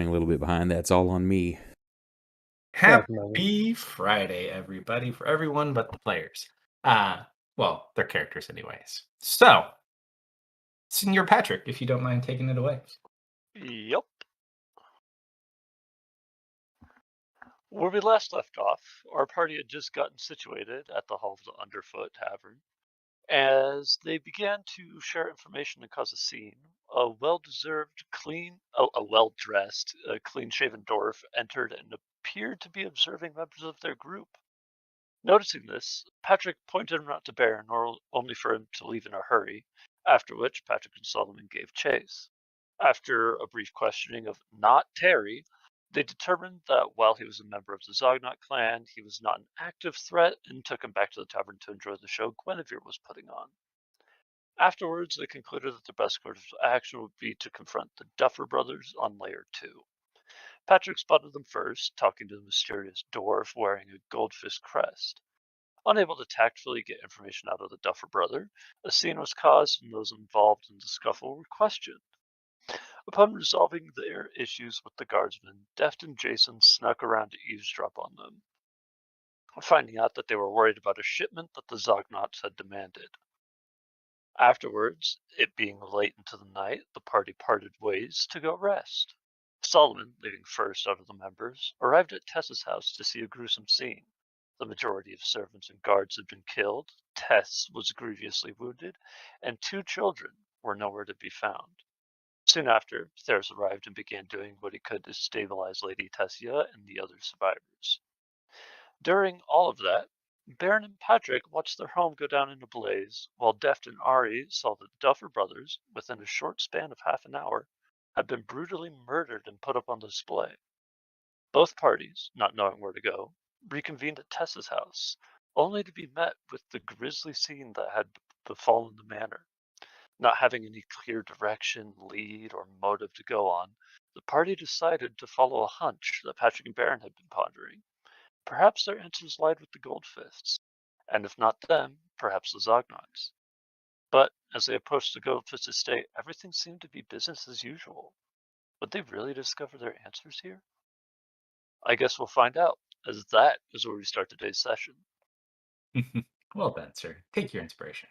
running a little bit behind. That's all on me. Happy Friday, everybody, for everyone but the players. Well, their characters anyways. So, Senior Patrick, if you don't mind taking it away. Yep. Where we last left off, our party had just gotten situated at the Hall of the Underfoot Tavern. As they began to share information and cause a scene, a well-dressed, clean-shaven dwarf entered and appeared to be observing members of their group. Noticing this, Patrick pointed him out to Baron, only for him to leave in a hurry, after which Patrick and Solomon gave chase. After a brief questioning of not Terry, they determined that while he was a member of the Zognot clan, he was not an active threat and took him back to the tavern to enjoy the show Guinevere was putting on. Afterwards, they concluded that the best course of action would be to confront the Duffer brothers on Layer 2. Patrick spotted them first, talking to the mysterious dwarf wearing a goldfish crest. Unable to tactfully get information out of the Duffer brother, a scene was caused and those involved in the scuffle were questioned. Upon resolving their issues with the guardsmen, Deft and Jason snuck around to eavesdrop on them, finding out that they were worried about a shipment that the Zognots had demanded. Afterwards, it being late into the night, the party parted ways to go rest. Solomon, leaving first out of the members, arrived at Tess's house to see a gruesome scene. The majority of servants and guards had been killed, Tess was grievously wounded, and 2 children were nowhere to be found. Soon after, Theros arrived and began doing what he could to stabilize Lady Tessia and the other survivors. During all of that, Baron and Patrick watched their home go down in a blaze, while Deft and Ari saw that the Duffer brothers, within a short span of half an hour, had been brutally murdered and put up on display. Both parties, not knowing where to go, reconvened at Tessa's house, only to be met with the grisly scene that had befallen the manor. Not having any clear direction, lead, or motive to go on, the party decided to follow a hunch that Patrick and Baron had been pondering. Perhaps their answers lied with the Goldfists, and if not them, perhaps the Zognots. But as they approached the Goldfist estate, everything seemed to be business as usual. Would they really discover their answers here? I guess we'll find out, as that is where we start today's session. Well done, sir. Take your inspiration.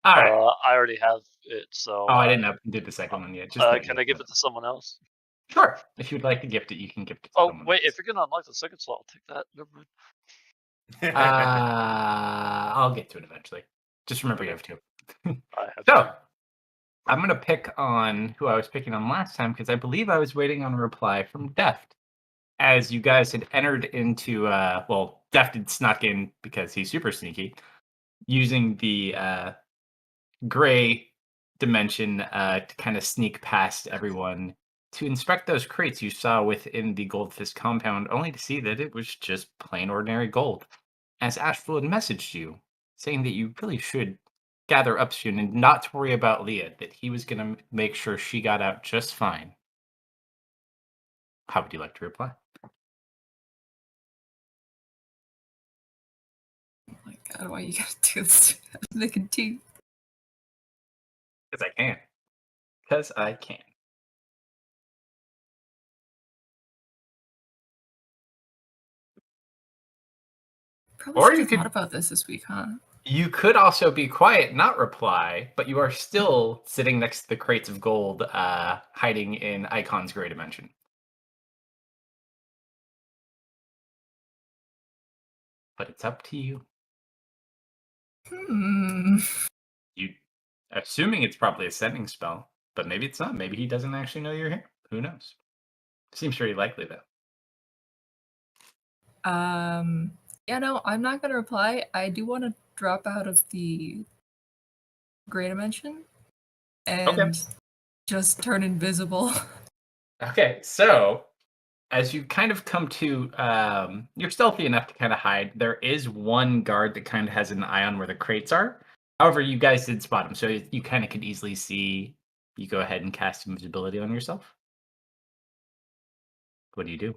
All right. I already have it, so... I didn't do the second one yet. Can I give it to someone else? Sure. If you'd like to gift it, you can gift it to someone wait, else. if you're going to unlock the second slot, I'll take that. Never mind. I'll get to it eventually. Just remember you have 2. I have So, 2. I'm going to pick on who I was picking on last time, because I believe I was waiting on a reply from Deft. As you guys had entered into, Deft had snuck in because he's super sneaky, using the gray dimension to kind of sneak past everyone to inspect those crates you saw within the Goldfist compound, only to see that it was just plain ordinary gold. As Asheville had messaged you, saying that you really should gather up soon and not to worry about Leah, that he was going to make sure she got out just fine. How would you like to reply? Oh my god, why you gotta do this? They can do. Because I can. Because I can. Probably Or should you have could- thought about this week, huh? You could also be quiet, not reply, but you are still sitting next to the crates of gold, hiding in Icon's Gray Dimension. But it's up to you. You, assuming it's probably a sending spell, but maybe it's not. Maybe he doesn't actually know you're here. Who knows? Seems pretty likely, though. Yeah, no, I'm not gonna reply. I do want to drop out of the Gray Dimension and just turn invisible. Okay, so as you kind of come to, you're stealthy enough to kind of hide. There is one guard that kind of has an eye on where the crates are. However, you guys did spot him, so you kind of could easily see. You go ahead and cast invisibility on yourself. What do you do?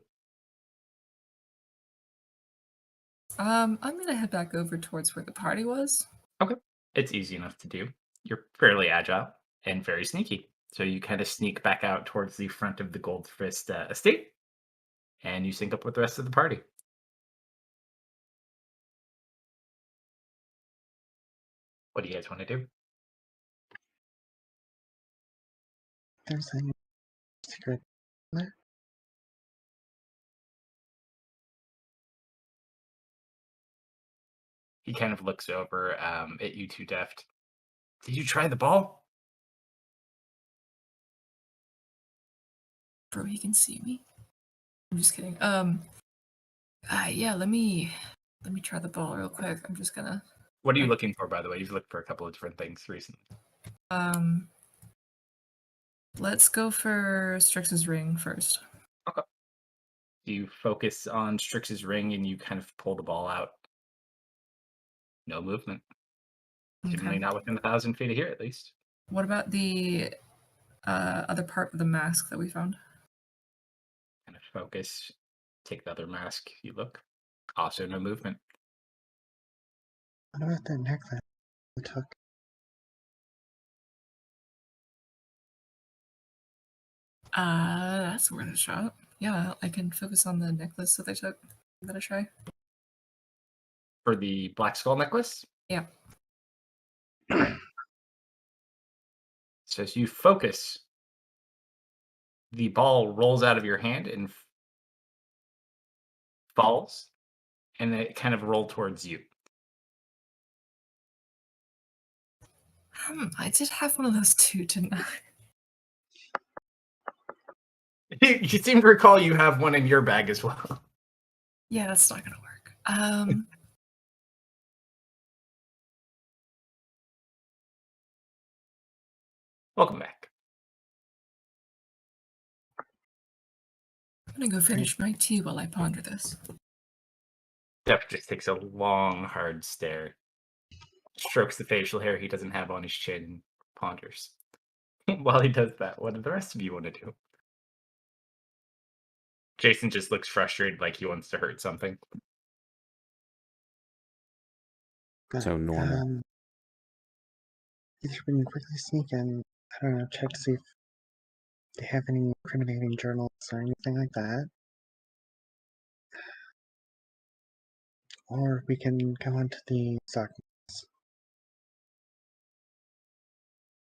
I'm gonna head back over towards where the party was. Okay. It's easy enough to do. You're fairly agile and very sneaky. So you kind of sneak back out towards the front of the Gold Fist estate, and you sync up with the rest of the party. What do you guys want to do? There's a secret there. He kind of looks over at you two, Deft. Did you try the ball? Bro, he can see me. I'm just kidding. Yeah, let me try the ball real quick. I'm just gonna. What are you looking for, by the way? You've looked for a couple of different things recently. Let's go for Strix's ring first. Okay. You focus on Strix's ring and you kind of pull the ball out. No movement. Seemingly not within 1,000 feet of here, at least. What about the other part of the mask that we found? Kind of focus. Take the other mask. You look. Also, no movement. What about that necklace we took? That's worth a shot. Yeah, I can focus on the necklace that they took. Give that a try. For the Black Skull necklace? Yeah. So as you focus, the ball rolls out of your hand and falls, and it kind of rolled towards you. I did have one of those too, didn't I? You seem to recall you have one in your bag as well. Yeah, that's not gonna work. Welcome back. I'm gonna go finish my tea while I ponder this. Def just takes a long, hard stare. Strokes the facial hair he doesn't have on his chin. Ponders. While he does that, what do the rest of you want to do? Jason just looks frustrated, like he wants to hurt something. So normal. Either we can quickly sneak in, I don't know, check to see if they have any incriminating journals or anything like that. Or we can go onto the Zockmans.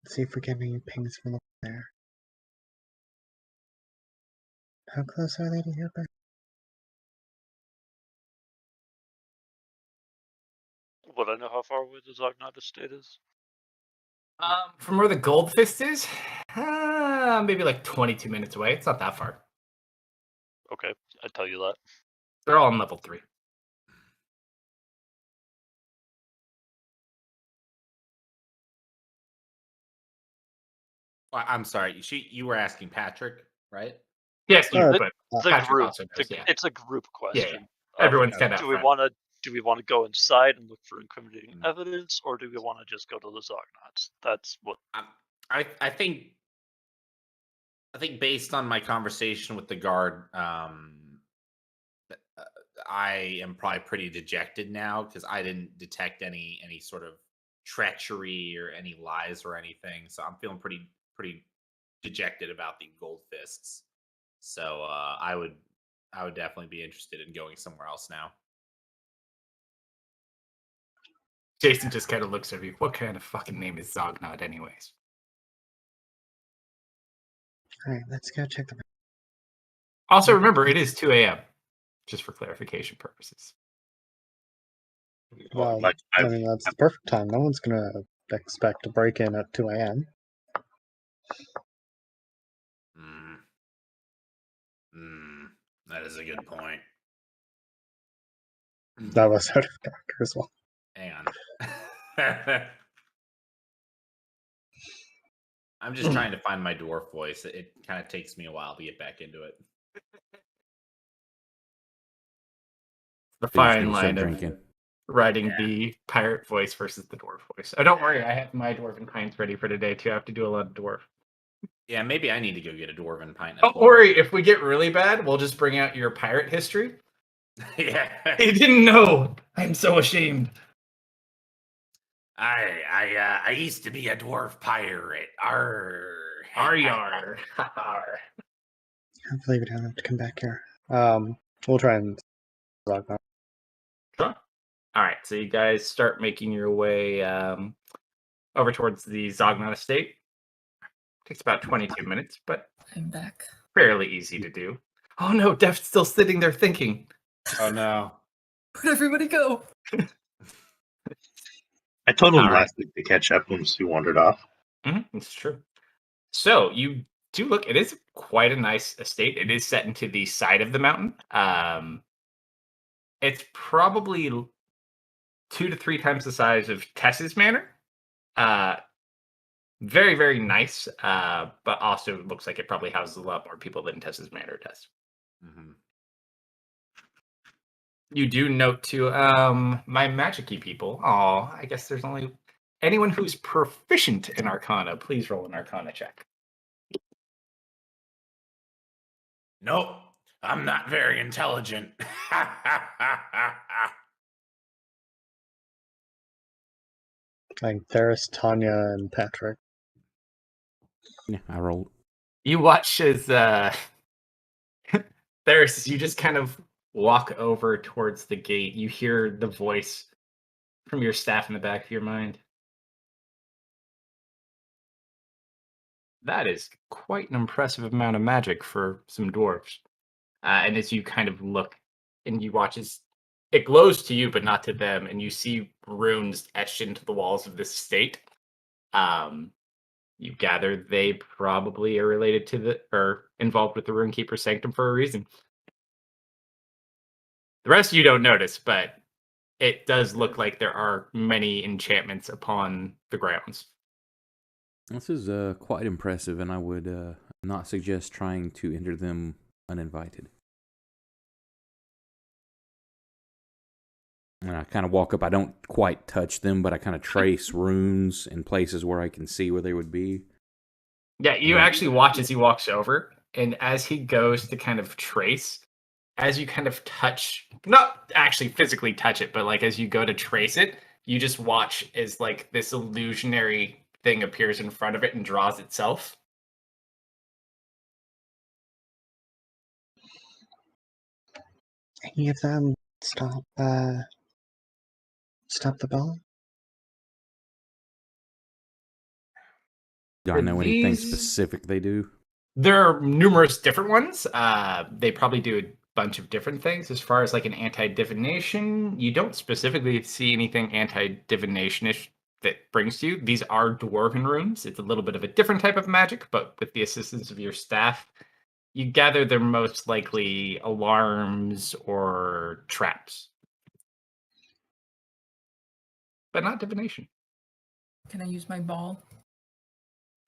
See if we get any pings from there. How close are they to here, Beck? Would I know how far away the Zognat estate is? From where the Gold Fist is, maybe like 22 minutes away. It's not that far. Okay, I tell you that. They're all on level 3. I'm sorry. You were asking Patrick, right? Yes, you, Uh, but The Patrick group. also knows, yeah. It's a group question. Everyone's kind of Do we want to go inside and look for incriminating evidence, or do we want to just go to the Zognats? That's what I think based on my conversation with the guard, I am probably pretty dejected now because I didn't detect any sort of treachery or any lies or anything. So I'm feeling pretty dejected about the Gold Fists. So I would definitely be interested in going somewhere else now. Jason just kind of looks at you. What kind of fucking name is Zognot, anyways? Alright, let's go check the. Also, remember, it is 2 a.m., just for clarification purposes. Well, I mean, that's the perfect time. No one's gonna expect to break in at 2 a.m. That is a good point. That was out of character as well. Hang on. I'm just trying to find my dwarf voice. It kind of takes me a while to get back into it. The fine line of riding the pirate voice versus the dwarf voice. Oh, don't worry, I have my dwarven pints ready for today too. I have to do a lot of dwarf. Yeah, maybe I need to go get a dwarven pint. Don't worry, if we get really bad, we'll just bring out your pirate history. Yeah, I didn't know. I'm so ashamed. I used to be a dwarf pirate. Arr. Aryar. Hopefully we don't have to come back here. We'll try and log on. Sure. All right, so you guys start making your way over towards the Zognon estate. Takes about 22 minutes, but I'm back. fairly easy to do. Oh no, Def's still sitting there thinking. Oh no. Where'd everybody go? I told him All right. last week to catch up once he wandered off. It's true. So you do look. It is quite a nice estate. It is set into the side of the mountain. It's probably 2 to 3 times the size of Tess's manor. Very, very nice. But also looks like it probably houses a lot more people than Tess's manor does. Mm-hmm. You do note to my magic-y people. Oh, I guess there's only anyone who's proficient in Arcana. Please roll an Arcana check. Nope, I'm not very intelligent. Like Theris, Tanya, and Patrick. Yeah, I rolled. You watch as Theris, you just kind of walk over towards the gate. You hear the voice from your staff in the back of your mind. That is quite an impressive amount of magic for some dwarves. And as you kind of look and you watch as it glows to you, but not to them, and you see runes etched into the walls of this estate. You gather they probably are related to or involved with the Runekeeper's Sanctum for a reason. The rest of you don't notice, but it does look like there are many enchantments upon the grounds. This is quite impressive, and I would not suggest trying to enter them uninvited. And I kind of walk up. I don't quite touch them, but I kind of trace runes in places where I can see where they would be. Yeah, you actually watch as he walks over, and as he goes to kind of trace, as you kind of touch, not actually physically touch it, but like as you go to trace it, you just watch as like this illusionary thing appears in front of it and draws itself. Any of them stop the ball? Do I For know anything these- specific they do? There are numerous different ones. They probably do a bunch of different things. As far as like an anti-divination, you don't specifically see anything anti-divination-ish that brings to you. These are dwarven runes. It's a little bit of a different type of magic, but with the assistance of your staff, you gather they're most likely alarms or traps. But not divination. Can I use my ball?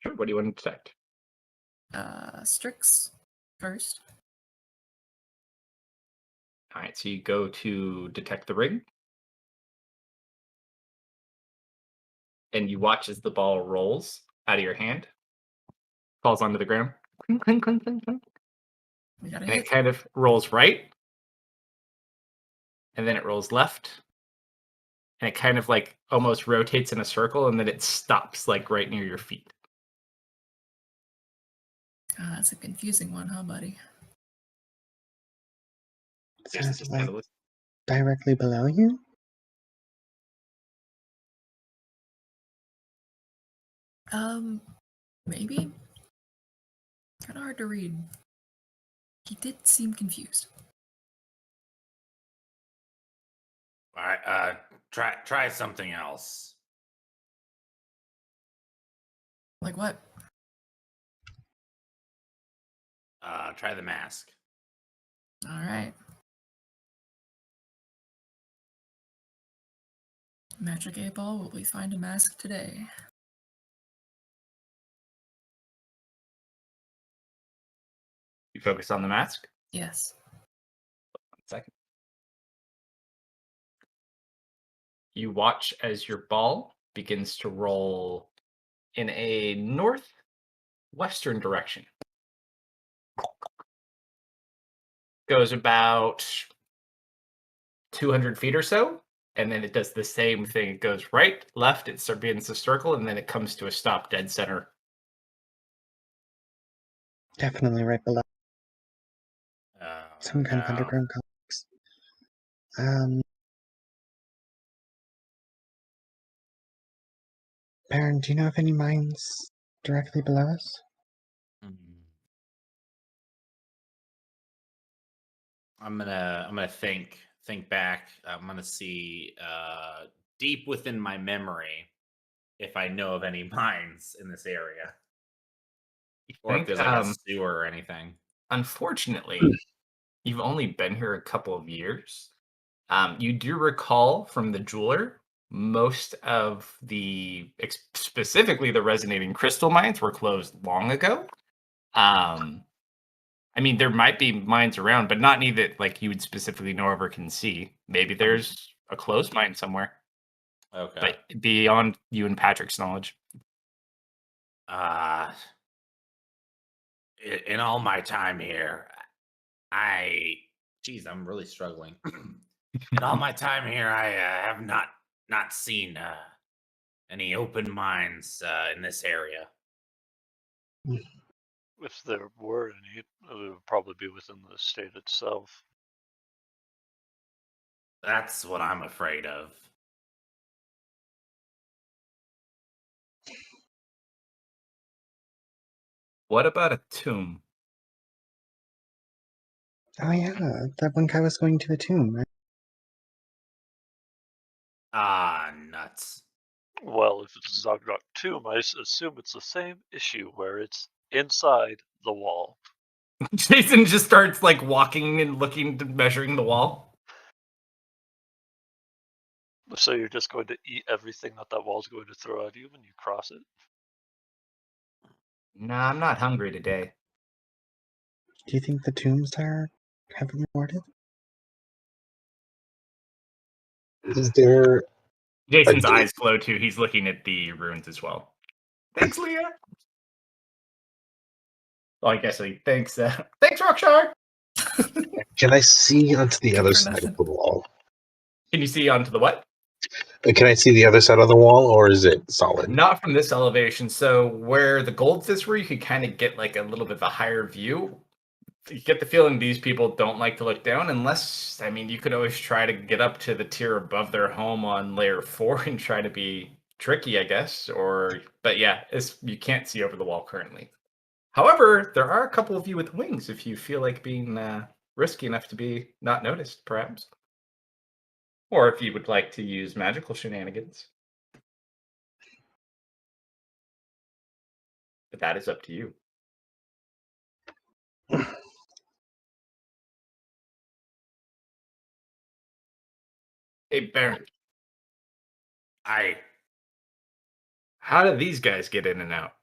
Sure, what do you want to detect? Strix first. Alright, so you go to detect the ring. And you watch as the ball rolls out of your hand. Falls onto the ground. Clink, clink, clink, clink, clink. We got a And it hit. kind of rolls right. And then it rolls left. And it kind of like almost rotates in a circle and then it stops like right near your feet. Ah, that's a confusing one, huh, buddy? So There's it's this like medalist. directly below you? Maybe? Kind of hard to read. He did seem confused. All right, try something else. Like what? Try the mask. All right. Magic 8 Ball, will we find a mask today? You focus on the mask. Yes. 1 second. You watch as your ball begins to roll in a northwestern direction. Goes about 200 feet or so, and then it does the same thing. It goes right, left, it begins to circle, and then it comes to a stop dead center. Definitely right below. Some kind of No. underground complex. Um, Baron, do you know of any mines directly below us? Hmm. I'm gonna think back. I'm gonna see deep within my memory if I know of any mines in this area, or if think, there's like a sewer or anything. unfortunately, you've only been here a couple of years. You do recall from the jeweler, most of specifically the resonating crystal mines were closed long ago. I mean, there might be mines around, but not any that like you would specifically know of or can see. Maybe there's a closed mine somewhere, Okay. but beyond you and Patrick's knowledge. Uh in all my time here, geez, I'm really struggling. In all my time here, I have not seen any open mines in this area. If there were any, it would probably be within the state itself. That's what I'm afraid of. What about a tomb? Oh yeah, that one guy was going to the tomb, right? Ah, nuts. Well, if it's a Zograk tomb, I assume it's the same issue where it's inside the wall. Jason just starts like walking and looking, measuring the wall. So you're just going to eat everything that wall's going to throw at you when you cross it? Nah, I'm not hungry today. Do you think the tombs are heavily warded? Is there Jason's a eyes glow too. He's looking at the ruins as well. Thanks, Leah. Well, I guess thanks. Thanks, Rockshar. Can I see onto the Good other for side nothing. of the wall? Can you see onto the what? Can I see the other side of the wall, or is it solid? Not from this elevation. So where the goldfish were, you could kind of get like a little bit of a higher view. You get the feeling these people don't like to look down unless, I mean, you could always try to get up to the tier above their home on layer 4 and try to be tricky, I guess. But yeah, you can't see over the wall currently. However, there are a couple of you with wings if you feel like being risky enough to be not noticed, perhaps. Or if you would like to use magical shenanigans. But that is up to you. Hey, Baron, I how do these guys get in and out?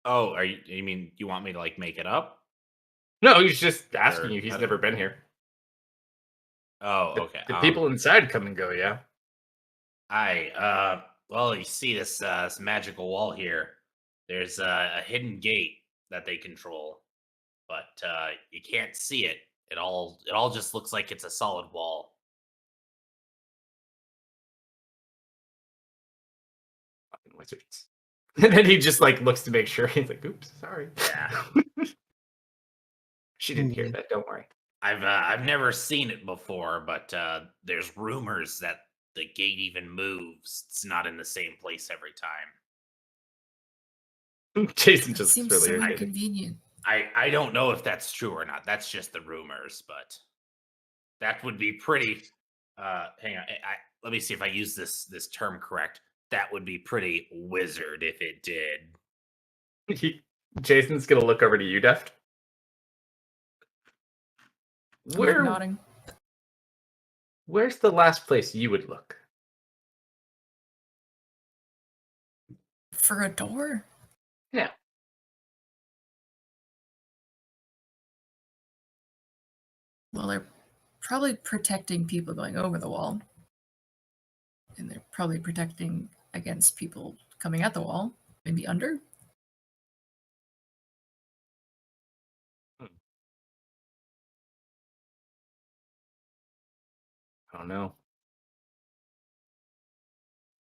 oh, you mean you want me to like make it up? No, he's just asking Or you. He's how never been here. Oh, okay. The people inside come and go, yeah. Well, you see this magical wall here. There's a hidden gate that they control, but you can't see it. It all just looks like it's a solid wall. Fucking wizards. And then he just like looks to make sure. He's like, oops, sorry. Yeah. She didn't hear that, don't worry. I've never seen it before, but there's rumors that the gate even moves. It's not in the same place every time. Jason That just seems really so irritated. inconvenient. I don't know if that's true or not. That's just the rumors, but that would be pretty. Hang on, let me see if I use this term correct. That would be pretty wizard if it did. Jason's gonna look over to you, Deft. I'm like nodding. Where's the last place you would look? For a door? Yeah. Well, they're probably protecting people going over the wall. And they're probably protecting against people coming at the wall. Maybe under? I don't know.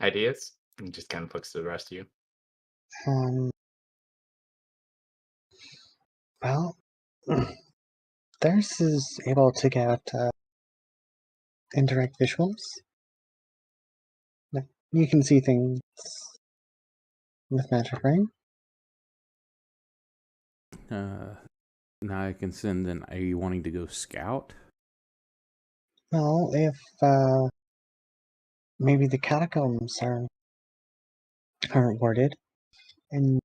Ideas? And just kind of looks to the rest of you. Well, theirs is able to get indirect visuals. Like, you can see things with magic, right? Now I can send an. Are you wanting to go scout? Well, if maybe the catacombs aren't warded, and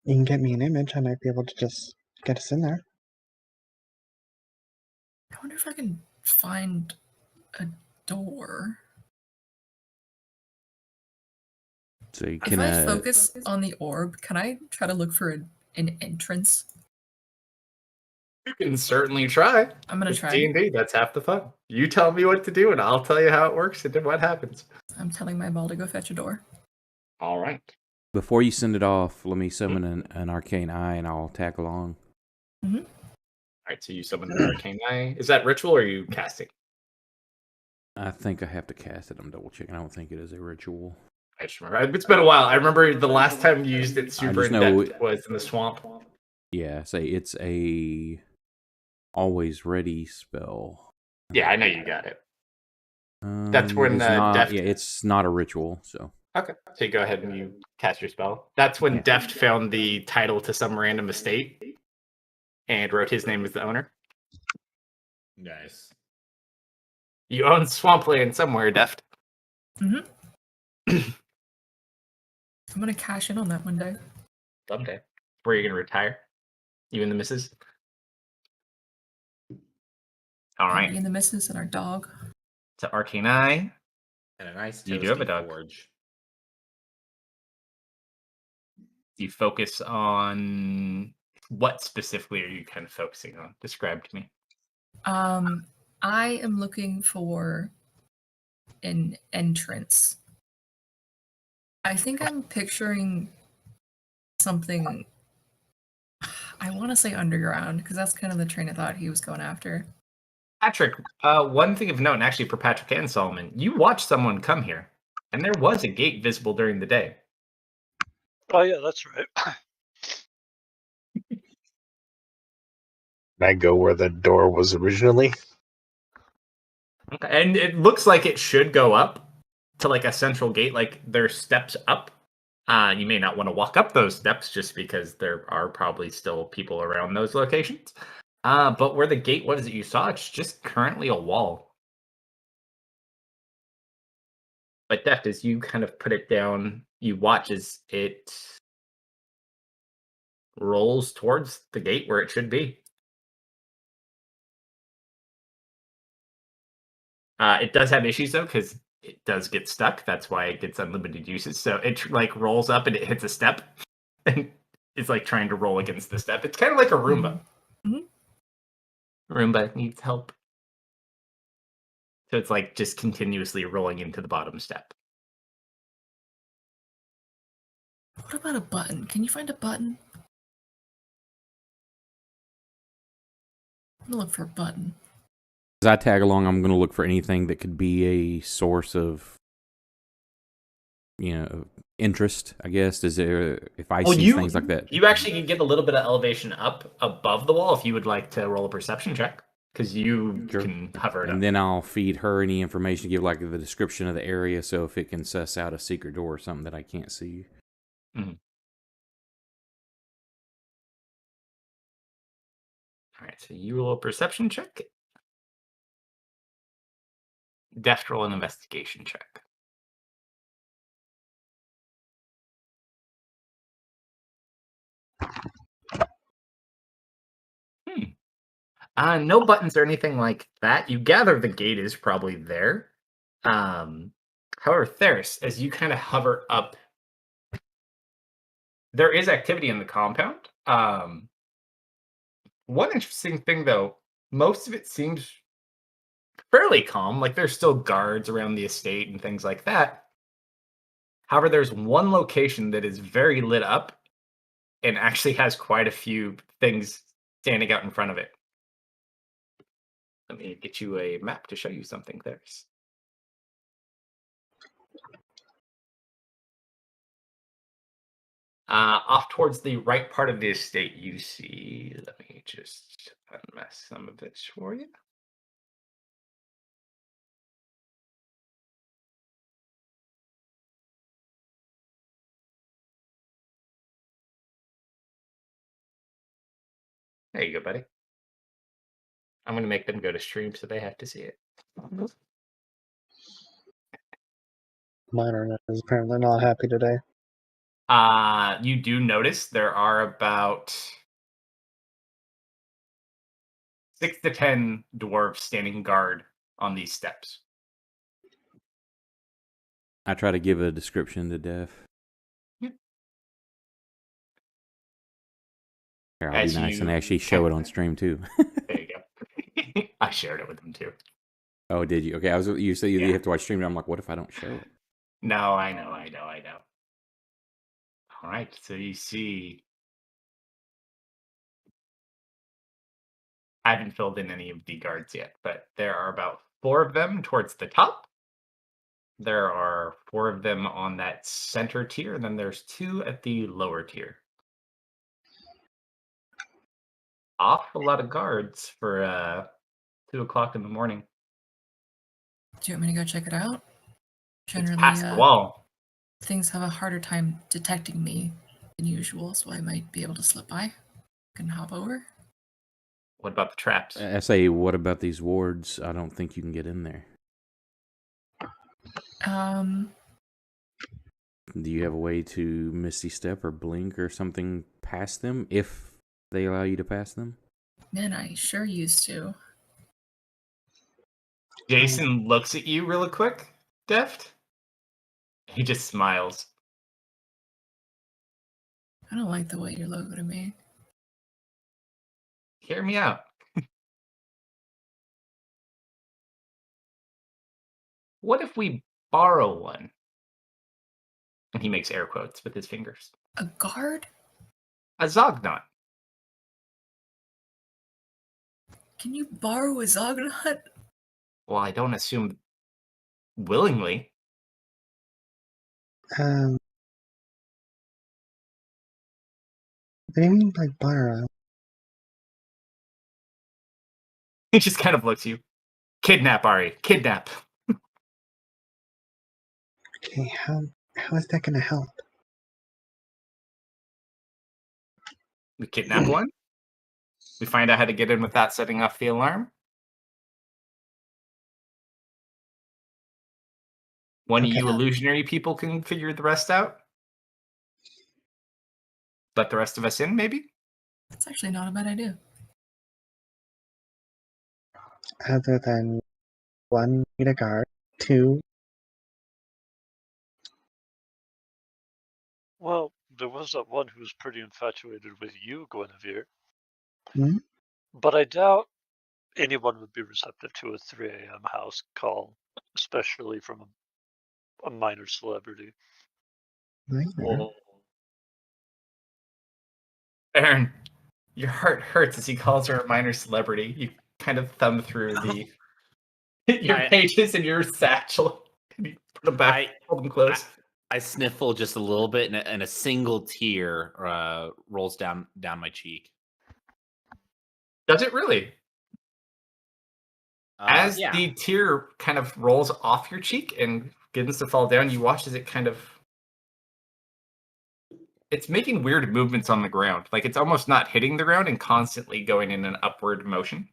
you can get me an image, I might be able to just get us in there. I wonder if I can find a door. So you If can. I focus on the orb, can I try to look for an entrance? You can certainly try. I'm gonna It's try. D&D. That's half the fun. You tell me what to do, and I'll tell you how it works and then what happens. I'm telling my ball to go fetch a door. All right. Before you send it off, let me summon an arcane eye, and I'll tag along. Mm-hmm. All right, so you summon the arcane eye. Is that ritual or are you casting? I think I have to cast it. I'm double checking. I don't think it is a ritual. I just remember. It's been a while. I remember the last time you used it super in know depth was in the swamp. Yeah, say it's a always ready spell. Yeah, I know you got it. That's when it's not, Deft. yeah, it's not a ritual. So Okay, so you go ahead and you cast your spell. That's when Deft found the title to some random estate and wrote his name as the owner. Nice. You own swampland somewhere, Deft. Mm-hmm. I'm gonna cash in on that one day. Someday. Where are you gonna retire? You and the missus? All right. Me and the missus and our dog. To Arcane Eye. And a nice You do have a toasty dog. forge. Do you focus on what specifically are you kind of focusing on? Describe to me. I am looking for an entrance. I think I'm picturing something. I want to say underground because that's kind of the train of thought he was going after. Patrick, one thing of note, and actually for Patrick and Solomon, you watched someone come here, and there was a gate visible during the day. Oh yeah, that's right. Can I go where the door was originally? Okay. And it looks like it should go up to like a central gate, like there's steps up. You may not want to walk up those steps just because there are probably still people around those locations. But where the gate was that you saw, it's just currently a wall. But Deft, as you kind of put it down, you watch as it rolls towards the gate where it should be. It does have issues though, because it does get stuck. That's why it gets unlimited uses. So it like rolls up and it hits a step, and it's like trying to roll against the step. It's kind of like a Roomba. Mm-hmm. Roomba needs help, so it's like just continuously rolling into the bottom step. What about a button? Can you find a button? I'm gonna look for a button. as I tag along, I'm going to look for anything that could be a source of, interest. I guess is there if I see things like that. You actually can get a little bit of elevation up above the wall if you would like to roll a perception check, because you can hover it and up. then I'll feed her any information, give like the description of the area, so if it can suss out a secret door or something that I can't see. Mm-hmm. All right, so you roll a perception check. Deft roll an investigation check. No buttons or anything like that. You gather the gate is probably there. However, Theris, as you kind of hover up, there is activity in the compound. One interesting thing, though, most of it seems fairly calm. Like there's still guards around the estate and things like that. However, there's one location that is very lit up and actually has quite a few things standing out in front of it. Let me get you a map to show you something, Theris. Off towards the right part of the estate, you see. Let me just unmask some of this for you. There you go, buddy. I'm going to make them go to stream so they have to see it. Miner is apparently not happy today. You do notice there are about 6 to 10 dwarves standing guard on these steps. I try to give a description to Def. Yep. Here, I'll be nice and actually show it on stream too. There you go. I shared it with them too. Oh, did you? Okay, you said you have to watch stream. I'm like, what if I don't show it? No, I know. All right, so you see, I haven't filled in any of the guards yet, but there are about 4 of them towards the top. There are 4 of them on that center tier, and then there's 2 at the lower tier. Awful lot of guards for 2 o'clock in the morning. Do you want me to go check it out? It's past the wall. Things have a harder time detecting me than usual, so I might be able to slip by. Can hop over. What about the traps? I say, what about these wards? I don't think you can get in there. Do you have a way to Misty Step or Blink or something past them if they allow you to pass them? Man, I sure used to. Jason looks at you really quick, Deft. He just smiles. I don't like the way you're looking at me. Hear me out. What if we borrow one? And he makes air quotes with his fingers. A guard? A Zognaut. Can you borrow a Zognaut? Well, I don't assume willingly. What do you mean by borrow? He just kind of looks at you. Kidnap, Ari. Kidnap. Okay, how is that gonna help? We kidnap one. We find out how to get in without setting off the alarm. One of you illusionary people can figure the rest out. Let the rest of us in, maybe? That's actually not a bad idea. Other than 1, need a guard, 2. Well, there was that one who was pretty infatuated with you, Guinevere. Hmm? But I doubt anyone would be receptive to a 3 a.m. house call, especially from a minor celebrity. Minor? Aaron, your heart hurts as he calls her a minor celebrity. You kind of thumb through your pages in your satchel. You put them back, hold them close. I sniffle just a little bit, and a single tear rolls down my cheek. Does it really? As the tear kind of rolls off your cheek and begins to fall down, you watch as it kind of... It's making weird movements on the ground. Like it's almost not hitting the ground and constantly going in an upward motion.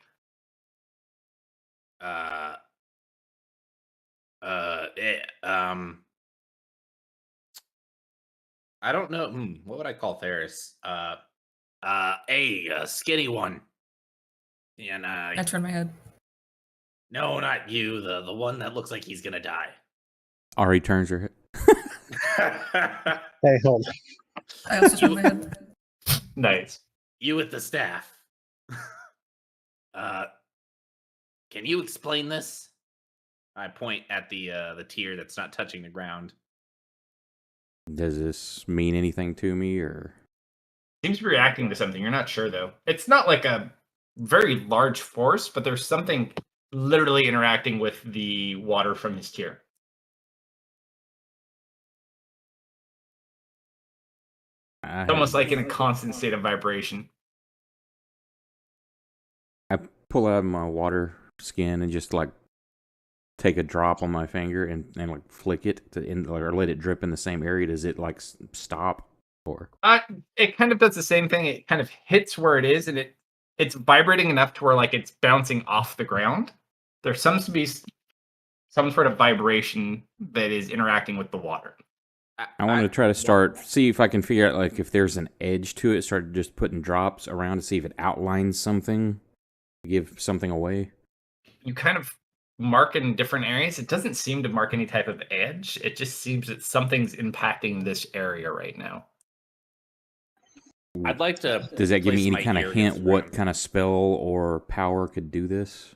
I don't know. What would I call Ferris? Skinny one. And I turn my head. No, not you. The one that looks like he's gonna die. Ari turns her head. Hey, hold on. I also turn my head. Nice. You with the staff. Can you explain this? I point at the tier that's not touching the ground. Does this mean anything to me, or? Seems to be reacting to something. You're not sure, though. It's not like a very large force, but there's something literally interacting with the water from his tier. All It's almost like in a constant state of vibration. I pull out my water skin and just like take a drop on my finger and like flick it or let it drip in the same area. Does it like stop or? It kind of does the same thing. It kind of hits where it is, and it's vibrating enough to where like it's bouncing off the ground. There seems to be some sort of vibration that is interacting with the water. I want to try to see if I can figure out like if there's an edge to it. Start just putting drops around to see if it outlines something, give something away. You kind of mark in different areas. It doesn't seem to mark any type of edge. It just seems that something's impacting this area right now. I'd like to. Does that give me place any my kind ear of hint against the what ground. kind of spell or power could do this?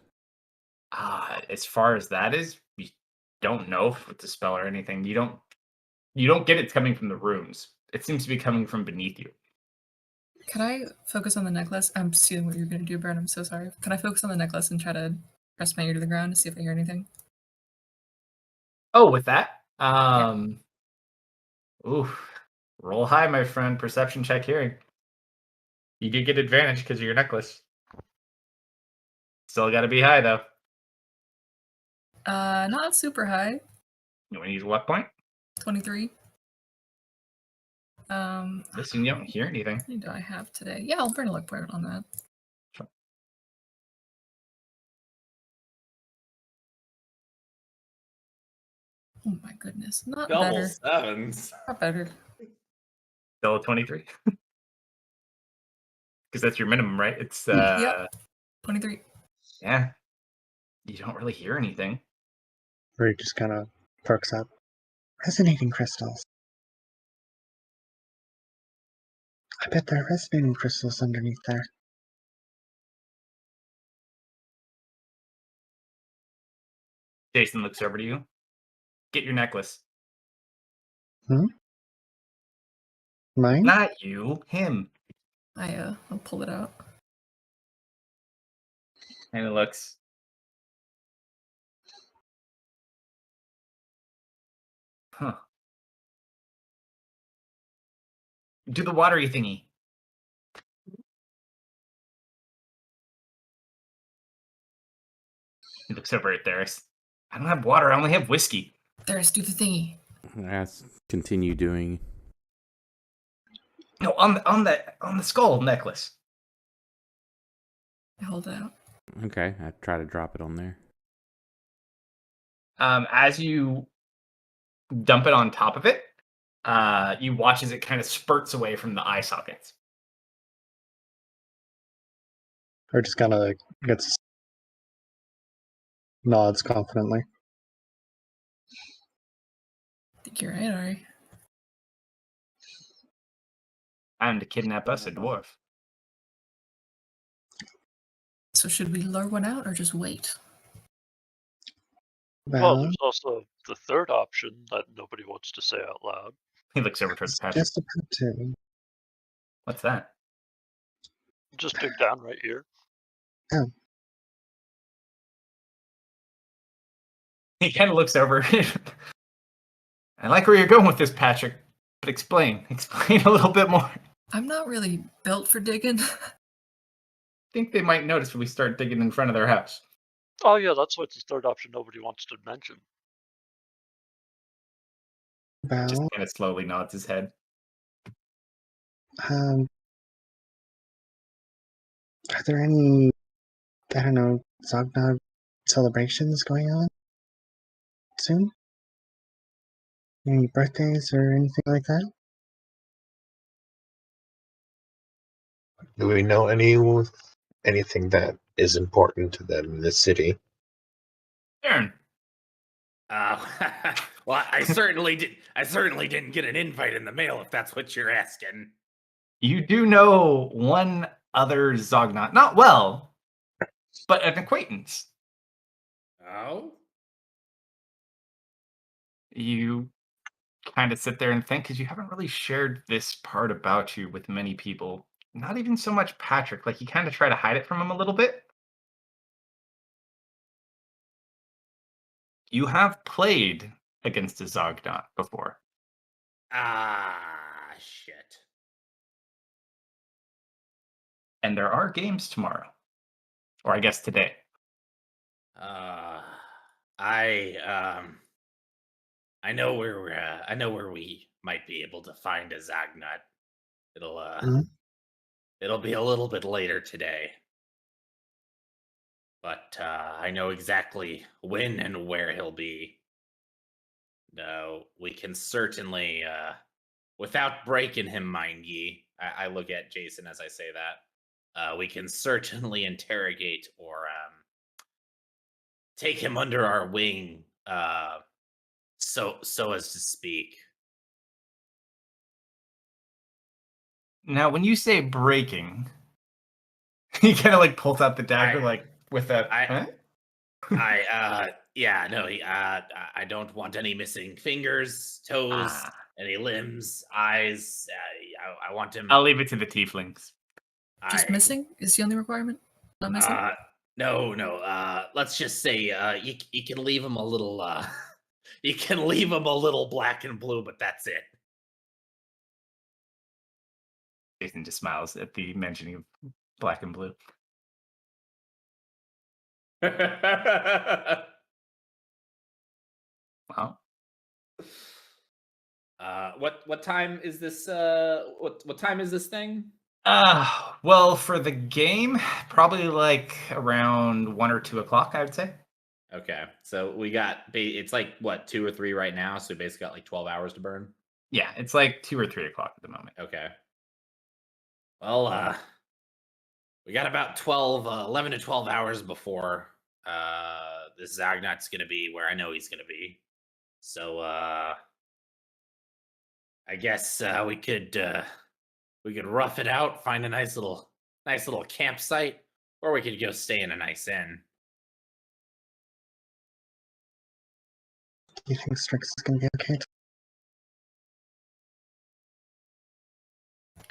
As far as that is, we don't know if it's a spell or anything. You don't get it's coming from the runes. It seems to be coming from beneath you. Can I focus on the necklace? I'm seeing what you're going to do, Brad. I'm so sorry. Can I focus on the necklace and try to press my ear to the ground to see if I hear anything? Oh, with that, ooh, roll high, my friend. Perception check, hearing. You do get advantage because of your necklace. Still got to be high though. Not super high. You want to use a luck point? 23. Listen, you don't hear anything. How many do I have today? Yeah, I'll burn a luck point on that. Sure. Oh my goodness. Not Double better. sevens. Not better. Still a 23. Because that's your minimum, right? It's Yep. 23. Yeah. You don't really hear anything. Or he just kind of perks up. Resonating crystals. I bet there are resonating crystals underneath there. Jason looks over to you. Get your necklace. Mine? Not you, him. I'll pull it out. And it looks. Huh. Do the watery thingy. He looks over at Theris. I don't have water, I only have whiskey. There's do the thingy. Let's continue doing. No, on the skull necklace. I hold it out. Okay, I try to drop it on there. As you dump it on top of it, you watch as it kind of spurts away from the eye sockets. Or just kind of like gets nods confidently. I think you're right, Ari. And to kidnap us, a dwarf. So should we lure one out or just wait? Well, Well, there's also the third option that nobody wants to say out loud. He looks over towards it's Patrick. just about to. What's that? Just dig down right here. He kind of looks over. I like where you're going with this, Patrick. But explain a little bit more. I'm not really built for digging. I think they might notice when we start digging in front of their house. Oh yeah, that's what's the third option nobody wants to mention. Just Well, kind of slowly nods his head. are there any, I don't know, Zognog celebrations going on soon? Any birthdays or anything like that? Do we know anything that is important to them in this city? Aaron, Well, I certainly did. I certainly didn't get an invite in the mail, if that's what you're asking. you do know one other Zognot. Not well, but an acquaintance. Oh, You kind of sit there and think because you haven't really shared this part about you with many people. Not even so much Patrick. Like you kind of try to hide it from him a little bit. You have played against a Zognot before. shit. And there are games tomorrow. Or I guess today. I know where we might be able to find a Zagnut. It'll Mhm. it'll be a little bit later today. But I know exactly when and where he'll be. No, we can certainly without breaking him, mind ye. I look at Jason as I say that. We can certainly interrogate or take him under our wing, so as to speak. Now, when you say breaking, he kind of like pulls out the dagger, I- like with that. I- Yeah, no, I don't want any missing fingers, toes, Ah. any limbs, eyes. I want him. I'll leave it to the tieflings. Just missing is the only requirement. Not missing. No. Let's just say you can leave him a little. You can leave him a little black and blue, but that's it. Jason just smiles at the mentioning of black and blue. Wow. What time is this? What time is this thing? Well, for the game, probably like around 1 or 2 o'clock, I would say. Okay, so we got it's like what 2 or 3 right now, so we basically got like 12 hours to burn. Yeah, it's like 2 or 3 o'clock at the moment. Okay. Well, we got about 11 to 12 hours before this Zagnut's gonna be where I know he's gonna be. So I guess we could rough it out, find a nice little campsite, or we could go stay in a nice inn. Do you think Strix is going to be okay?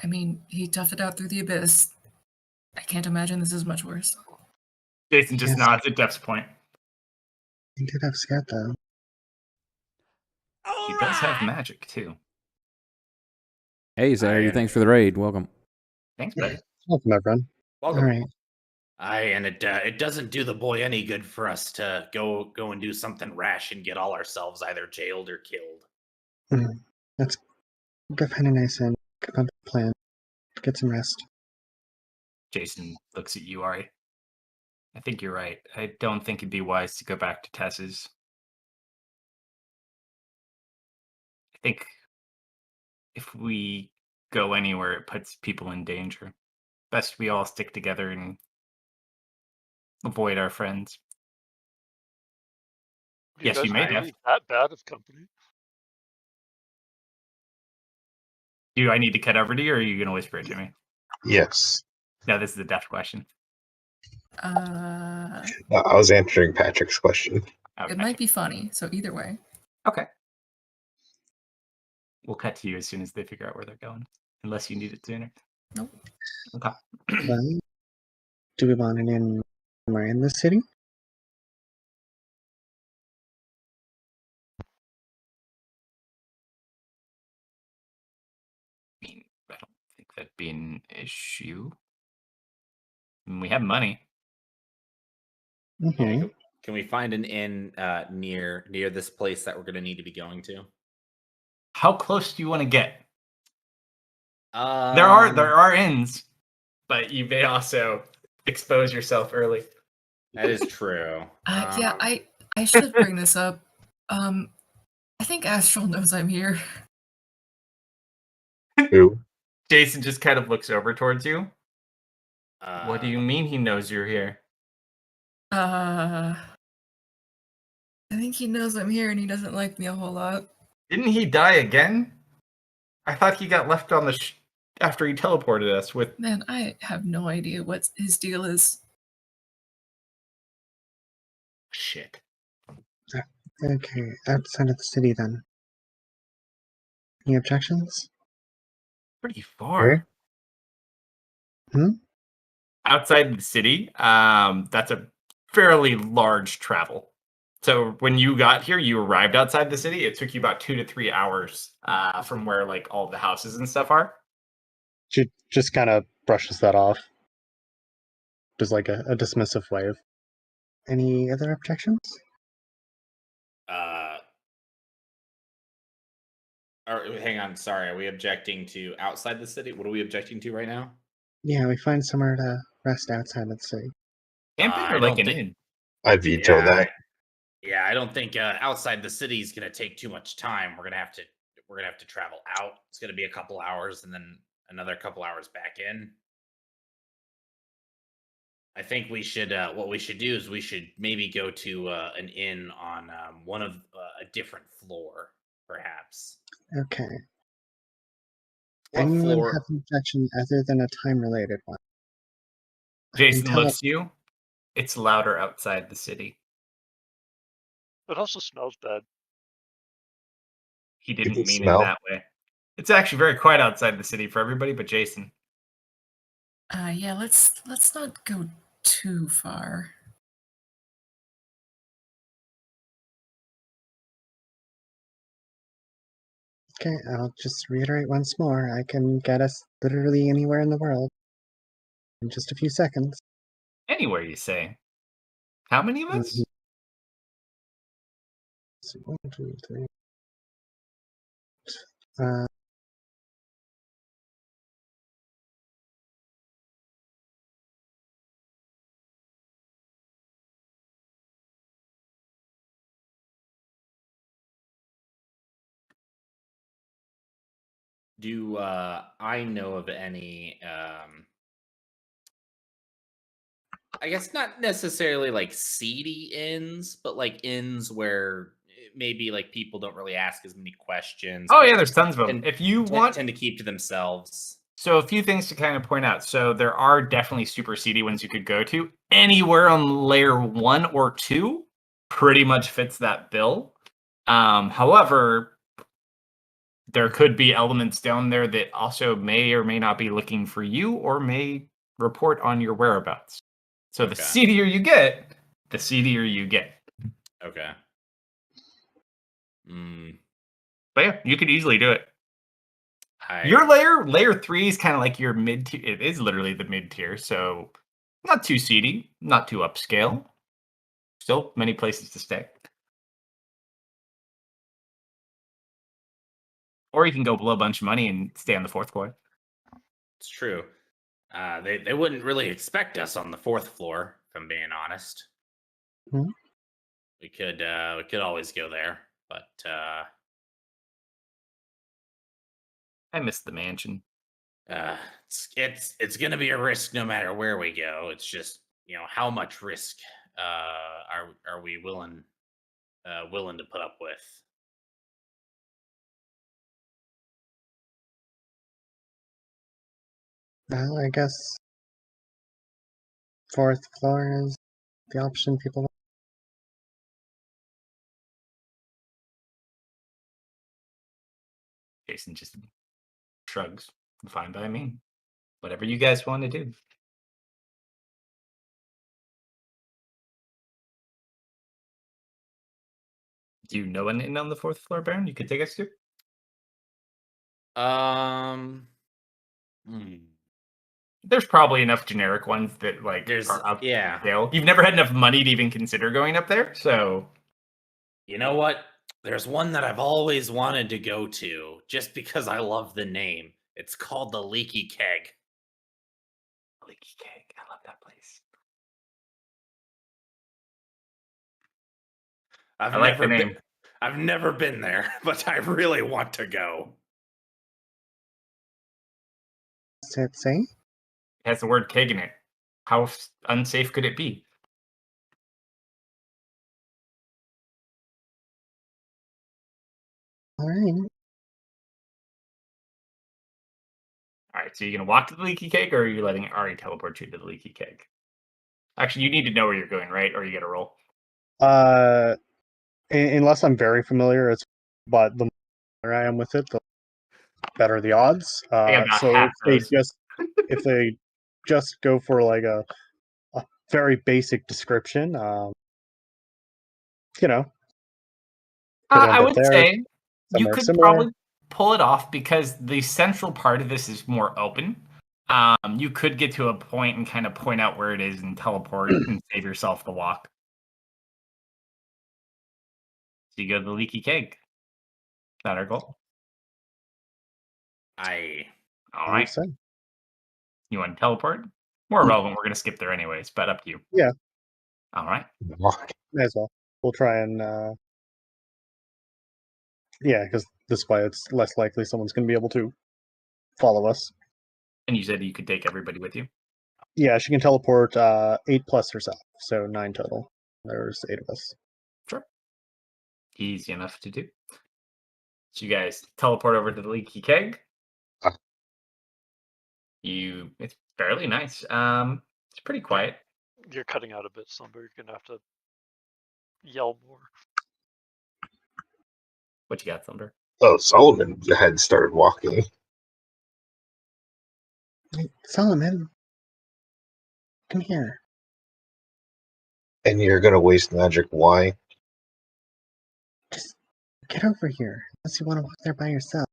I mean, he toughed it out through the abyss. I can't imagine this is much worse. Jason just Yes. nods at Def's point. He did have scat though. He does have magic too. Hey, Zary, thanks for the raid. Welcome. Thanks, buddy. Welcome, everyone. Welcome. All right. And it doesn't do the boy any good for us to go and do something rash and get all ourselves either jailed or killed. Let's go find a nice inn. Come up with a plan. Get some rest. Jason looks at you, Ari. I think you're right. I don't think it'd be wise to go back to Tess's. I think if we go anywhere, it puts people in danger. Best we all stick together and avoid our friends. Yes, you may, Def. That bad of company. Do I need to cut over to you, or are you going to whisper it to me? Yes. No, this is a Def question. I was answering Patrick's question. Okay. It might be funny, so either way. Okay. We'll cut to you as soon as they figure out where they're going, unless you need it sooner. Nope. Okay. Well, do we want an inn somewhere in the city? I mean, I don't think that'd be an issue. I mean, we have money. Mm-hmm. Can we find an inn near this place that we're going to need to be going to? How close do you want to get? There Um, are inns, but you may also expose yourself early. That is true. Yeah, I should bring this up. I think Astral knows I'm here. Who? Jason just kind of looks over towards you. Uh, What do you mean he knows you're here? I think he knows I'm here and he doesn't like me a whole lot. Didn't he die again? I thought he got left on the after he teleported us with... Man, I have no idea what his deal is. Shit. Okay, outside of the city then. Any objections? Pretty far. Hmm? Outside the city, that's a fairly large travel. So when you got here, you arrived outside the city. It took you about 2 to 3 hours from where like all the houses and stuff are. She just kind of brushes that off. just like a dismissive wave. Any other objections? Hang on. Sorry, are we objecting to outside the city? What are we objecting to right now? Yeah, we find somewhere to rest outside of the city. Camping I or like don't an thi- inn? I veto that. I don't think outside the city is going to take too much time. We're gonna have to travel out. It's going to be a couple hours and then another couple hours back in. I think we should. What we should do is we should maybe go to an inn on one of a different floor, perhaps. Okay. What Anyone floor? have an objection other than a time-related one? Jason tell looks you. It's louder outside the city. It also smells bad. He didn't can mean smell. it that way. It's actually very quiet outside the city for everybody but Jason. Yeah, let's not go too far. Okay, I'll just reiterate once more. I can get us literally anywhere in the world in just a few seconds. Anywhere, you say? How many of us? Mhm. So 1, 2, 3. Do I know of any? I guess not necessarily like seedy inns, but like inns where maybe like people don't really ask as many questions. Oh but yeah, there's tons of them. tend- If you tend, want, tend to keep to themselves. so a few things to kind of point out. So there are definitely super seedy ones you could go to. Anywhere on layer 1 or 2 pretty much fits that bill. However, there could be elements down there that also may or may not be looking for you or may report on your whereabouts. So the Okay. seedier you get, the seedier you get. Okay. Mm, But yeah, you could easily do it. I, Your layer 3 is kind of like your mid tier. It is literally the mid tier, so not too seedy, not too upscale. Still many places to stay. Or you can go blow a bunch of money and stay on the 4th floor. It's true. They wouldn't really expect us on the 4th floor, if I'm being honest. Hmm? We could always go there, but I miss the mansion. it's gonna be a risk no matter where we go. It's just how much risk are we willing to put up with? Well, I guess 4th floor is the option people want. Jason just shrugs. Fine by me. Whatever you guys want to do. Do you know an inn on the 4th floor, Baron? You could take us to? Hmm. There's probably enough generic ones that like There's are up yeah. scale. You've never had enough money to even consider going up there, so You know what? There's one that I've always wanted to go to just because I love the name. It's called the Leaky Keg. Leaky Keg. I love that place. I've I like the never been. name. I've never been there, but I really want to go. Does it say? It has the word keg in it. How unsafe could it be? Alright. All right, so you're gonna walk to the Leaky Keg, or are you letting Ari teleport you to the Leaky Keg? Actually, you need to know where you're going, right? Or you get a roll. Unless I'm very familiar, but the more I am with it, the better the odds. I got about So half if they just go for like a very basic description, could end I up would there, say you somewhere could similar. probably pull it off because the central part of this is more open. You could get to a point and kind of point out where it is and teleport and save yourself the walk. So you go to the leaky keg. Is that our goal? All I right. believe so. You want to teleport? More relevant. We're going to skip there anyways, but up to you. Yeah. All right. May as well. We'll try and yeah, because this way it's less likely someone's going to be able to follow us. And you said you could take everybody with you? Yeah, she can teleport 8 plus herself, so 9 total. There's 8 of us. Sure. Easy enough to do. So you guys teleport over to the leaky keg. It's fairly nice. It's pretty quiet. You're cutting out a bit, Slumber. You're gonna have to yell more. What you got, Thunder? Oh, Solomon had started walking. Hey, Solomon, come here. And you're gonna waste magic. Why? Just get over here, unless you want to walk there by yourself.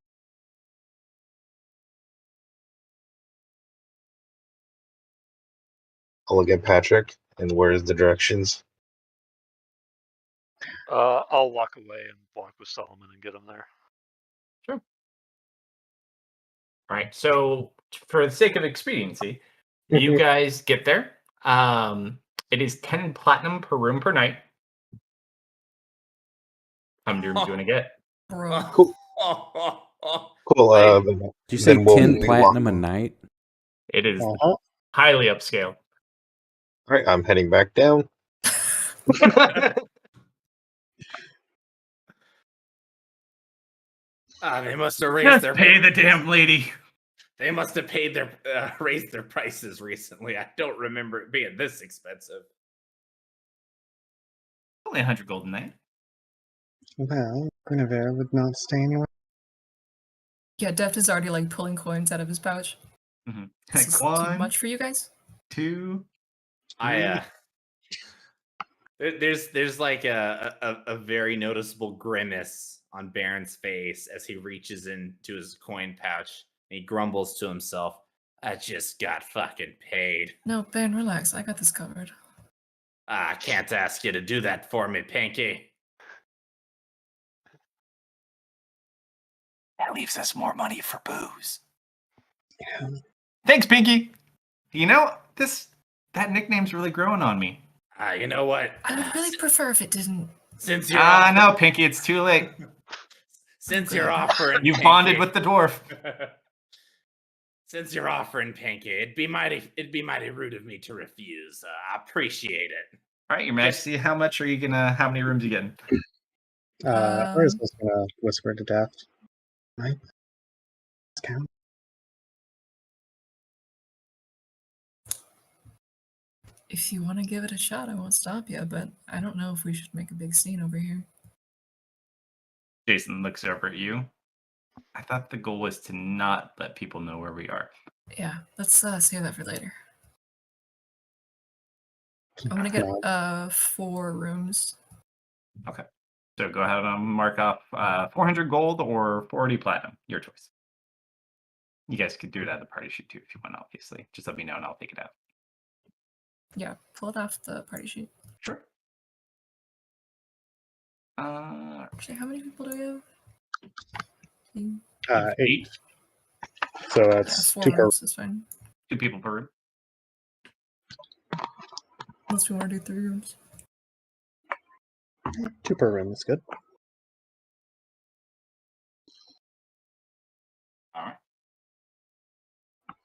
I'll look at Patrick. And where's the directions? I'll walk away and walk with Solomon and get him there. Sure. All right. So for the sake of expediency, you guys get there. It is 10 platinum per room per night. How many rooms do you want to get? Bro. Cool. Cool. Did you say then we'll 10 walk platinum a on. night? It is Uh-huh. highly upscale. All right, I'm heading back down. They must have raised their Pay the damn lady. They must have paid their raised their prices recently. I don't remember it being this expensive. Only 100 gold a night. Well, Guinevere would not stay anywhere. Yeah, Deft is already like pulling coins out of his pouch. Mm-hmm. This is too much for you guys? 2. There's like a very noticeable grimace on Baron's face as he reaches into his coin pouch and he grumbles to himself, "I just got fucking paid. No, Ben, relax. I got this covered. I can't ask you to do that for me, Pinky." That leaves us more money for booze. Yeah. Thanks, Pinky. You know, that nickname's really growing on me. You know what? I would really prefer if it didn't. Since you're No, Pinky, it's too late. Since you're offering, You've Pinky, bonded with the dwarf. Since you're offering, Pinky, it'd be mighty rude of me to refuse. I appreciate it. All right, Your Majesty, how many rooms you getting? Ari's just gonna whisper to Daft. Right? Count. If you want to give it a shot, I won't stop you, but I don't know if we should make a big scene over here. Jason looks over at you. I thought the goal was to not let people know where we are. Yeah, let's save that for later. I'm gonna get 4 rooms. Okay. So go ahead and mark off 400 gold or 40 platinum. Your choice. You guys could do it at the party sheet too if you want, obviously. Just let me know and I'll take it out. Yeah, pull it off the party sheet. Sure. Actually, how many people do we have? 8. So Yeah, that's 4 2 per. rooms is fine. 2 people per room. Unless we want to do 3 rooms. 2 per room is good. All right.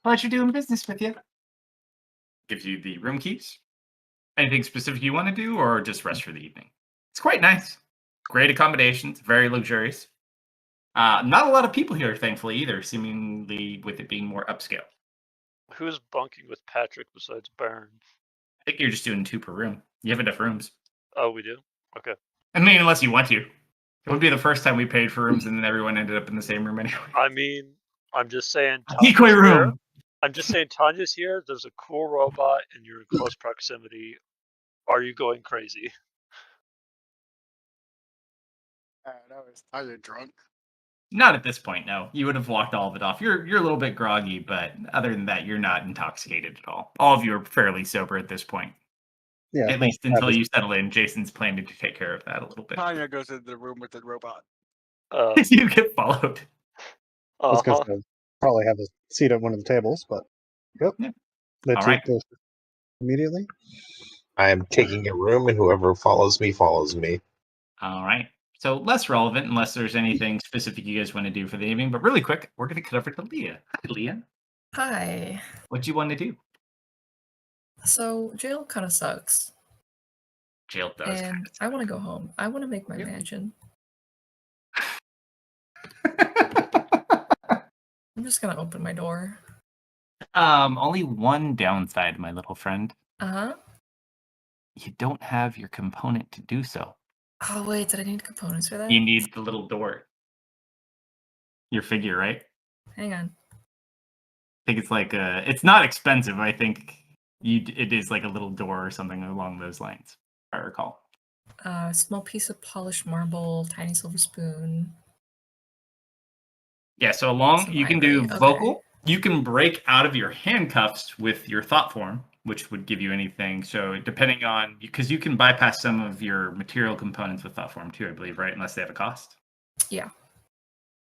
Pleasure doing business with you. Gives you the room keys. Anything specific you want to do, or just rest for the evening? It's quite nice. Great accommodations, very luxurious. Not a lot of people here, thankfully, either, seemingly with it being more upscale. Who's bunking with Patrick besides Baron? I think you're just doing 2 per room. You have enough rooms. Oh, we do? Okay. I mean, unless you want to. It would be the first time we paid for rooms and then everyone ended up in the same room anyway. I mean, I'm just saying. Decoy room! I'm just saying, Tanya's here. There's a cool robot, and you're in close proximity. Are you going crazy? I don't know. Is Tanya drunk? Not at this point, no. You would have walked all of it off. You're a little bit groggy, but other than that, you're not intoxicated at all. All of you are fairly sober at this point. Yeah. At least until you settle in. Jason's planning to take care of that a little bit. Tanya goes into the room with the robot. You get followed. Let's go probably have a seat at one of the tables, but yep. Yeah. The All two right. goes immediately. I am taking a room, and whoever follows me follows me. All right. So less relevant unless there's anything specific you guys want to do for the evening. But really quick, we're going to cut over to Leah. Hi, Leah. Hi. What do you want to do? So jail kind of sucks, Jail does. and I want to go home. I want to make my mansion. I'm just gonna open my door. Only one downside, my little friend. Uh-huh. You don't have your component to do so. Oh wait, did I need components for that? You need the little door. Your figure, right? Hang on. I think it's like it's not expensive. I think it is like a little door or something along those lines, if I recall. Small piece of polished marble, tiny silver spoon. Yeah, so Some you can do ivory, okay. vocal. You can break out of your handcuffs with your thought form, which would give you anything. So depending on, because you can bypass some of your material components with thought form too, I believe, right? Unless they have a cost. Yeah.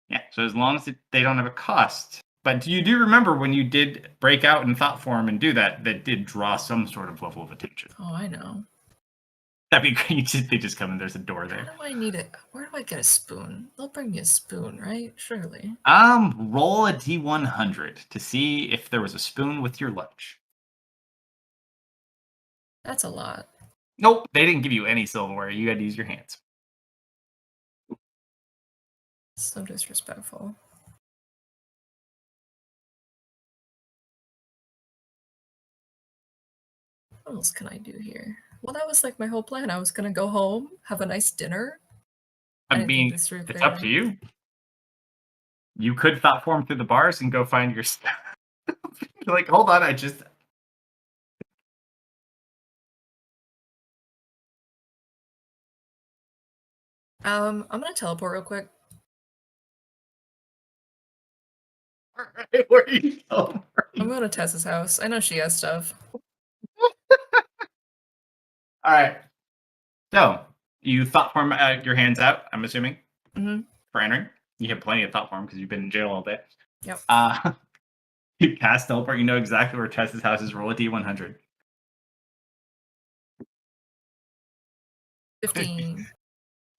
Yeah, so as long as they don't have a cost. But you do remember when you did break out in thought form and do that did draw some sort of level of attention. Oh, I know. That'd be great. They just come and there's a door there. How do I need it? Where do I get a spoon? They'll bring me a spoon, right? Surely. Roll a D100 to see if there was a spoon with your lunch. That's a lot. Nope, they didn't give you any silverware. You had to use your hands. So disrespectful. What else can I do here? Well, that was like my whole plan. I was gonna go home, have a nice dinner. I didn't think mean, this through it's up to you. You could thought form through the bars and go find your stuff. You're like, hold on, I'm gonna teleport real quick. Where are you going? I'm going to Tessa's house. I know she has stuff. All right. So you thought form your hands out, I'm assuming, for entering. You have plenty of thought form because you've been in jail all day. Yep. You cast teleport. You know exactly where Tessa's house is. Roll a D100. 15.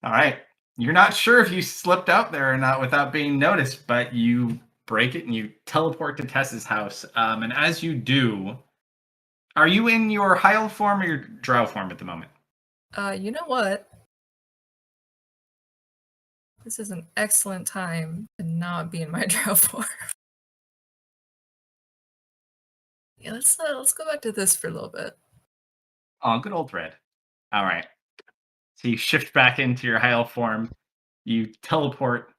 All right. You're not sure if you slipped out there or not without being noticed, but you break it and you teleport to Tessa's house. And as you do, are you in your high elf form or your drow form at the moment? You know what? This is an excellent time to not be in my drow form. Yeah, let's go back to this for a little bit. Oh, good old Red. All right. So you shift back into your high elf form. You teleport.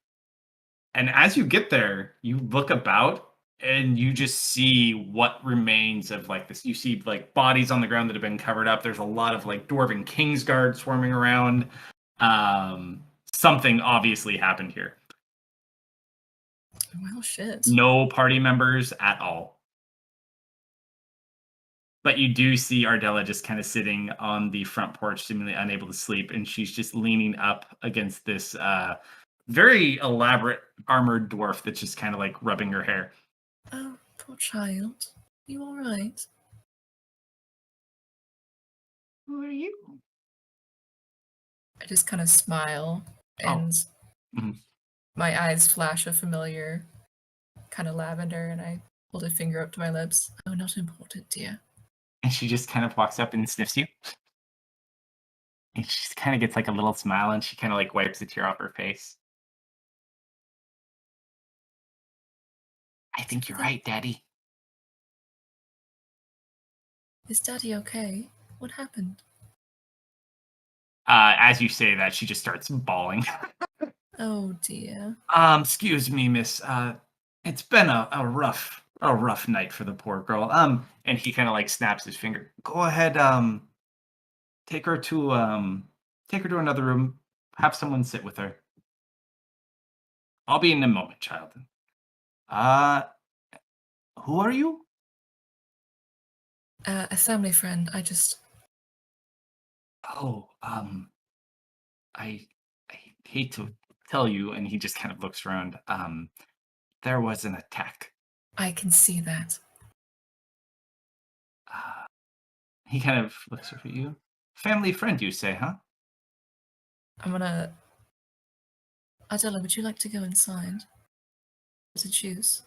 And as you get there, you look about and you just see what remains of like this. You see like bodies on the ground that have been covered up. There's a lot of like Dwarven Kingsguard swarming around. Something obviously happened here. Well, shit. No party members at all. But you do see Ardella just kind of sitting on the front porch, seemingly unable to sleep, and she's just leaning up against this very elaborate armored dwarf that's just kind of like rubbing her hair. Oh, poor child. You all right? Who are you? I just kind of smile, and my eyes flash a familiar kind of lavender, and I hold a finger up to my lips. Oh, not important, dear. And she just kind of walks up and sniffs you. And she just kind of gets like a little smile, and she kind of like wipes a tear off her face. I think you're right, Daddy. Is Daddy okay? What happened? As you say that, she just starts bawling. Oh dear. Excuse me, miss. It's been a rough night for the poor girl. And he kind of like snaps his finger. Go ahead. Take her to another room. Have someone sit with her. I'll be in a moment, child. Who are you? A family friend. Oh, I hate to tell you, and he just kind of looks around. There was an attack. I can see that. He kind of looks over at you. Family friend, you say, huh? Adela, would you like to go inside? To choose?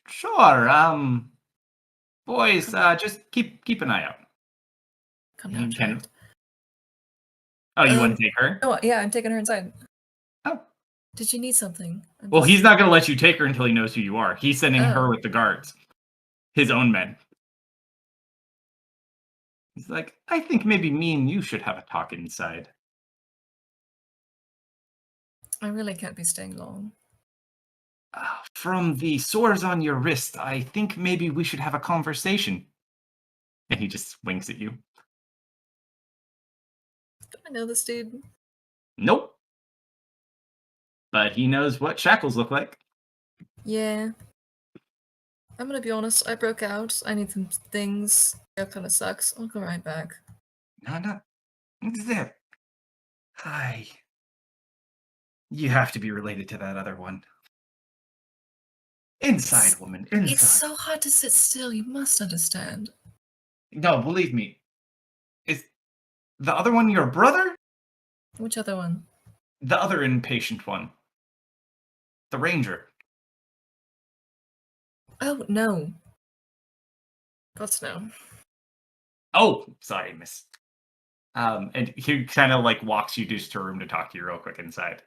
Sure. Boys, just keep an eye out. Come He down, kind of- child. Oh, you want to take her? Oh, yeah, I'm taking her inside. Oh. Did you need something? Well, he's not going to let you take her until he knows who you are. He's sending her with the guards. His own men. He's like, I think maybe me and you should have a talk inside. I really can't be staying long. From the sores on your wrist, I think maybe we should have a conversation. And he just winks at you. Do I know this dude? Nope. But he knows what shackles look like. Yeah. I'm gonna be honest, I broke out. I need some things. That kind of sucks. I'll go right back. No. There. Hi. You have to be related to that other one. Inside, woman. Inside. It's so hard to sit still. You must understand. No, believe me. Is the other one your brother? Which other one? The other inpatient one. The ranger. Oh, no. God's no. Oh, sorry, miss. And he kind of like walks you just to a room to talk to you real quick inside.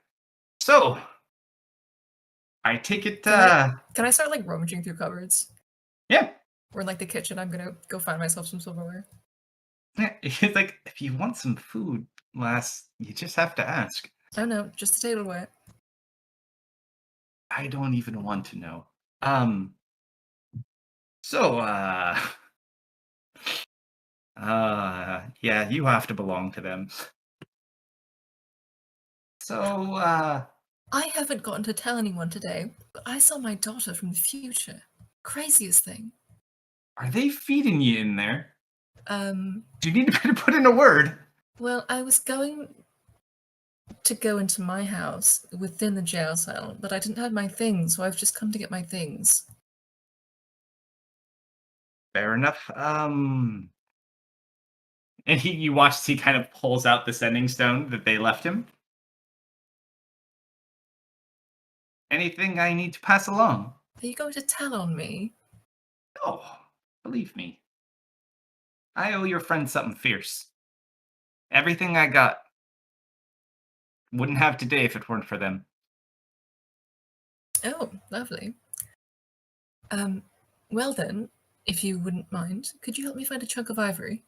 So, I take it, Can I start like rummaging through cupboards? Yeah. Or in like the kitchen, I'm gonna go find myself some silverware. Yeah, he's like, if you want some food, lass, you just have to ask. Oh no, just the tableware. I don't even want to know. So, yeah, you have to belong to them. So, I haven't gotten to tell anyone today, but I saw my daughter from the future. Craziest thing. Are they feeding you in there? Do you need to put in a word? Well, I was going to go into my house within the jail cell, but I didn't have my things, so I've just come to get my things. Fair enough. And you watch as he kind of pulls out the sending stone that they left him. Anything I need to pass along? Are you going to tell on me? Oh, believe me. I owe your friend something fierce. Everything I got. Wouldn't have today if it weren't for them. Oh, lovely. Well then, if you wouldn't mind, could you help me find a chunk of ivory?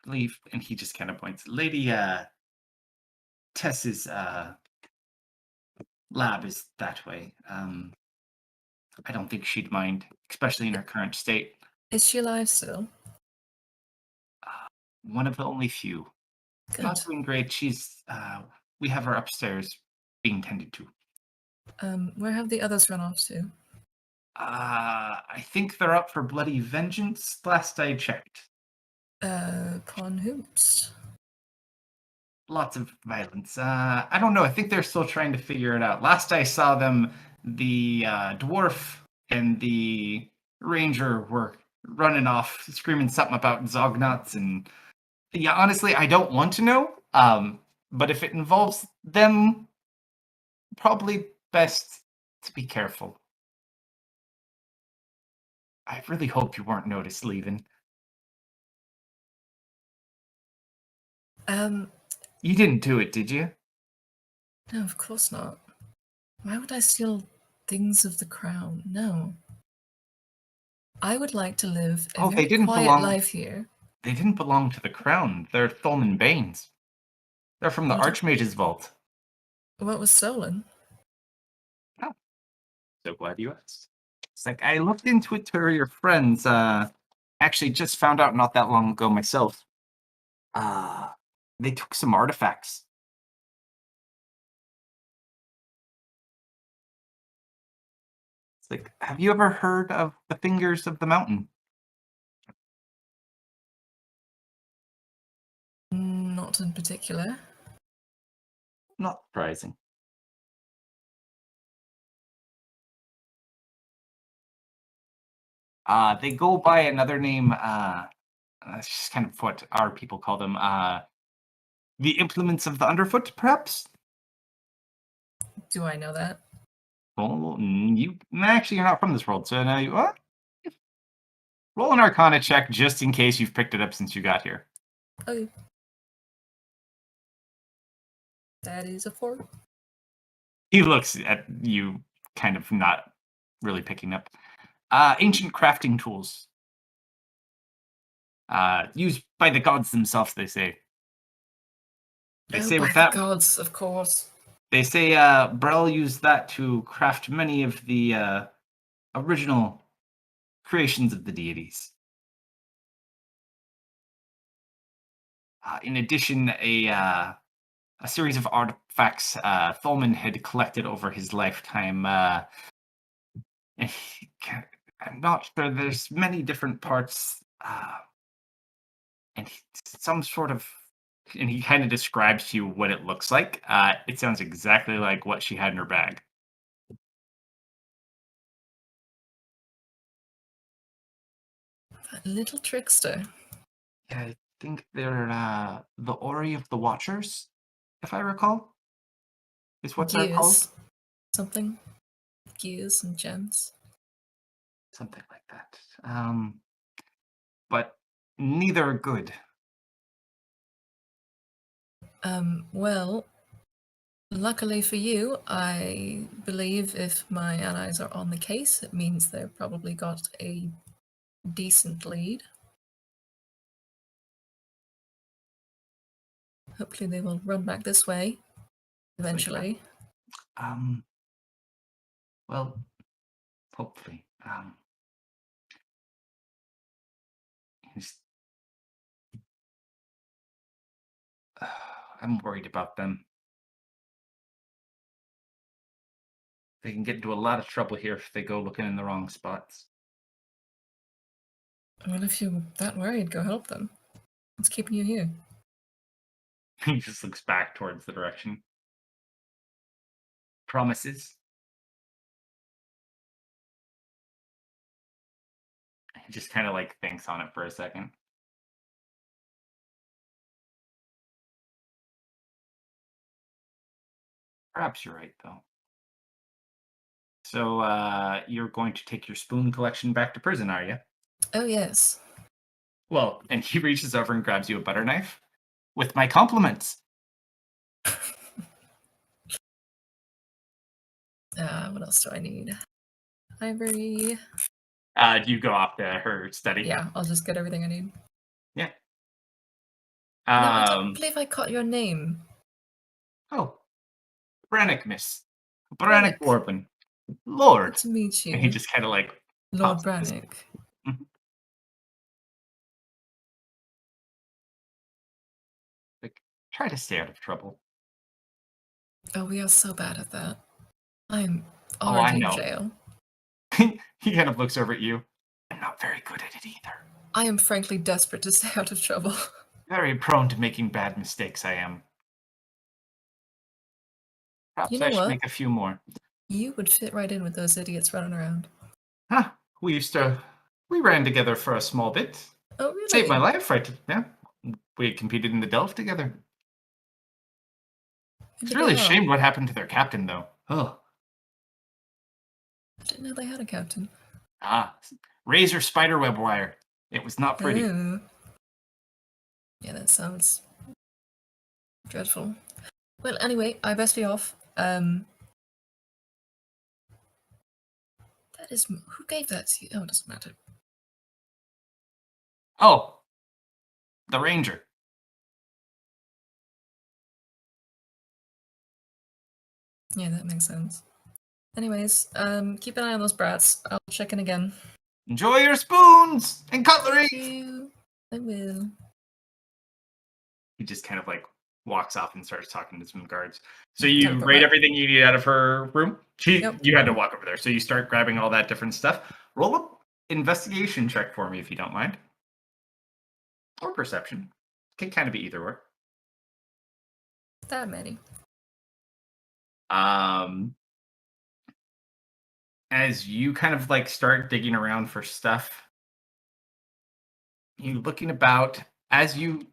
Believe, and he just kind of points. Lady, Tess's, lab is that way. I don't think she'd mind, especially in her current state. Is she alive still? One of the only few. Good. Not doing great. She's, we have her upstairs being tended to. Where have the others run off to? I think they're up for bloody vengeance, last I checked. Upon whomst? Lots of violence. I don't know. I think they're still trying to figure it out. Last I saw them, the dwarf and the ranger were running off, screaming something about Zognuts, and yeah, honestly, I don't want to know. But if it involves them, probably best to be careful. I really hope you weren't noticed leaving. You didn't do it, did you? No, of course not. Why would I steal things of the crown? No. I would like to live a very quiet life here. They didn't belong to the crown. They're Thulman Bane's. They're from the Archmage's vault. What was stolen? Oh, so glad you asked. It's like, I looked into it to your friends. Actually, just found out not that long ago myself. They took some artifacts. It's like, have you ever heard of the Fingers of the Mountain? Not in particular. Not surprising. They go by another name. That's just kind of what our people call them. The Implements of the Underfoot, perhaps? Do I know that? Well, you're not from this world, so now you what? Roll an Arcana check just in case you've picked it up since you got here. Oh, that is a 4. He looks at you, kind of not really picking up. Ancient crafting tools. Used by the gods themselves, they say. They say by with the that, gods, of course. they say Brel used that to craft many of the original creations of the deities. In addition, a series of artifacts Tholman had collected over his lifetime. I'm not sure. There's many different parts, and some sort of. And he kind of describes to you what it looks like. It sounds exactly like what she had in her bag. That little trickster. Yeah, I think they're the Ori of the Watchers, if I recall, is what they're called. Gears. Something. Gears and gems. Something like that. But neither are good. Well, luckily for you, I believe if my allies are on the case, it means they've probably got a decent lead. Hopefully they will run back this way eventually. Well, hopefully. I'm worried about them. They can get into a lot of trouble here if they go looking in the wrong spots. Well, if you're that worried, go help them. What's keeping you here? He just looks back towards the direction. Promises. He just kind of like thinks on it for a second. Perhaps you're right, though. So you're going to take your spoon collection back to prison, are you? Oh, yes. Well, and he reaches over and grabs you a butter knife. With my compliments. What else do I need? Ivory. Do you go off to her study? Yeah, I'll just get everything I need. Yeah. No, I don't believe I caught your name. Oh. Brannick, miss. Brannick. Brannick Orban. Lord. Good to meet you. And he just kind of like... Lord pops up his- Brannick. Like, try to stay out of trouble. Oh, we are so bad at that. I'm I already in know. jail. He kind of looks over at you. I'm not very good at it either. I am frankly desperate to stay out of trouble. Very prone to making bad mistakes, I am. Perhaps You know I should what? make a few more. You would fit right in with those idiots running around. Huh. We ran together for a small bit. Oh, really? Saved my life, right? Yeah. We competed in the Delve together. It's really a shame what happened to their captain, though. Oh. I didn't know they had a captain. Razor spiderweb wire. It was not pretty. Oh. Yeah, that sounds dreadful. Well, anyway, I best be off. That is... Who gave that to you? Oh, it doesn't matter. Oh. The ranger. Yeah, that makes sense. Anyways, keep an eye on those brats. I'll check in again. Enjoy your spoons and cutlery! Thank you. I will. He just kind of like walks off and starts talking to some guards. So you Teleport raid back. everything you need out of her room? Yep. You had to walk over there. So you start grabbing all that different stuff. Roll up investigation check for me if you don't mind. Or perception. Can kind of be either or. That many. As you kind of like start digging around for stuff, you looking about as you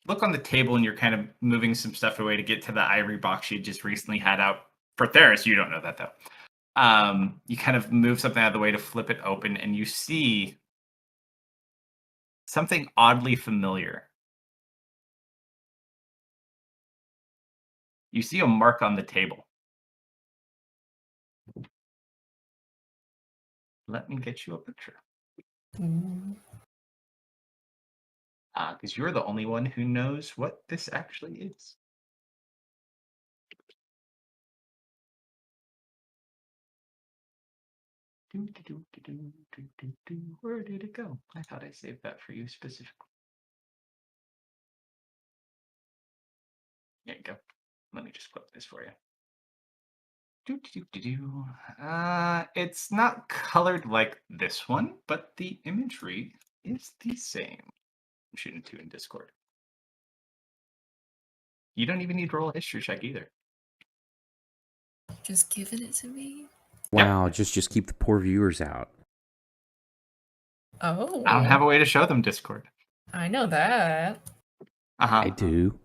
look on the table and you're kind of moving some stuff away to get to the ivory box you just recently had out for Theris. You don't know that though. You kind of move something out of the way to flip it open and you see something oddly familiar. You see a mark on the table. Let me get you a picture. Because you're the only one who knows what this actually is. Where did it go? I thought I saved that for you specifically. There you go. Let me just clip this for you. It's not colored like this one, but the imagery is the same. I'm shooting two in Discord. You don't even need to roll a history check either. Just giving it to me. Wow, just keep the poor viewers out. Oh. I don't have a way to show them Discord. I know that. Uh-huh. I do.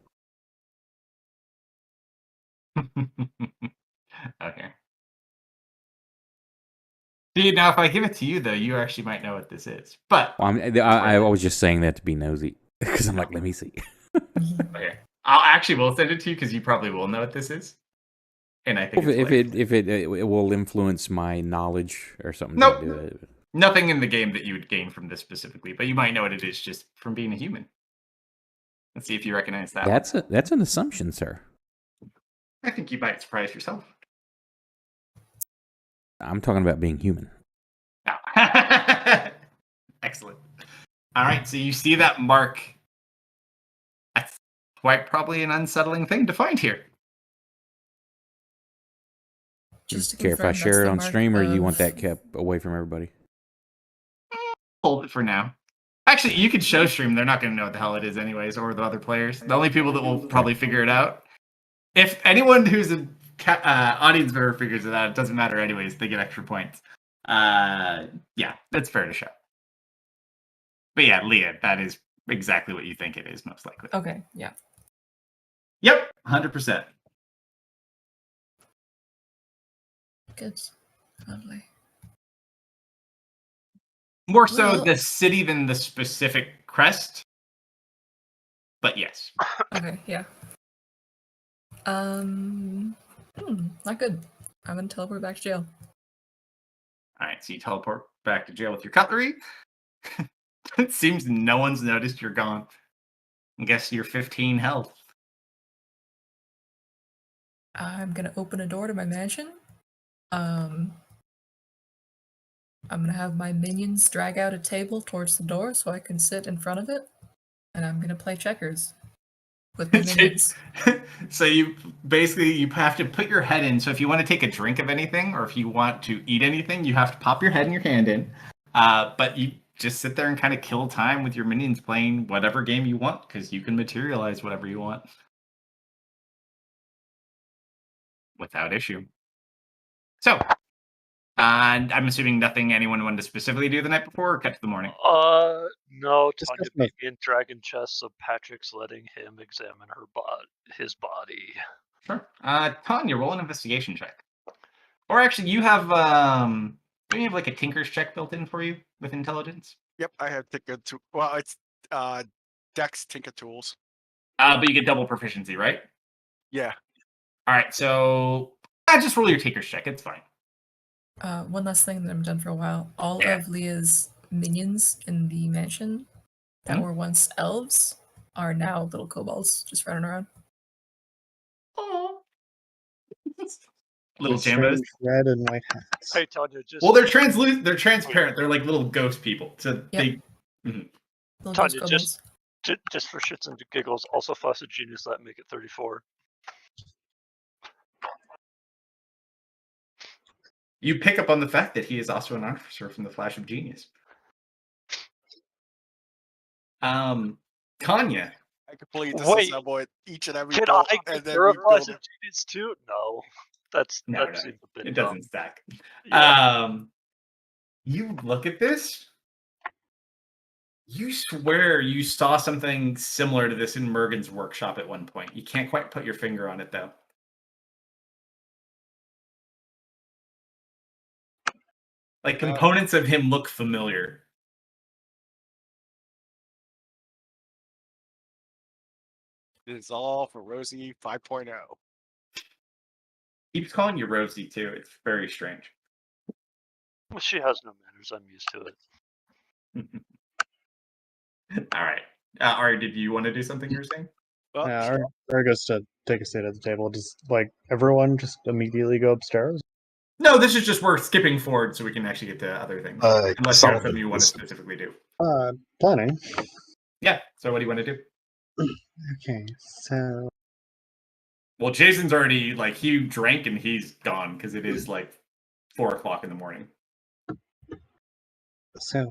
Okay. See, now if I give it to you, though, you actually might know what this is. But Well, I was just saying that to be nosy because I'm like, let me see. okay, I'll actually will send it to you because you probably will know what this is. And I think If it will influence my knowledge or something. Nope. To do it. Nothing in the game that you would gain from this specifically, but you might know what it is just from being a human. Let's see if you recognize that. That's an assumption, sir. I think you might surprise yourself. I'm talking about being human. No. Excellent. All right, so you see that mark. That's quite probably an unsettling thing to find here. Just to Care if I confirm, share that's it the on mark stream, or do you want of- that kept away from everybody? Hold it for now. Actually, you could show stream. They're not going to know what the hell it is anyways, or the other players. The only people that will probably figure it out. If anyone who's an audience member figures it out, it doesn't matter anyways. They get extra points. Yeah, that's fair to show. But yeah, Leah, that is exactly what you think it is, most likely. Okay, yeah. Yep, 100%. Good. Lovely. More so Well- the city than the specific crest. But yes. Okay, yeah. Not good. I'm gonna teleport back to jail. All right, so you teleport back to jail with your cutlery. It seems no one's noticed you're gone. I guess you're 15 health. I'm gonna open a door to my mansion. I'm gonna have my minions drag out a table towards the door so I can sit in front of it, and I'm gonna play checkers with my minions. So you have to put your head in. So if you want to take a drink of anything or if you want to eat anything, you have to pop your head and your hand in. But you just sit there and kind of kill time with your minions playing whatever game you want because you can materialize whatever you want without issue. So, and I'm assuming nothing anyone wanted to specifically do the night before or kept the morning. No, Just Tanya doesn't beat me in Dragon Chess, so Patrick's letting him examine his body. Sure. Tanya, roll an investigation check. Or actually, you have don't you have like a tinker's check built in for you with intelligence? Yep, I have Tinker Tools. Well, it's Dex Tinker Tools. But you get double proficiency, right? Yeah. All right, so just roll your tinker's check. It's fine. One last thing that I'm done for a while. All Yeah. of Leah's minions in the mansion that Mhm. were once elves are now little kobolds just running around. Oh. Little With jambos. strange red and white hats. Hey, Tanya, just Well, they're translucent. They're transparent. They're like little ghost people. So Yep. they. Little Tanya, ghost just- kobolds. Just for shits and giggles, also fuss a genius that make it 34. You pick up on the fact that he is also an officer from the Flash of Genius. Kanya. I completely Wait, disassemble each and every Can bolt, I and get then your rebuild flash of it. genius too? No. No, That seems a bit it dumb. doesn't stack. Yeah. You look at this. You swear you saw something similar to this in Mergen's workshop at one point. You can't quite put your finger on it, though. Like, components of him look familiar. It's all for Rosie 5.0. Keeps calling you Rosie, too. It's very strange. Well, she has no manners. I'm used to it. All right. Ari, did you want to do something you were saying? Well, Yeah, or goes to take a seat at the table. Just like everyone, just immediately go upstairs. No, this is just we're skipping forward so we can actually get to other things. Unless you have Solomon something you want to is- specifically do. Planning. Yeah. So what do you want to do? Okay, so Well, Jason's already like he drank and he's gone because it is like 4 o'clock in the morning.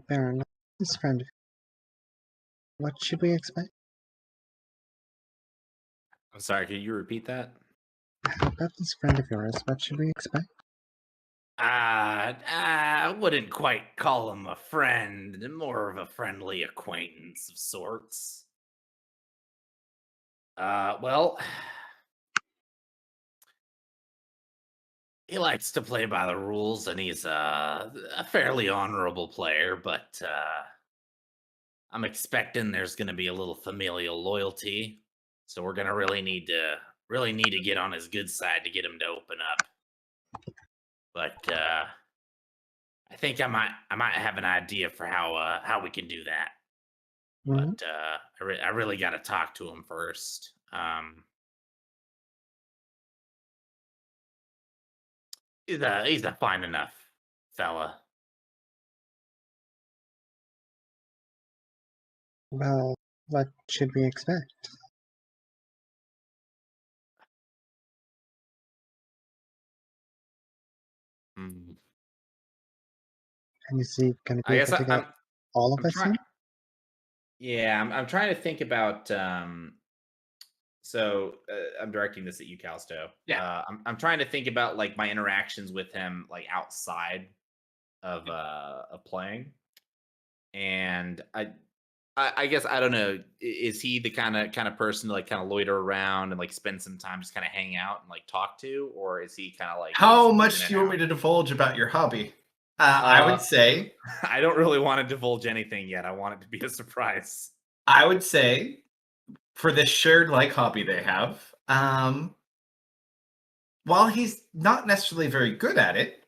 Baron, this friend. What should we expect? I'm sorry, can you repeat that? How about this friend of yours? What should we expect? I wouldn't quite call him a friend, more of a friendly acquaintance of sorts. Well, he likes to play by the rules, and he's a fairly honorable player, but I'm expecting there's going to be a little familial loyalty, so we're going to really need to get on his good side to get him to open up. But I think I might have an idea for how we can do that. Mhm. But I really got to talk to him first. He's a fine enough fella. Well, what should we expect? Mm. And is he going to be I guess able to get all of I'm us trying. in? Yeah, I'm trying to think about. So I'm directing this at you, Kalsto. Yeah. I'm trying to think about like my interactions with him, like outside of playing, and I guess I don't know. Is he the kind of person to like kind of loiter around and like spend some time just kind of hang out and like talk to, or is he kind of like How he's much in do and you want me out? to divulge about your hobby? I would say I don't really want to divulge anything yet. I want it to be a surprise. for this shared like hobby they have, while he's not necessarily very good at it,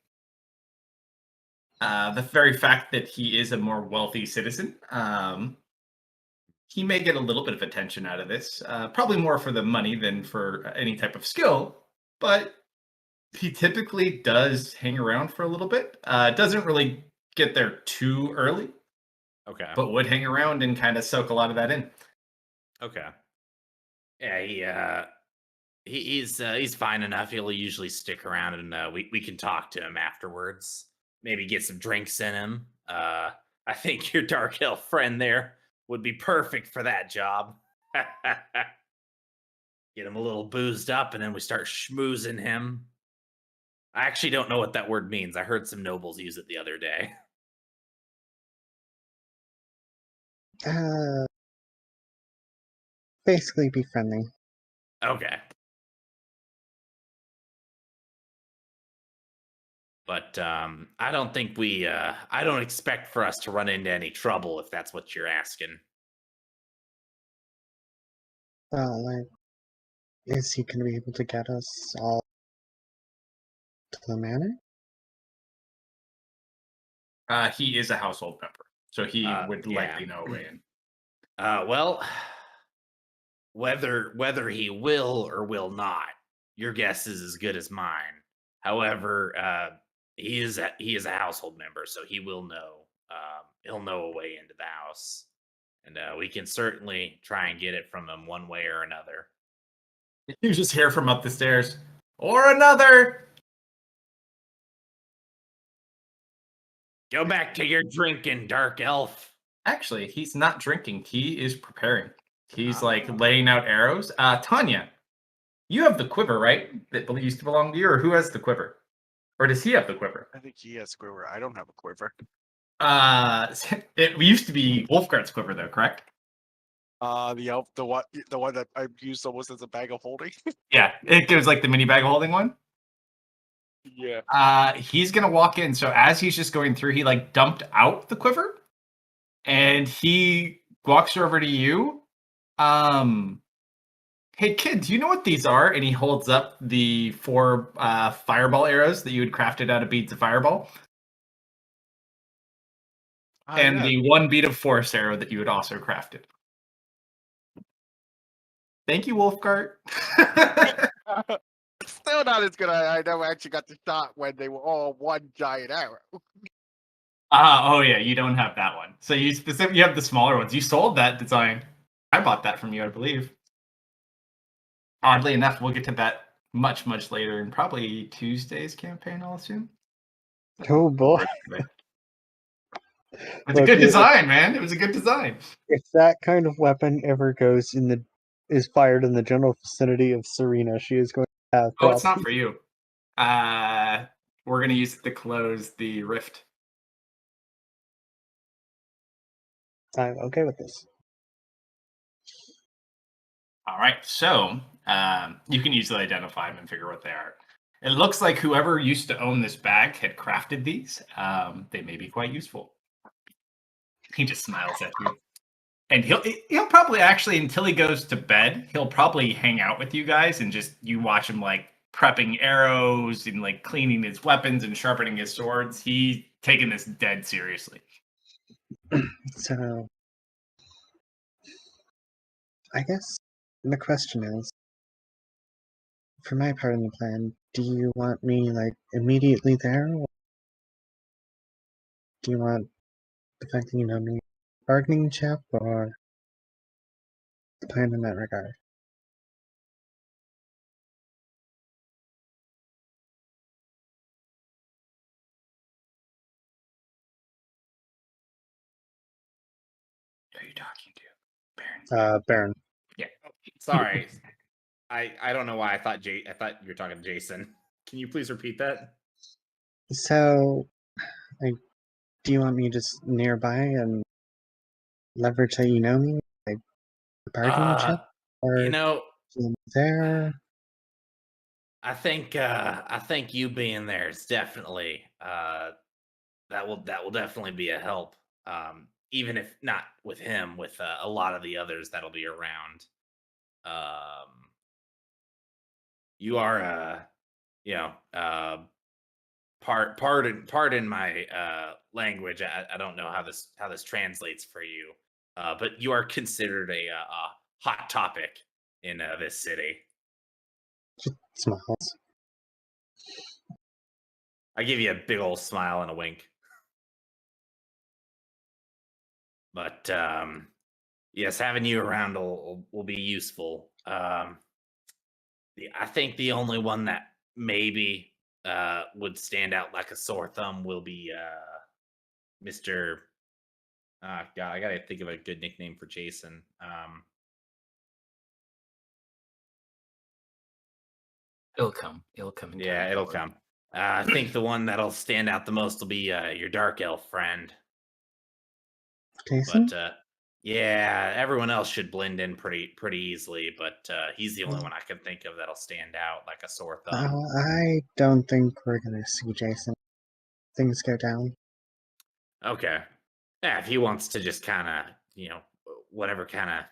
the very fact that he is a more wealthy citizen, he may get a little bit of attention out of this. Probably more for the money than for any type of skill, but he typically does hang around for a little bit. Doesn't really get there too early, Okay. but would hang around and kind of soak a lot of that in. Okay. Yeah, he's fine enough. He'll usually stick around, and we can talk to him afterwards. Maybe get some drinks in him. I think your dark elf friend there would be perfect for that job. Get him a little boozed up, and then we start schmoozing him. I actually don't know what that word means. I heard some nobles use it the other day. Basically be friendly. Okay. But I don't think I don't expect for us to run into any trouble if that's what you're asking. Well, like, is he going to be able to get us all to the manor? He is a household member, so he would Yeah. likely know a way in. Well, whether he will or will not, your guess is as good as mine. However, he is a household member, so he will know. He'll know a way into the house, and we can certainly try and get it from him one way or another. You just hear from up the stairs, or another. Go back to your drinking, dark elf. Actually, he's not drinking. He is preparing. He's Ah. like laying out arrows. Tanya, you have the quiver, right? That used to belong to you, or who has the quiver? Or does he have the quiver? I think he has a quiver. I don't have a quiver. It used to be Wolfgart's quiver, though, correct? The elf, the one that I used almost as a bag of holding. Yeah, it was like the mini bag holding one. Yeah. He's gonna walk in. So as he's just going through, he like dumped out the quiver, and he walks over to you. Hey kid, do you know what these are? And he holds up the 4 fireball arrows that you had crafted out of beads of fireball, and Yeah. the 1 bead of force arrow that you had also crafted. Thank you, Wolfgart. Still not as good. I never actually got the shot when they were all one giant arrow. Oh yeah, you don't have that one. So you have the smaller ones. You sold that design. I bought that from you, I believe. Oddly enough, we'll get to that much later in probably Tuesday's campaign, I'll assume. Oh boy. It's a good design, man. It was a good design. If that kind of weapon ever is fired in the general vicinity of Serena, she is going to have Oh, it's problems. not for you. We're gonna use it to close the rift. I'm okay with this. All right, so you can easily identify them and figure what they are. It looks like whoever used to own this bag had crafted these. They may be quite useful. He just smiles at you. And he'll probably actually, until he goes to bed, he'll probably hang out with you guys and just you watch him like prepping arrows and like cleaning his weapons and sharpening his swords. He's taking this dead seriously. So, I guess the question is, for my part in the plan, do you want me like immediately there, or do you want the fact that you know me bargaining chip, or the plan in that regard? Who are you talking to? Baron. Baron. Yeah. Sorry, I don't know why I thought I thought you were talking to Jason. Can you please repeat that? So, like, do you want me just nearby and leverage that you know me, like the bargaining chip, or You know, there? I think you being there is definitely that will definitely be a help. Even if not with him, with a lot of the others that'll be around. You are you know pardon my language. I don't know how this translates for you, but you are considered a hot topic in this city. Just smiles. I give you a big old smile and a wink. But yes, having you around will be useful. I think the only one that maybe would stand out like a sore thumb will be Mr. God, I gotta think of a good nickname for Jason. It'll come. It'll come. In Yeah, time. it'll come. I think the one that'll stand out the most will be your dark elf friend. Jason? But yeah, everyone else should blend in pretty easily. But he's the only one I can think of that'll stand out like a sore thumb. I don't think we're gonna see Jason. Things go down. Okay. Yeah, if he wants to just kind of, whatever kind of,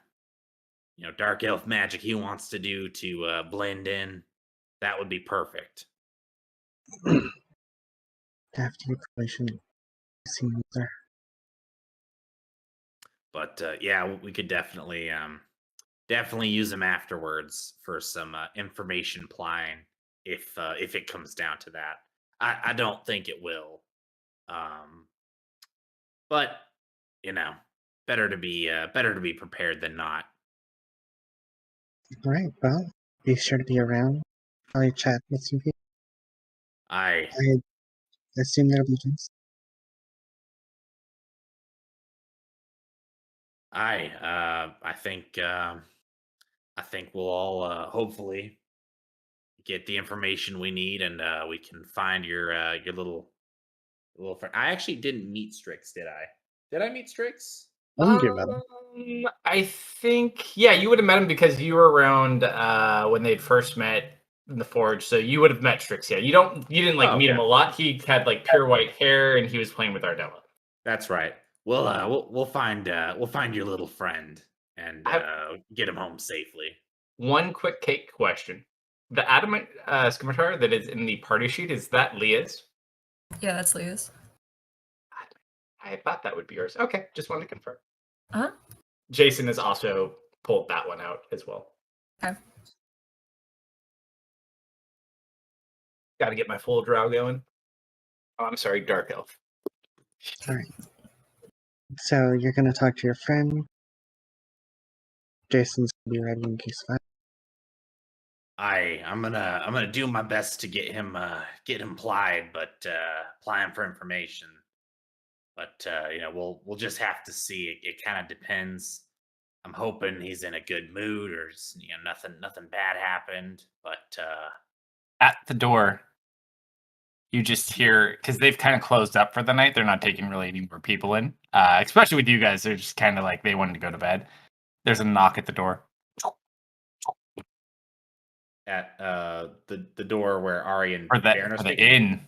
dark elf magic he wants to do to blend in, that would be perfect. After you probably shouldn't see him there. But yeah, we could definitely use him afterwards for some information plying if it comes down to that. I don't think it will. But better to be prepared than not. All right. Well, be sure to be around. I'll chat with some people. I I assume there'll be drinks. I think we'll all hopefully get the information we need, and we can find your little friend. I actually didn't meet Strix, did I? Did I meet Strix? I think you met him. I think, yeah, you would have met him because you were around when they'd first met in the forge, so you would have met Strix. Yeah, you didn't like Oh, meet him okay. a lot. He had like pure white hair, and he was playing with Ardella. That's right. We'll find your little friend and get him home safely. One quick cake question: the adamant scimitar that is in the party sheet, is that Leah's? Yeah, that's Leah's. I thought that would be yours. Okay, just wanted to confirm. Uh-huh. Jason has also pulled that one out as well. Okay. Got to get my full drow going. Oh, I'm sorry, dark elf. All right. So you're gonna talk to your friend. Jason's gonna be ready in case of. I'm gonna do my best to get him plied, but ply him for information. But we'll just have to see. It kind of depends. I'm hoping he's in a good mood, or nothing bad happened. But At the door, you just hear, because they've kind of closed up for the night. They're not taking really any more people in, especially with you guys. They're just kind of like they wanted to go to bed. There's a knock at the door. at the door where Ari and Or Baron are the speaking? inn.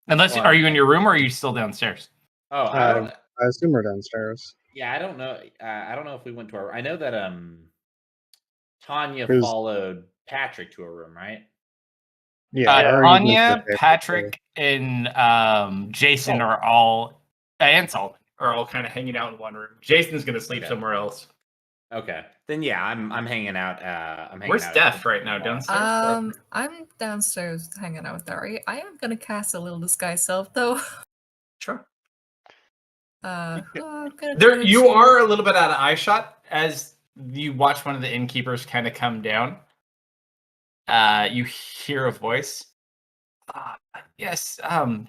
Unless, Well, are you in your room or are you still downstairs? Oh, I don't. I assume we're downstairs. Yeah, I don't know. I don't know if we went to our. I know that Tanya Who's- followed Patrick to her room, right? Yeah, Ari went to Anya, the Patrick, and Jason Oh. are all, and Solomon are all kind of hanging out in one room. Jason's gonna sleep Okay. somewhere else. Okay, then yeah, I'm hanging out. I'm hanging Where's out. Def right now? Downstairs? I'm downstairs hanging out with Ari. I am gonna cast a little disguise self though. Sure. I'm gonna There, try you to- are a little bit out of eye shot as you watch one of the innkeepers kind of come down. You hear a voice. Yes,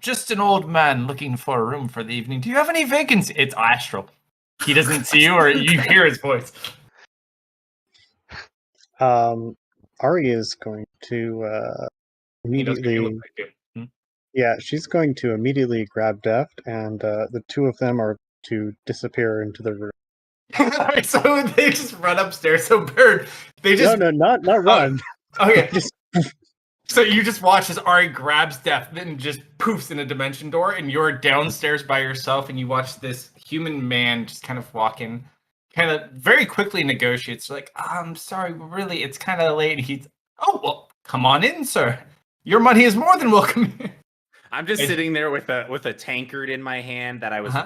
just an old man looking for a room for the evening. Do you have any vacancy? It's Astral. He doesn't see you, or you hear his voice. Ari is going to He knows what you look immediately. like, too. Yeah, she's going to immediately grab Deft, and the two of them are to disappear into the room. Alright, so they just run upstairs. So Bird, they just No, not run. okay. Just So you just watch as Ari grabs Def, then just poofs in a dimension door, and you're downstairs by yourself, and you watch this human man just kind of walk in, kind of very quickly negotiates. Like, I'm sorry, really, it's kind of late. He's, oh well, come on in, sir. Your money is more than welcome. I'm just sitting there with a tankard in my hand that I was Uh-huh.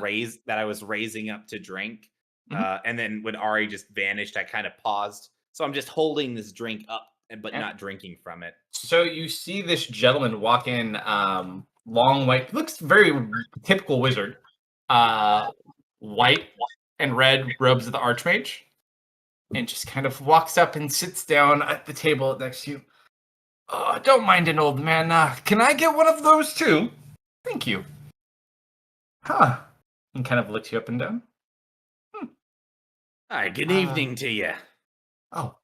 raising up to drink. Mhm. And then when Ari just vanished, I kind of paused. So I'm just holding this drink up, but Yeah. not drinking from it. So you see this gentleman walk in, long white, looks very typical wizard, white and red robes of the Archmage, and just kind of walks up and sits down at the table next to you. Oh, don't mind an old man. Can I get one of those too? Thank you. Huh. And kind of looks you up and down. Hi, good evening to you. Oh,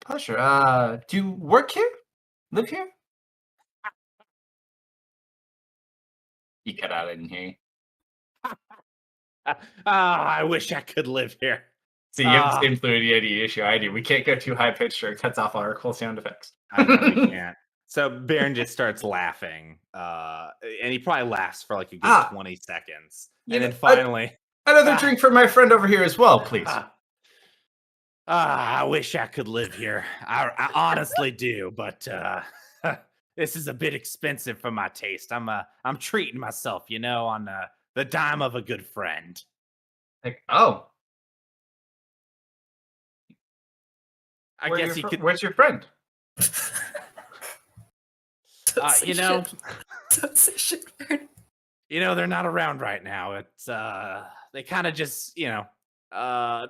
pleasure. Do you work here? Live here? You cut out, I didn't hear you. I wish I could live here. See, you have the same fluidity issue I do. We can't go too high pitched or it cuts off all our cool sound effects. I know we can't. So Baron just starts laughing, and he probably laughs for like a good 20 seconds, and then finally, Another drink for my friend over here as well, please. I wish I could live here. I honestly do, but this is a bit expensive for my taste. I'm treating myself, on the dime of a good friend. Like, oh, I guess he could. Where's your friend? Don't say shit, Baron. They're not around right now. It's they kind of just, You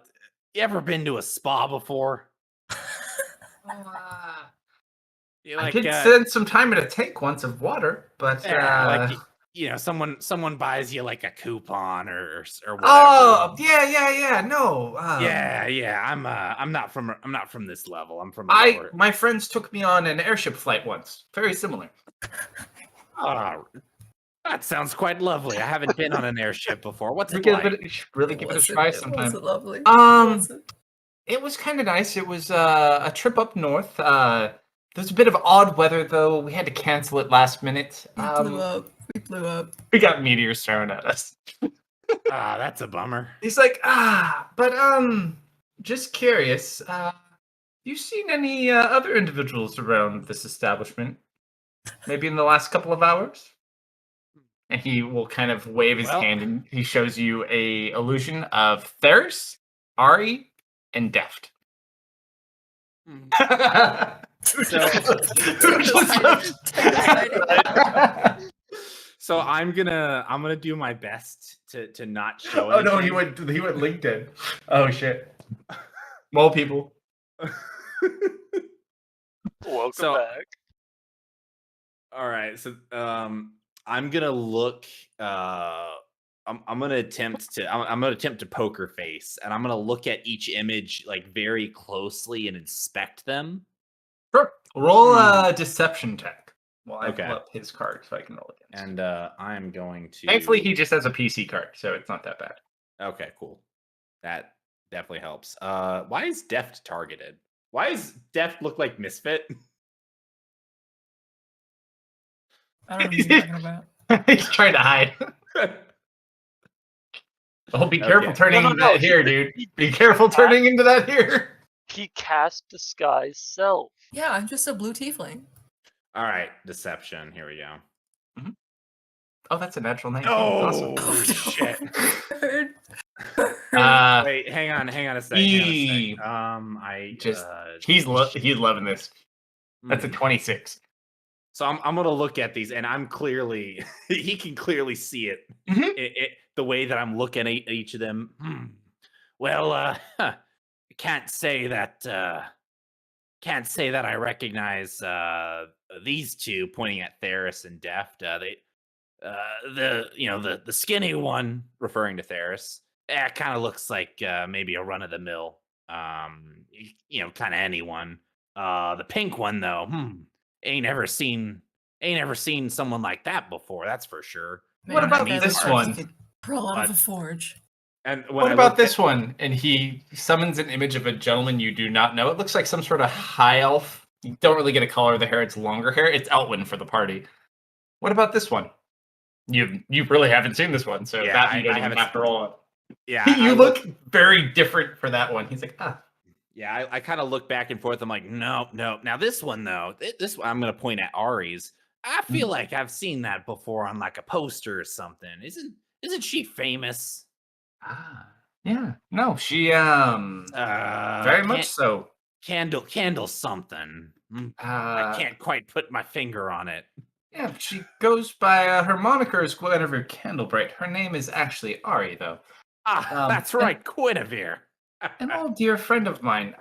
ever been to a spa before? You I like, did spend some time in a tank once of water, but yeah, like you know, someone buys you like a coupon or whatever. oh yeah. No, Yeah. I'm not from this level. I'm from a lower. my friends took me on an airship flight once. Very similar. Oh, that sounds quite lovely. I haven't been on an airship before. What's it You like? should really give it a wasn't- try It sometime. wasn't lovely. Um, It It was kind of nice. It was a trip up north. There's a bit of odd weather though. We had to cancel it last minute. We blew up. We blew up. We got meteors thrown at us. Ah, that's a bummer. He's like, but just curious. You seen any other individuals around this establishment? Maybe in the last couple of hours? And he will kind of wave his Well- hand, and he shows you a illusion of Theris, Ari, and Deft. So I'm gonna do my best to not show. Oh no, anything. he went LinkedIn. Oh shit. More people. Welcome back. All right, so I'm gonna look. I'm gonna attempt to poker face, and I'm gonna look at each image like very closely and inspect them. Sure. Roll a deception check while I Okay. pull up his card so I can roll against. And I'm going to. Thankfully, he just has a PC card, so it's not that bad. Okay, cool. That definitely helps. Why is Deft targeted? Why does Deft look like Misfit? I don't know what you're talking about. He's trying to hide. Oh, be careful Okay. turning No, into that here, dude. Be careful turning into that here. He cast disguise self. Yeah, I'm just a blue tiefling. All right, deception. Here we go. Oh, that's a natural name. Oh, Awesome. shit. Uh, Wait, hang on a sec. he's loving this. That's a Hmm. 26. So I'm gonna look at these, and I'm clearly he can clearly see it, Mhm. the way that I'm looking at each of them. Well, can't say that I recognize these two, pointing at Theris and Deft. The skinny one, referring to Theris, kind of looks like maybe a run of the mill, kind of anyone. The pink one though, ain't ever seen someone like that before. That's for sure. What about this one? Crawl out of But- a forge. And when What I about looked this at- one? And he summons an image of a gentleman you do not know. It looks like some sort of high elf. You don't really get a color of the hair. It's longer hair. It's Elwyn for the party. What about this one? You really haven't seen this one, so Yeah, that you I don't even haven't have to roll it. Yeah, You I look very different for that one. He's like, Yeah, I kind of look back and forth. I'm like, no. Now this one though, this one I'm gonna point at Ari's. I feel like I've seen that before on like a poster or something. Isn't she famous? yeah. No, she very much so. Candle something. I can't quite put my finger on it. Yeah, she goes by her moniker is Guinevere Candlebright. Her name is actually Ari, though. That's right, Guinevere. An old dear friend of mine.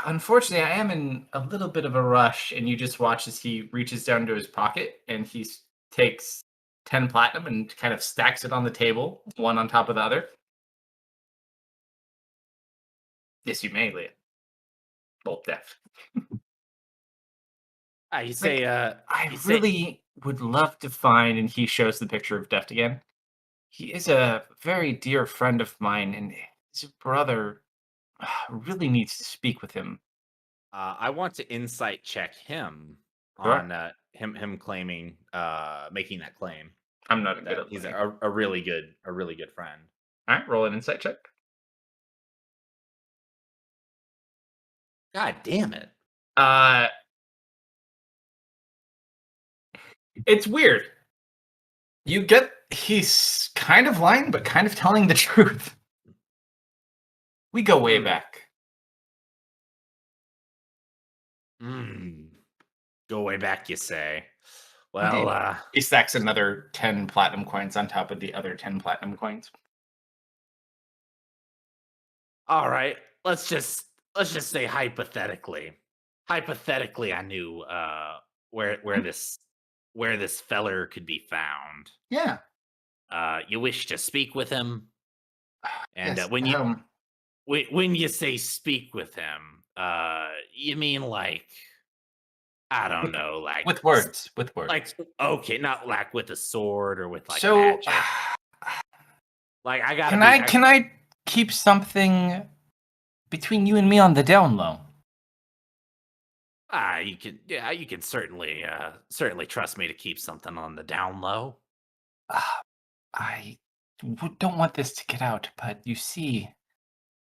Unfortunately, I am in a little bit of a rush, and you just watch as he reaches down to his pocket and he takes 10 platinum and kind of stacks it on the table, one on top of the other. Yes, you may, Leah. Bolt deaf. You say, I you say- really would love to find, and he shows the picture of Deft again. He is a very dear friend of mine, and his brother really needs to speak with him. I want to insight check him Sure. on him claiming, making that claim. I'm not good That at he's lying. a really good friend. All right, roll an insight check. God damn it! It's weird. You get he's kind of lying, but kind of telling the truth. We go way back. Go way back, you say? Well, He stacks another 10 platinum coins on top of the other 10 platinum coins. All right, let's just say hypothetically. Hypothetically, I knew where this feller could be found. Yeah. You wish to speak with him, and Yes. when you say speak with him, you mean like I don't know, With words. With words. like okay, not like with a sword or with like So, magic. Like I gotta can I keep something between you and me on the down low? you can certainly trust me to keep something on the down low. I don't want this to get out, but you see,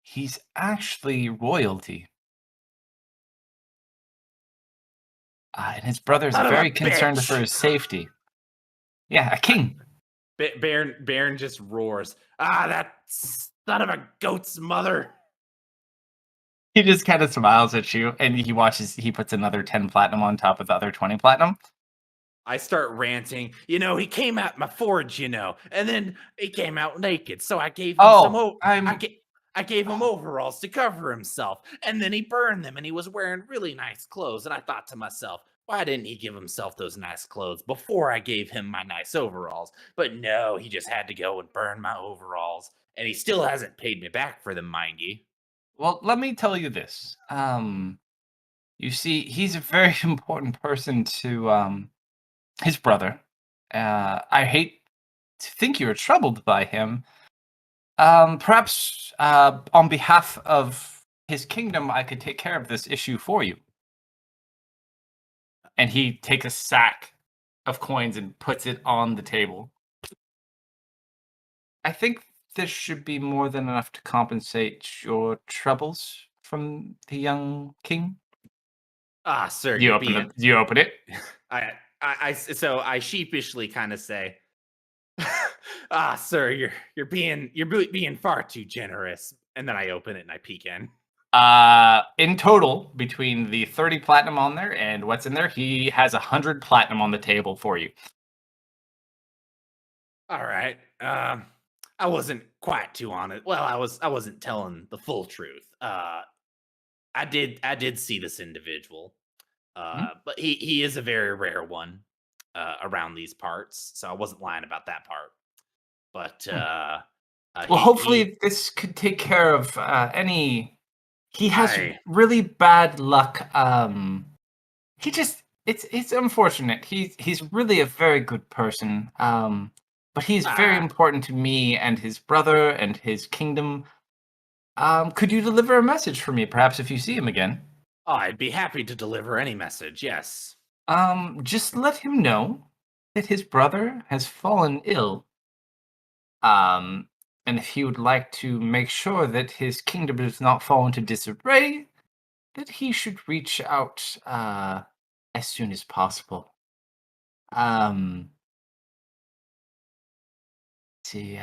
he's actually royalty. And his brother's Son of a very concerned for bitch! his safety. Yeah, a king. Baron just roars. That son of a goat's mother! He just kind of smiles at you, and he puts another 10 platinum on top of the other 20 platinum. I start ranting. He came at my forge, and then he came out naked. So I gave him I gave him overalls to cover himself, and then he burned them, and he was wearing really nice clothes. And I thought to myself, why didn't he give himself those nice clothes before I gave him my nice overalls? But no, he just had to go and burn my overalls, and he still hasn't paid me back for them, mind ye. Well, let me tell you this. You see, he's a very important person to his brother. I hate to think you're troubled by him. Perhaps on behalf of his kingdom, I could take care of this issue for you. And he takes a sack of coins and puts it on the table. I think this should be more than enough to compensate your troubles from the young king. Sir, You open it. So I sheepishly kind of say, sir, you're being far too generous. And then I open it and I peek in. In total, between the 30 platinum on there and what's in there, he has 100 platinum on the table for you. All right. I wasn't quite too on it. Well, I wasn't telling the full truth. I did see this individual. But he is a very rare one around these parts, so I wasn't lying about that part. But well, hopefully this could take care of any. He has really bad luck. It's unfortunate. He's really a very good person. But he's very important to me and his brother and his kingdom. Could you deliver a message for me, perhaps, if you see him again? Oh, I'd be happy to deliver any message, yes. Just let him know that his brother has fallen ill. And if he would like to make sure that his kingdom does not fall into disarray, that he should reach out as soon as possible. See,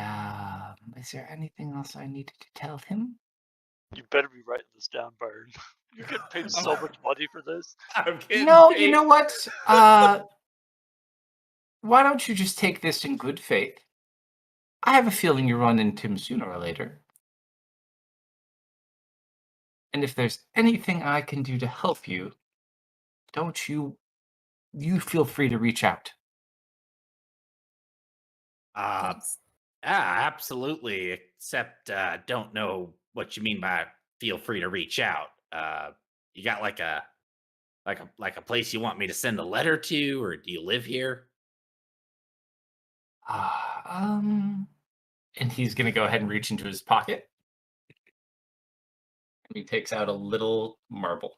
is there anything else I needed to tell him? You better be writing this down, Byron. You're getting paid so much money for this. No, you know what? Why don't you just take this in good faith? I have a feeling you run into him sooner or later. And if there's anything I can do to help you, don't you feel free to reach out. Thanks. Absolutely. Except don't know what you mean by feel free to reach out. You got like a place you want me to send a letter to, or do you live here? And he's gonna go ahead and reach into his pocket. And he takes out a little marble.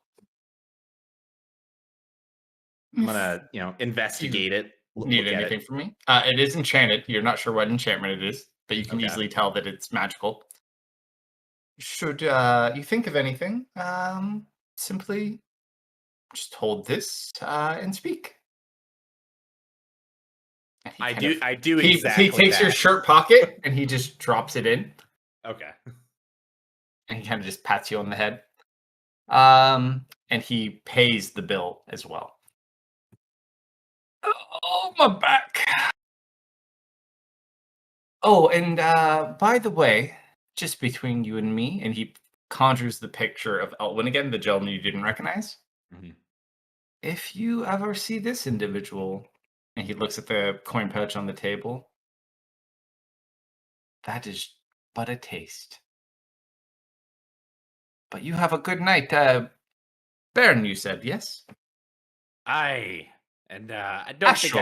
I'm gonna, investigate it. Need anything from me? It is enchanted. You're not sure what enchantment it is, but you can easily tell that it's magical. Should you think of anything, simply just hold this and speak. I do exactly. He takes your shirt pocket and he just drops it in. Okay. And he kind of just pats you on the head. And he pays the bill as well. Oh, my back. Oh, and by the way, just between you and me, and he conjures the picture of Elwyn again, the gentleman you didn't recognize. Mhm. If you ever see this individual, and he looks at the coin pouch on the table, that is but a taste. But you have a good night. Baron, you said, yes? Aye. And I don't think I...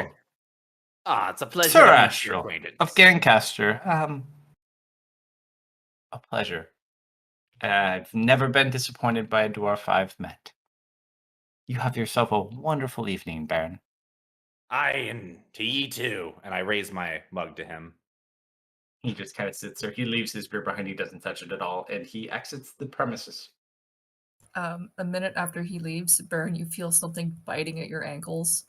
Astral. it's a pleasure Sir to meet your Astral acquaintance. of Gancaster. A pleasure. I've never been disappointed by a dwarf I've met. You have yourself a wonderful evening, Baron. Aye, and to ye too. And I raise my mug to him. He just kind of sits there. He leaves his beer behind. He doesn't touch it at all, and he exits the premises. A minute after he leaves, Baron, you feel something biting at your ankles.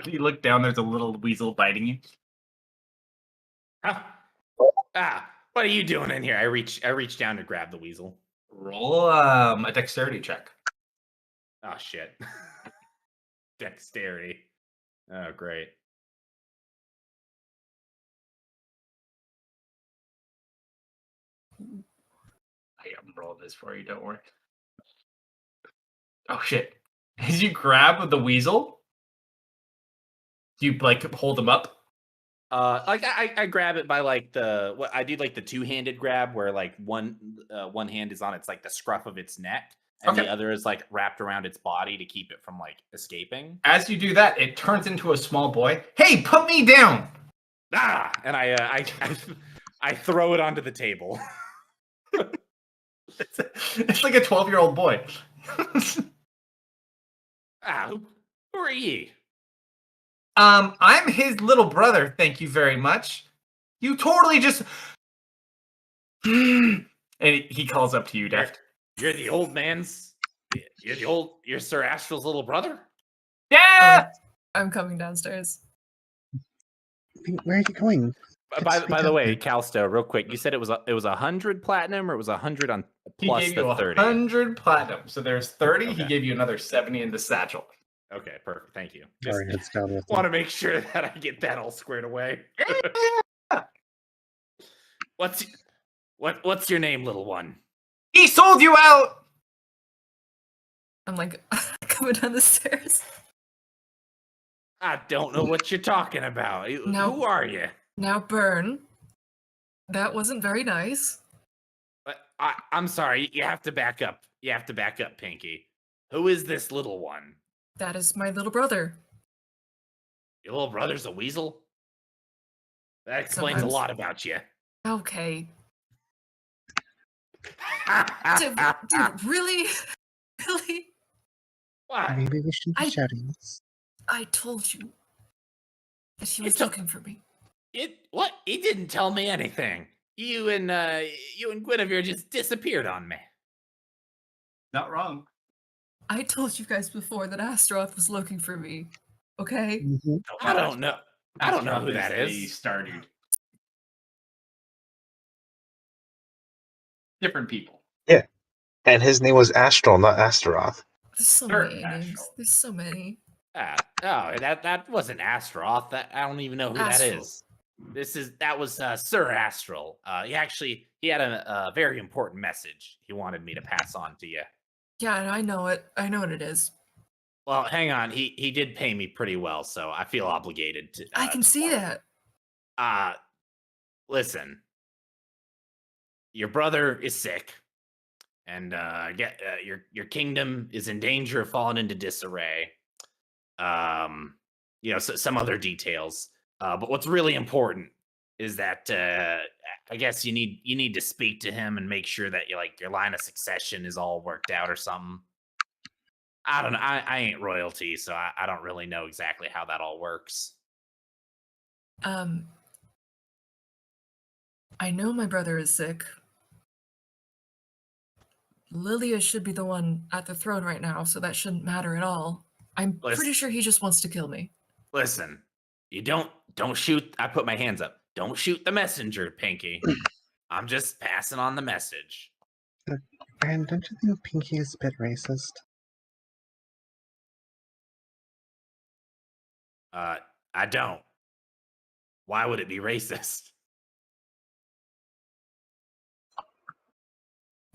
You look down. There's a little weasel biting you. What are you doing in here? I reach down to grab the weasel. Roll a dexterity check. Oh shit. Dexterity. Oh great. I am rolling this for you. Don't worry. Oh shit! As you grab the weasel, do you like hold him up? Like I grab it by like I do like the two-handed grab where like one hand is on its like the scruff of its neck and Okay. the other is like wrapped around its body to keep it from like escaping. As you do that, it turns into a small boy. Hey, put me down! And I throw it onto the table. It's like a 12-year-old boy. Who are ye? I'm his little brother, thank you very much. You totally just... And he calls up to you, Deft. You're the old man's... You're Sir Astral's little brother? Yeah! I'm coming downstairs. Where are you going? By the way, Kalsto, real quick, you said it was 100 platinum or it was 100 on plus he gave the you 30? 100 platinum. So there's 30. Okay. He gave you another 70 in the satchel. Okay, perfect. Thank you. Sorry, heads down with Want to make sure that I get that all squared away. What's your name, little one? He sold you out! I'm like coming down the stairs. I don't know what you're talking about. No. Who are you? Now, Burn. That wasn't very nice. I'm sorry. You have to back up. You have to back up, Pinky. Who is this little one? That is my little brother. Your little brother's a weasel? That explains Sometimes. a lot about you. Okay. Dude, really? Really? What? Maybe we shouldn't be shouting this. I told you that he was It's a- looking for me. What? He didn't tell me anything. You and Guinevere just disappeared on me. Not wrong. I told you guys before that Astaroth was looking for me. Okay? Mm-hmm. I don't know. I don't know who that The is. Stardude. Different people. And his name was Astral, not Astaroth. There's so Sure, many names. Astral. There's so many. That wasn't Astaroth. I don't even know who that Astral. is. That was Sir Astral. He had a very important message he wanted me to pass on to you. Yeah, I know it. I know what it is. Well, hang on. He did pay me pretty well, so I feel obligated to. I can see that. Listen. Your brother is sick, and your kingdom is in danger of falling into disarray. Some other details. But what's really important is that I guess you need to speak to him and make sure that your line of succession is all worked out or something. I don't know. I ain't royalty, so I don't really know exactly how that all works. I know my brother is sick. Lilia should be the one at the throne right now, so that shouldn't matter at all. I'm pretty sure he just wants to kill me. Listen, you don't shoot. I put my hands up. Don't shoot the messenger, Pinky. I'm just passing on the message. Brand, don't you think Pinky is a bit racist? I don't. Why would it be racist?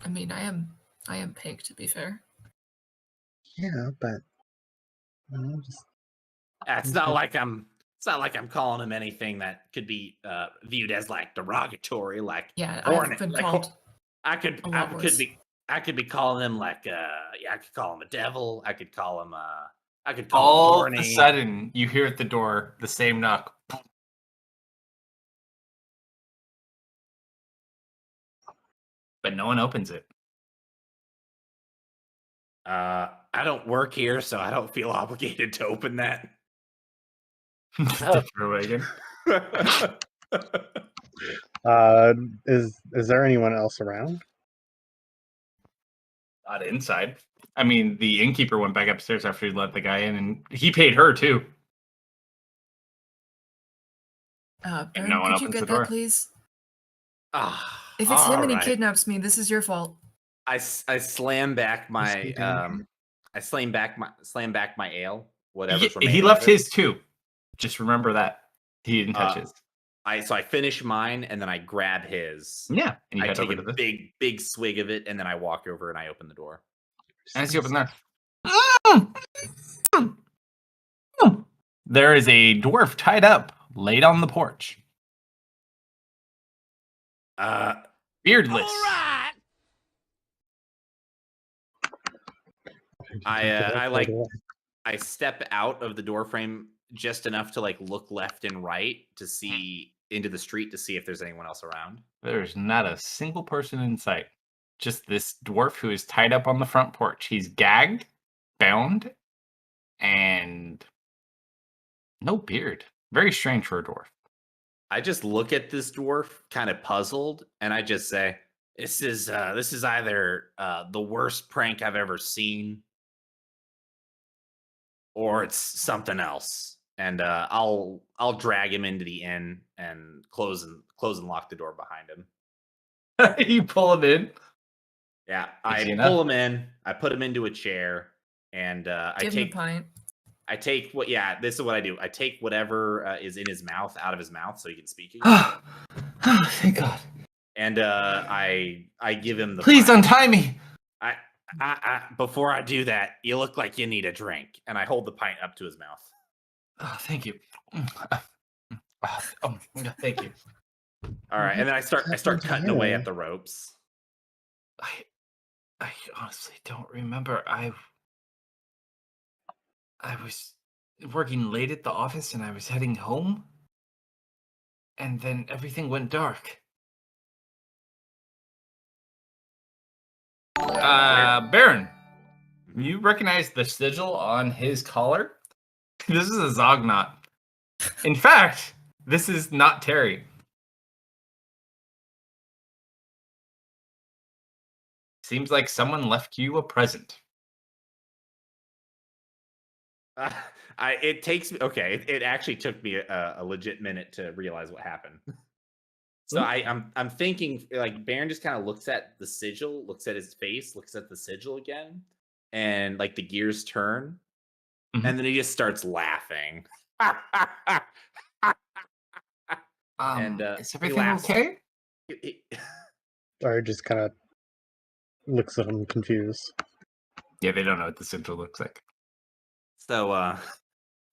I mean, I am pink, to be fair. Yeah, but just It's not like I'm calling him anything that could be viewed as like derogatory, like Yeah, hornet. I've been Like called I could a lot worse. I could be calling him like yeah, I could call him a devil. I could call him All of a horny. sudden, you hear at the door the same knock. But no one opens it. I don't work here, so I don't feel obligated to open that. Different wagon. Is there anyone else around? Not inside. I mean, the innkeeper went back upstairs after he let the guy in, and he paid her too. Baron, no one could you opens get the that, door. please? If If it's him and he kidnaps me, this is your fault. I slam back my he doing I slam back my ale, whatever's He remaining. left of it. his too. Just remember that he didn't touch his. So I finish mine and then I grab his. Yeah, and you I head take over a to this. big swig of it and then I walk over and I open the door. As you open there is a dwarf tied up, laid on the porch. Beardless. All right. I step out of the door frame just enough to like look left and right to see into the street to see if there's anyone else around. There's not a single person in sight. Just this dwarf who is tied up on the front porch. He's gagged, bound, and no beard. Very strange for a dwarf. I just look at this dwarf, kind of puzzled, and I just say, "This is either the worst prank I've ever seen, or it's something else." And I'll drag him into the inn and close and lock the door behind him. You pull him in. Yeah, Easy I enough. pull him in. I put him into a chair, and I Give him a take pint. what. Yeah, this is what I do. I take whatever is in his mouth out of his mouth so he can speak again. Oh, thank God. And I give him the. Please pint. untie me. Before I do that, you look like you need a drink, and I hold the pint up to his mouth. Oh, thank you. Thank you. All right, and then I start cutting away at the ropes. I honestly don't remember. I was working late at the office and I was heading home, and then everything went dark. Baron, you recognize the sigil on his collar? This is a Zognot. In fact, this is not Terry. Seems like someone left you a present. It takes me. Okay, it actually took me a legit minute to realize what happened. So I'm thinking like Baron just kind of looks at the sigil, looks at his face, looks at the sigil again, and like the gears turn, and then he just starts laughing. And is everything okay? Or just kind of looks at him confused. Yeah, they don't know what the sigil looks like. So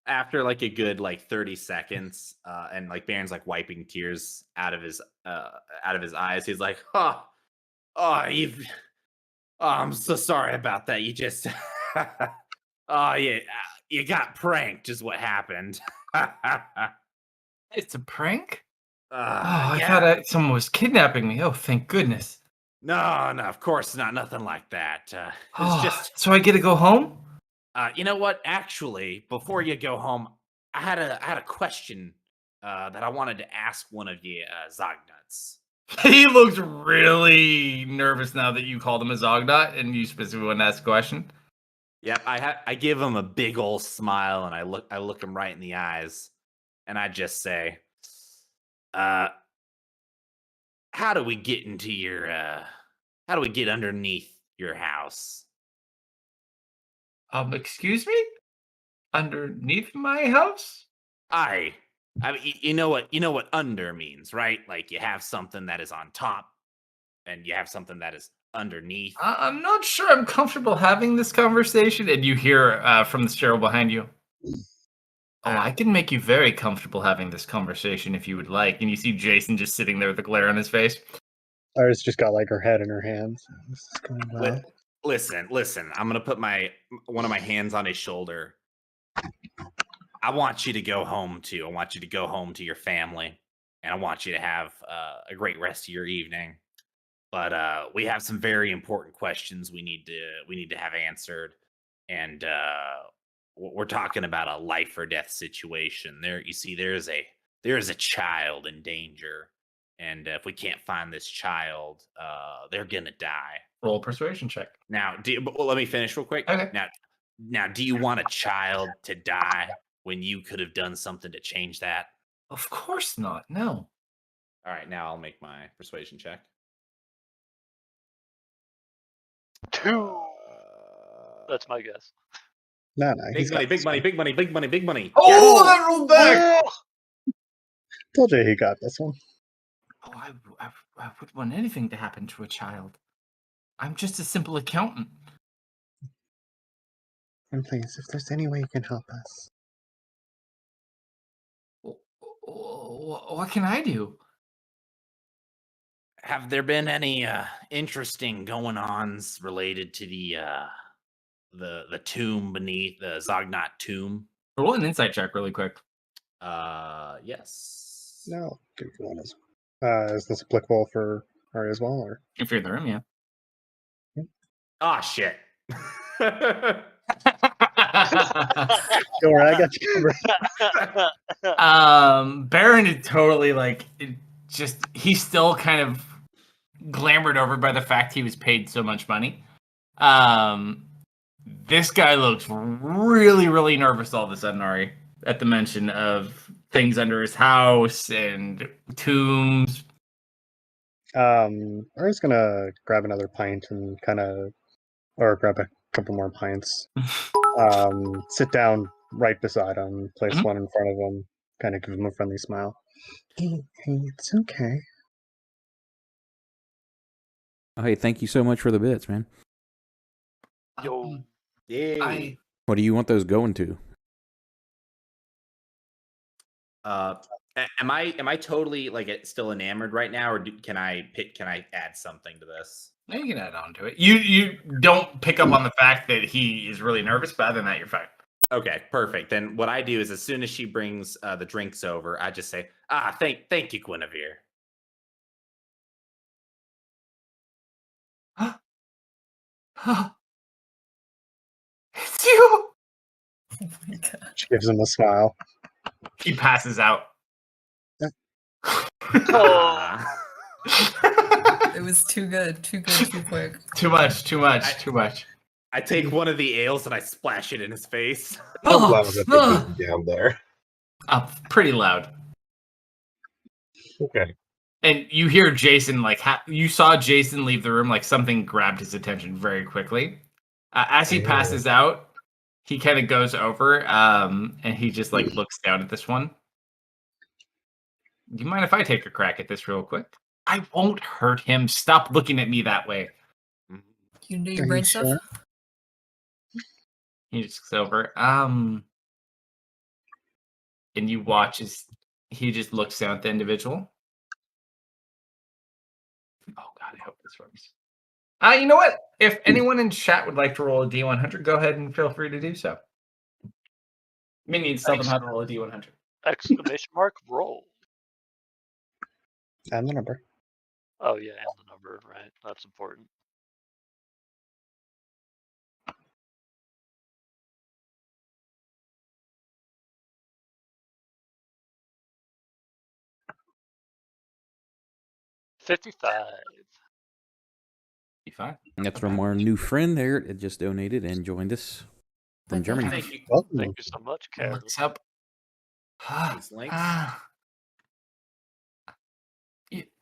after like a good like 30 seconds, and like Baron's like wiping tears out of his eyes, he's like, I'm so sorry about that. You just yeah, you got pranked is what happened. It's a prank? I thought someone was kidnapping me. Oh, thank goodness. No, of course not. Nothing like that. It's just. So I get to go home? You know what? Actually, before you go home, I had a question that I wanted to ask one of you, Zognuts. He looks really nervous now that you called him a Zognot and you specifically want to ask a question. Yep, I give him a big old smile and I look him right in the eyes, and I just say, how do we get into your how do we get underneath your house? Excuse me? Underneath my house? I mean, you know what under means, right? Like you have something that is on top and you have something that is underneath. I'm not sure I'm comfortable having this conversation. And you hear from the stairwell behind you. Oh, I can make you very comfortable having this conversation if you would like. And you see Jason just sitting there with a glare on his face. Iris just got like her head in her hands. This is going well. Listen. I'm gonna put one of my hands on his shoulder. I want you to go home too. I want you to go home to your family, and I want you to have a great rest of your evening. But we have some very important questions we need to have answered, and we're talking about a life or death situation. You see, there is a child in danger, and if we can't find this child, they're gonna die. Roll a persuasion check. Now, let me finish real quick. Okay. Now, do you want a child to die when you could have done something to change that? Of course not. No. All right, now I'll make my persuasion check. 2. That's my guess. No, Big money, big money, big money, big money, big money. Oh, that rolled back. Told you he got this one. Oh, I wouldn't want anything to happen to a child. I'm just a simple accountant. And please, if there's any way you can help us. What can I do? Have there been any interesting going-ons related to the tomb beneath the Zognot tomb? Roll an insight check really quick. Yes. No, I'll give you one as is this applicable for her as well, or? If you're in the room, yeah. Ah, shit. Don't worry, I got you covered. Baron is totally he's still kind of glamored over by the fact he was paid so much money. This guy looks really, really nervous all of a sudden, Ari, at the mention of things under his house and tombs. Ari's gonna grab another pint and or grab a couple more pints. Sit down right beside him, place one in front of him, kind of give him a friendly smile. Hey, it's okay. Oh, hey, thank you so much for the bits, man. Yo. Yeah. What do you want those going to? Am I totally still enamored right now, or can I add something to this? No, you can add on to it. You don't pick up on the fact that he is really nervous, but other than that, you're fine. Okay, perfect. Then what I do is, as soon as she brings the drinks over, I just say, thank you, Guinevere. It's you. Oh my god. She gives him a smile. He passes out. Oh. It was too good, too quick. Too much. I take one of the ales and I splash it in his face. How loud is it down there? Pretty loud. Okay. And you hear Jason, you saw Jason leave the room, something grabbed his attention very quickly. As he passes out, he kind of goes over, and he just looks down at this one. Do you mind if I take a crack at this real quick? I won't hurt him. Stop looking at me that way. You can do your brain stuff? Sure? He just goes over. And you watch as he just looks down at the individual. Oh god, I hope this works. You know what? If anyone in chat would like to roll a D100, go ahead and feel free to do so. Minions tell them how to roll a D100. Exclamation mark roll. And the number. Oh yeah, and the number, right? That's important. $55. Be fine. That's from our new friend there that just donated and joined us from Germany. Thank you. Welcome. Thank you so much, Karen. Looks up. These links.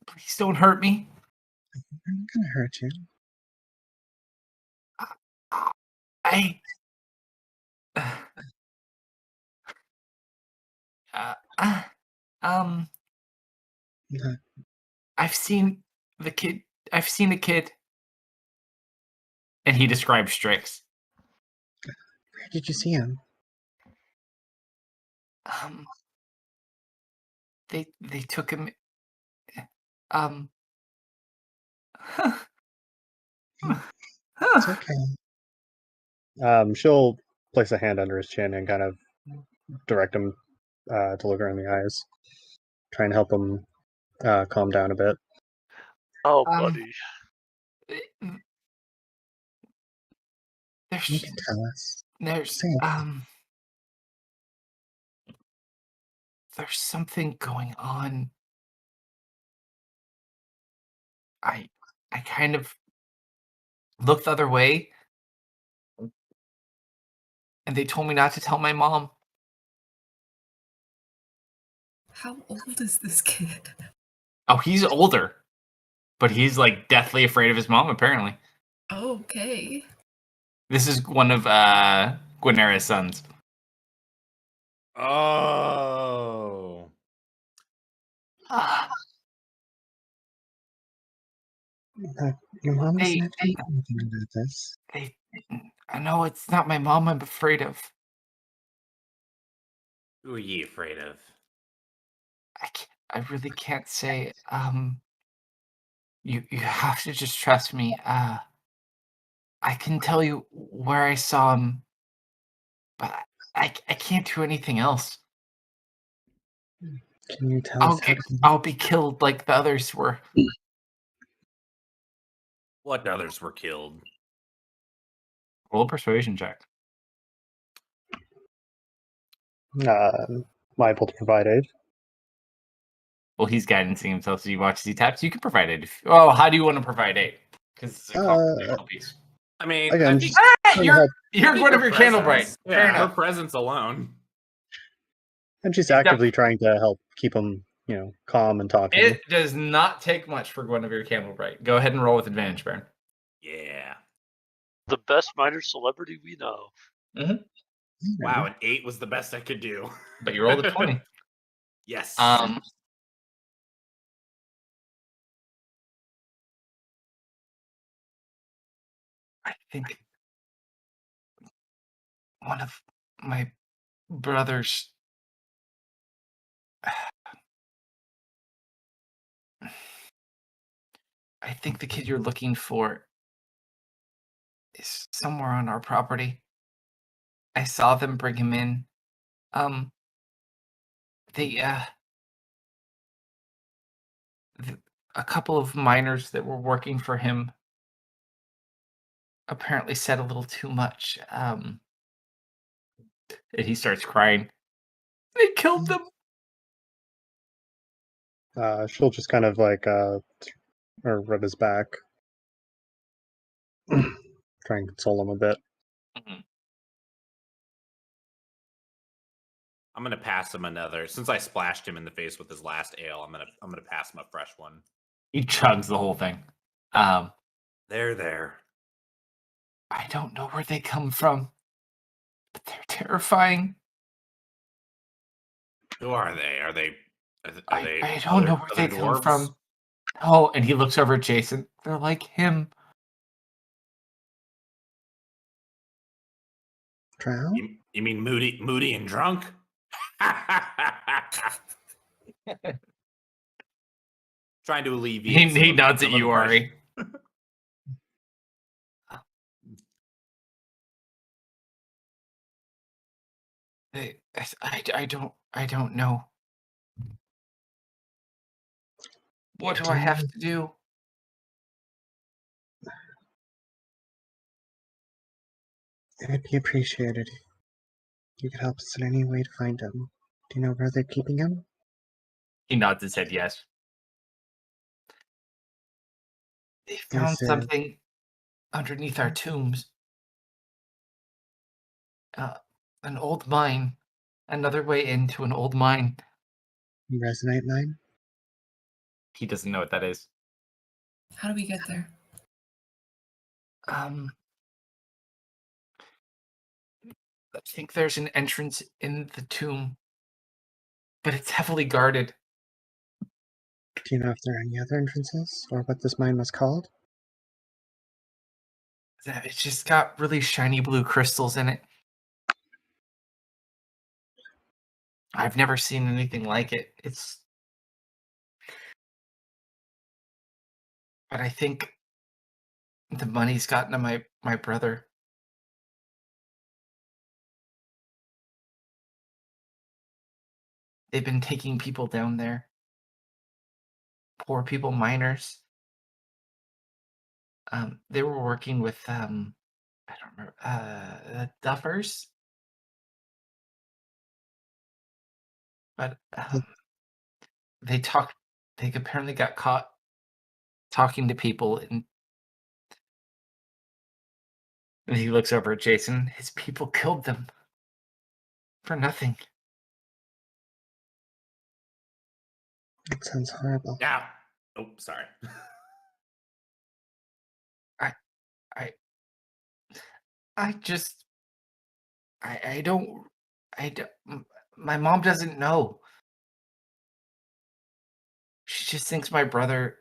Please don't hurt me. I'm not gonna hurt you. I've seen the kid. I've seen a kid. And he describes Strix. Where did you see him? They took him. It's okay. She'll place a hand under his chin and kind of direct him to look her in the eyes, try and help him calm down a bit. Oh, buddy. You can tell us. There's Say it. there's something going on. I kind of looked the other way, and they told me not to tell my mom. How old is this kid? Oh, he's older, but he's like deathly afraid of his mom, apparently. Okay. This is one of Gwenera's sons. Oh. Your mom They- doesn't have to know anything about this. I know it's not my mom I'm afraid of. Who are ye afraid of? I really can't say. You have to just trust me. I can tell you where I saw him, but I can't do anything else. Can you tell us I'll be killed like the others were. What others were killed? Roll a persuasion check. Am I able to provide aid? Well, he's guidancing himself, so you watch as he taps. You can provide aid. How do you want to provide aid? Because it's a conversational piece. I mean, Again, I think, You're I think one of her your candle bright. presence- Fair Yeah, her enough. presence alone. And she's He's actively trying to help keep him, calm and talking. It does not take much for Guinevere Candlebright. Go ahead and roll with advantage, Baron. Yeah. The best minor celebrity we know. Wow, an 8 was the best I could do. But you rolled a 20. Yes. I think one of my brothers. I think the kid you're looking for is somewhere on our property. I saw them bring him in. A couple of miners that were working for him apparently said a little too much. And he starts crying. They killed them. She'll just kind of like or rub his back, try and console him a bit. I'm gonna pass him another. Since I splashed him in the face with his last ale, I'm gonna pass him a fresh one. He chugs the whole thing. There. I don't know where they come from, but they're terrifying. Who are they? Are they? I don't know where they come dwarves? from. Oh, and he looks over at Jason. They're like him. Drow? You mean moody and drunk? Trying to alleviate. He nods at you, Ari. I don't know. What do I have to do? It would be appreciated if you could help us in any way to find him. Do you know where they're keeping him? He nods his head yes. They found something underneath our tombs. An old mine. Another way into an old mine. Resonate mine? He doesn't know what that is. How do we get there? I think there's an entrance in the tomb, but it's heavily guarded. Do you know if there are any other entrances, or what this mine was called? It's just got really shiny blue crystals in it. I've never seen anything like it. But I think the money's gotten to my brother. They've been taking people down there. Poor people, miners. They were working with I don't remember Duffers, but they talked. They apparently got caught talking to people, and he looks over at Jason. His people killed them for nothing. It sounds horrible. Now, oh, sorry. I just, I don't, my mom doesn't know. She just thinks my brother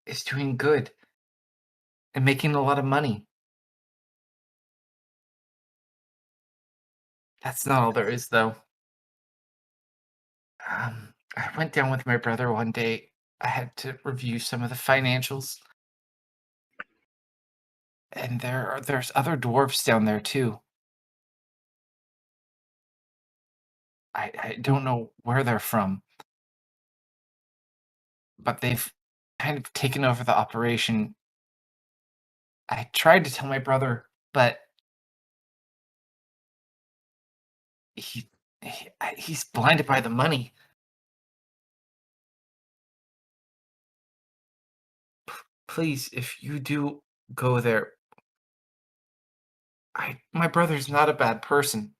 is doing good and making a lot of money. That's not all there is, though. I went down with my brother one day. I had to review some of the financials. And there's other dwarves down there, too. I don't know where they're from. But they've kind of taken over the operation. I tried to tell my brother, but he's blinded by the money. Please, if you do go there, my brother's not a bad person.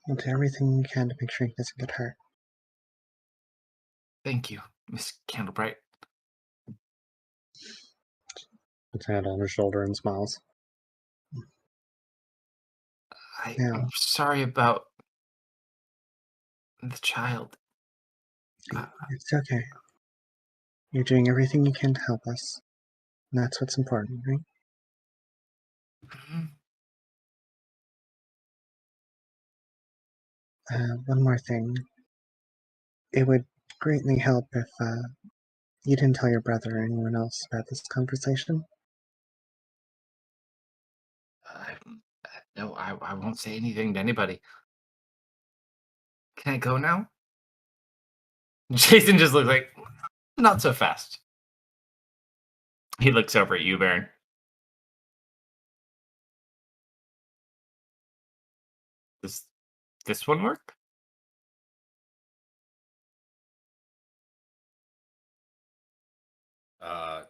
We'll do everything you can to make sure he doesn't get hurt. Thank you, Miss Candlebright. Puts a hand on her shoulder and smiles. Yeah. I'm sorry about the child. It's okay. You're doing everything you can to help us. And that's what's important, right? Mhm. One more thing. It would greatly help if you didn't tell your brother or anyone else about this conversation. No, I won't say anything to anybody. Can I go now? Jason just looks like, not so fast. He looks over at you, Baron. Does this one work?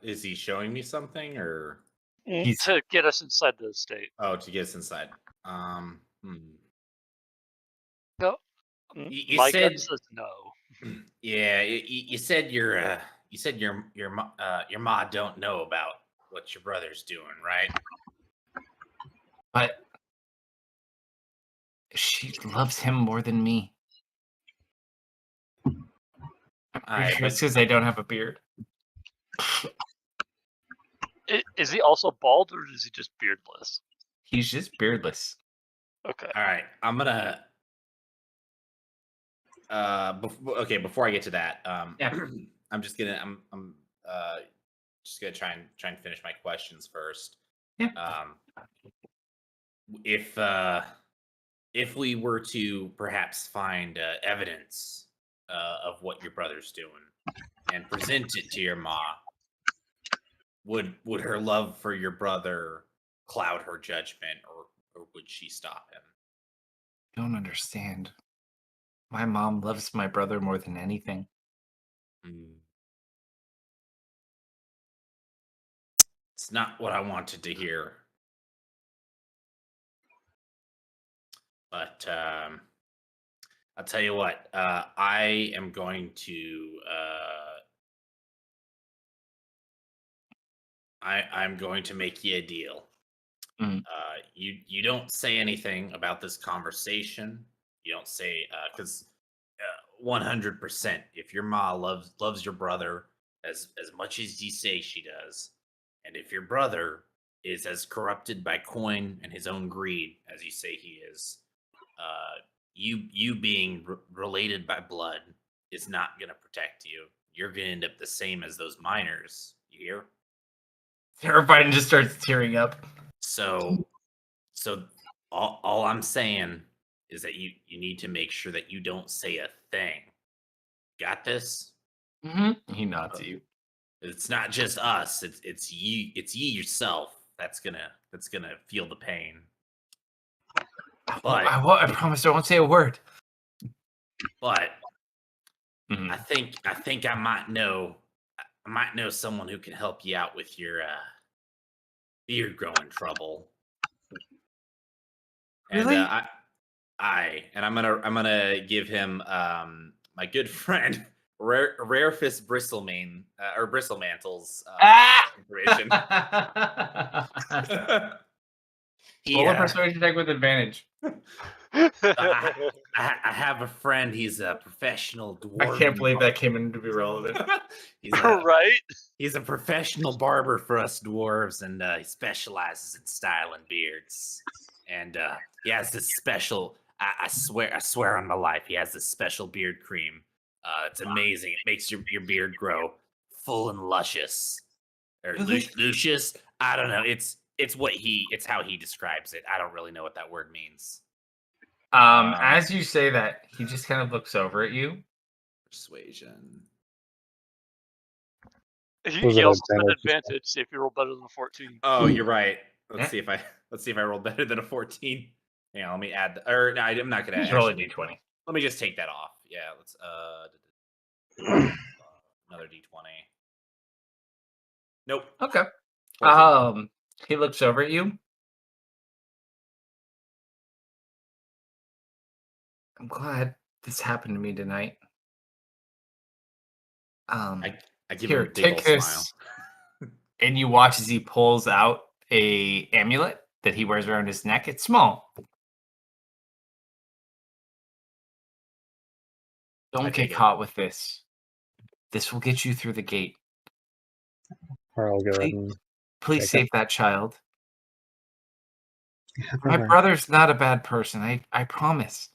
Is he showing me something or To get us inside the estate. to get us inside? No, You my said- gut says no. Yeah, you said your ma don't know about what your brother's doing, right? But she loves him more than me. I'm pretty sure it's because I don't have a beard. Is he also bald or is he just beardless? He's just beardless. Okay. All right, I'm gonna. Before I get to that, Yeah. I'm just gonna just gonna try and finish my questions first. Yeah. If we were to perhaps find evidence of what your brother's doing and present it to your ma, would her love for your brother cloud her judgment, or would she stop him? Don't understand. My mom loves my brother more than anything. It's not what I wanted to hear. But I'll tell you what, I am going to I'm going to make you a deal. Mm. You don't say anything about this conversation. You don't say because 100%. If your ma loves your brother as much as you say she does. And if your brother is as corrupted by coin and his own greed as you say he is, you being related by blood is not going to protect you. You're going to end up the same as those miners. You hear? Terrified just starts tearing up. So all I'm saying is that you need to make sure that you don't say a thing. Got this? He nods at you. It's not just us. It's you. It's you yourself that's gonna feel the pain. But I promise I won't say a word. But Mhm. I think I might know someone who can help you out with your beard growing trouble. Really? And I'm gonna give him my good friend Rarefist Bristlemane or Bristlemantle's information. Roll a persuasion check with advantage. I have a friend. He's a professional dwarf. I can't believe that came in to be relevant. Right? He's a professional barber for us dwarves, and he specializes in styling beards. And he has this special. I swear on my life, he has this special beard cream. It's amazing. It makes your beard grow full and luscious, or Really? luscious. I don't know. It's how he describes it. I don't really know what that word means. As you say that, he just kind of looks over at you. Persuasion. He Was it also spent advantage? advantage, see if you roll better than a 14. Oh, you're right. Yeah. Let's see if I roll better than a 14. Yeah, let me add. Or no, I'm not gonna Just roll a actually. d20. Let me just take that off. Yeah, let's another d20. Nope. Okay. 14. He looks over at you. I'm glad this happened to me tonight. I give Here, him a big take old this. smile. And you watch as he pulls out a amulet that he wears around his neck. It's small. Don't I get take it. caught with this. This will get you through the gate. Or I'll go ahead and Please take save it. that child. Have My her word. brother's not a bad person. I promise.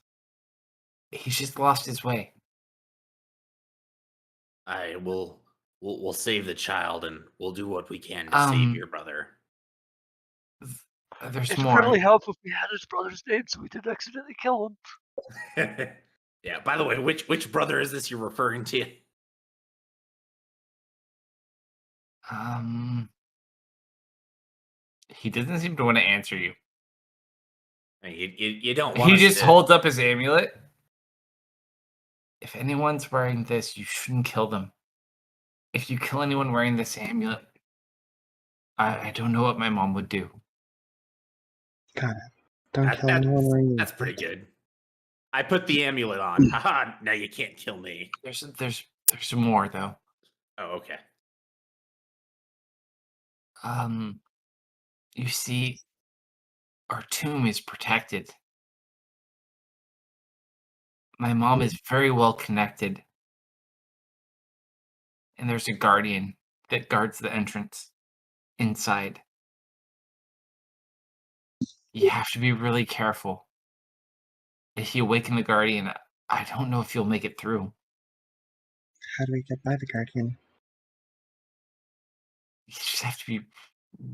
He's just lost his way. We'll save the child, and we'll do what we can to save your brother. There's It'd more. really help if we had his brother's name so we didn't accidentally kill him. Yeah. By the way, which brother is this you're referring to? He doesn't seem to want to answer you. I mean, you don't want. He just holds up his amulet. If anyone's wearing this, you shouldn't kill them. If you kill anyone wearing this amulet, I don't know what my mom would do. Got it. Don't kill anyone wearing these. That's pretty good. I put the amulet on. Haha! Now you can't kill me. There's more though. Oh, okay. You see, our tomb is protected. My mom is very well connected. And there's a guardian that guards the entrance inside. You have to be really careful. If you awaken the guardian, I don't know if you'll make it through. How do we get by the guardian? You just have to be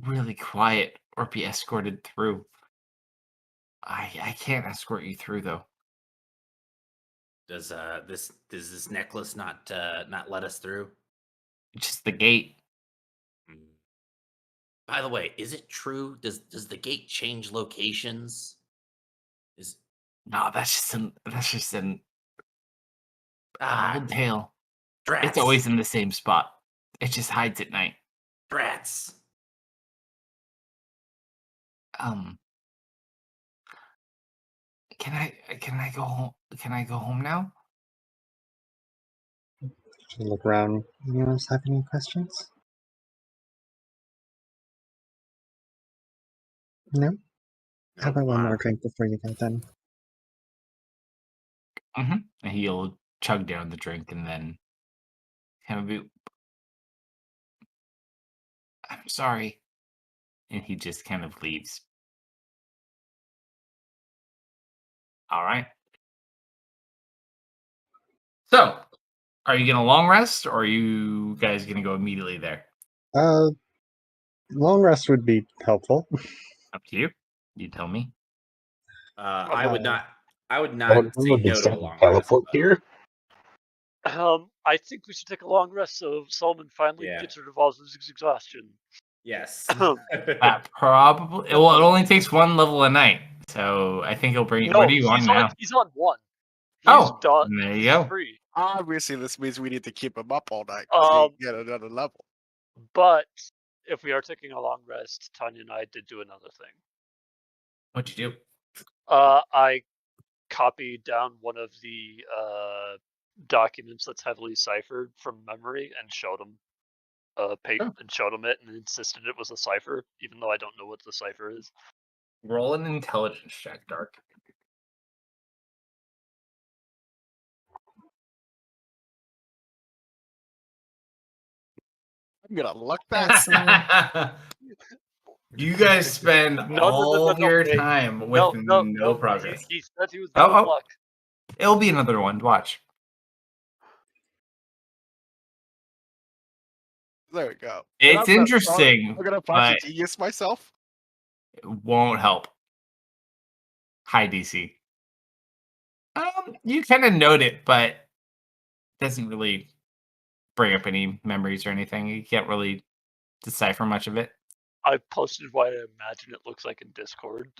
really quiet or be escorted through. I can't escort you through though. Does this necklace not let us through? It's just the gate. By the way, is it true? Does the gate change locations? No, that's just an old tale. Drats. It's always in the same spot. It just hides at night. Drats. Can I go home? Can I go home now? Just look around. Anyone else have any questions? No? How about one more drink before you go then? And he'll chug down the drink and then kind of be, I'm sorry. And he just kind of leaves. All right. So, are you going to long rest, or are you guys going to go immediately there? Long rest would be helpful. Up to you. You tell me. I would not. I would Oh, not no, say they no to a said long rest. teleport but- here. I think we should take a long rest so Solomon finally Yeah. gets rid of all his exhaustion. Yes. That probably. Well, it only takes one level a night, so I think he'll bring. No, What are you on now? He's on one. He's Oh, done. there you He's go. free. Obviously, this means we need to keep him up all night. 'Cause he get another level. But if we are taking a long rest, Tanya and I did do another thing. What'd you do? I copied down one of the documents that's heavily ciphered from memory and showed him and showed him it and insisted it was a cipher, even though I don't know what the cipher is. Roll an intelligence check, Dark. I'm gonna look that. Excellent. You guys spend No, all your wait. time with no progress. He said he was Oh, good oh. luck. It'll be another one. Watch. There we go. It's interesting, I'm gonna but punch a genius myself. it won't help. High DC. You kind of note it, but it doesn't really bring up any memories or anything. You can't really decipher much of it. I posted what I imagine it looks like in Discord.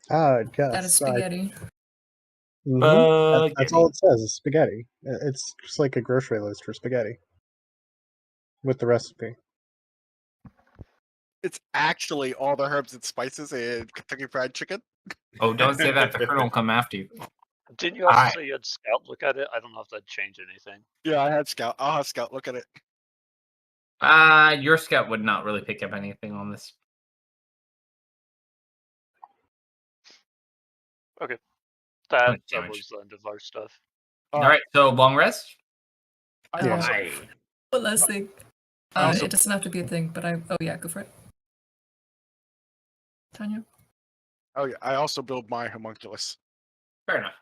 Yes. That is spaghetti. That's all it says is spaghetti. It's just like a grocery list for spaghetti with the recipe. It's actually all the herbs and spices and Kentucky Fried Chicken. Oh, don't say that. The colonel will come after you. Didn't you also Alright. say you had Scout look at it? I don't know if that changed anything. Yeah, I had Scout. I'll have Scout look at it. Your scout would not really pick up anything on this. That damage. was the end of our stuff. All right, so long rest. I Yeah. also, One last thing. Also- It doesn't have to be a thing, but oh yeah, go for it. Tanya? oh yeah, I also build my homunculus. Fair enough.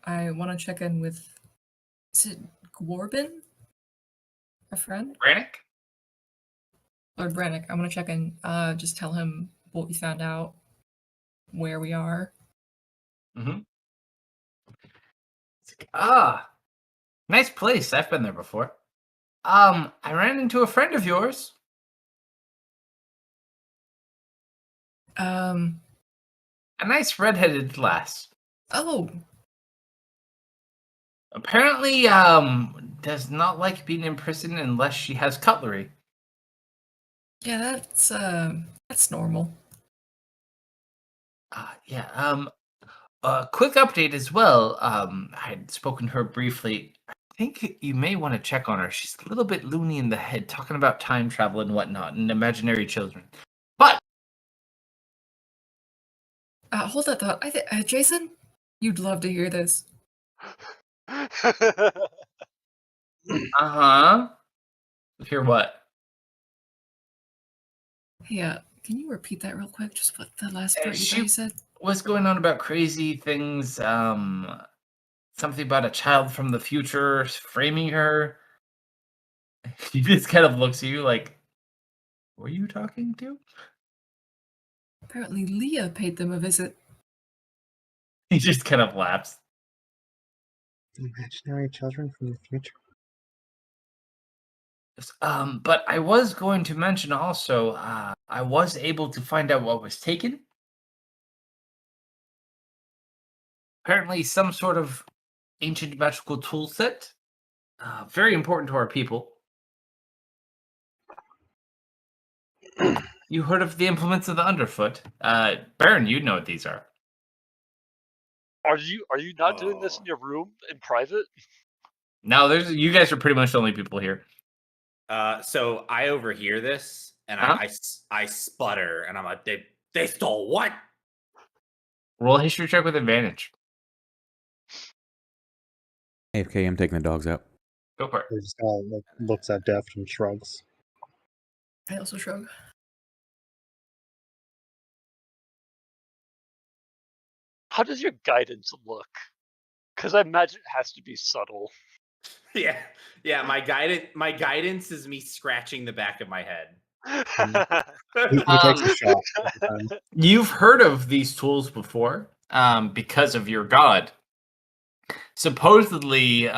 I want to check in with. Is it Gworbin? A friend? Brannick? Lord Brannick. I want to check in. Just tell him what we found out, where we are. Mm-hmm. Nice place. I've been there before. I ran into a friend of yours. A nice redheaded lass. Oh, Apparently, does not like being in prison unless she has cutlery. yeah, that's normal. Quick update as well. I had spoken to her briefly. I think you may want to check on her. She's a little bit loony in the head, talking about time travel and whatnot, and imaginary children. But Hold that thought. Jason, you'd love to hear this. hear what? Hey, can you repeat that real quick? Just what the last part you said? What's going on about crazy things? Something about a child from the future framing her. He just kind of looks at you like, "Who are you talking to?" Apparently, Leah paid them a visit. He just kind of laughs. Imaginary children from the future. But I was going to mention also, I was able to find out what was taken. Apparently, some sort of ancient magical tool set. Very important to our people. You heard of the implements of the underfoot? Baron, you know what these are. Are you not doing this in your room in private? No, you guys are pretty much the only people here. So I overhear this and I sputter and I'm like, they stole what? Roll a history check with advantage. AFK, I'm taking the dogs out. Go for it. He just kind of like looks at Deft and shrugs. I also shrug. How does your guidance look? Because I imagine it has to be subtle. Yeah, yeah. My guidance is me scratching the back of my head. He takes a shot every time. You've heard of these tools before, because of your god. Supposedly,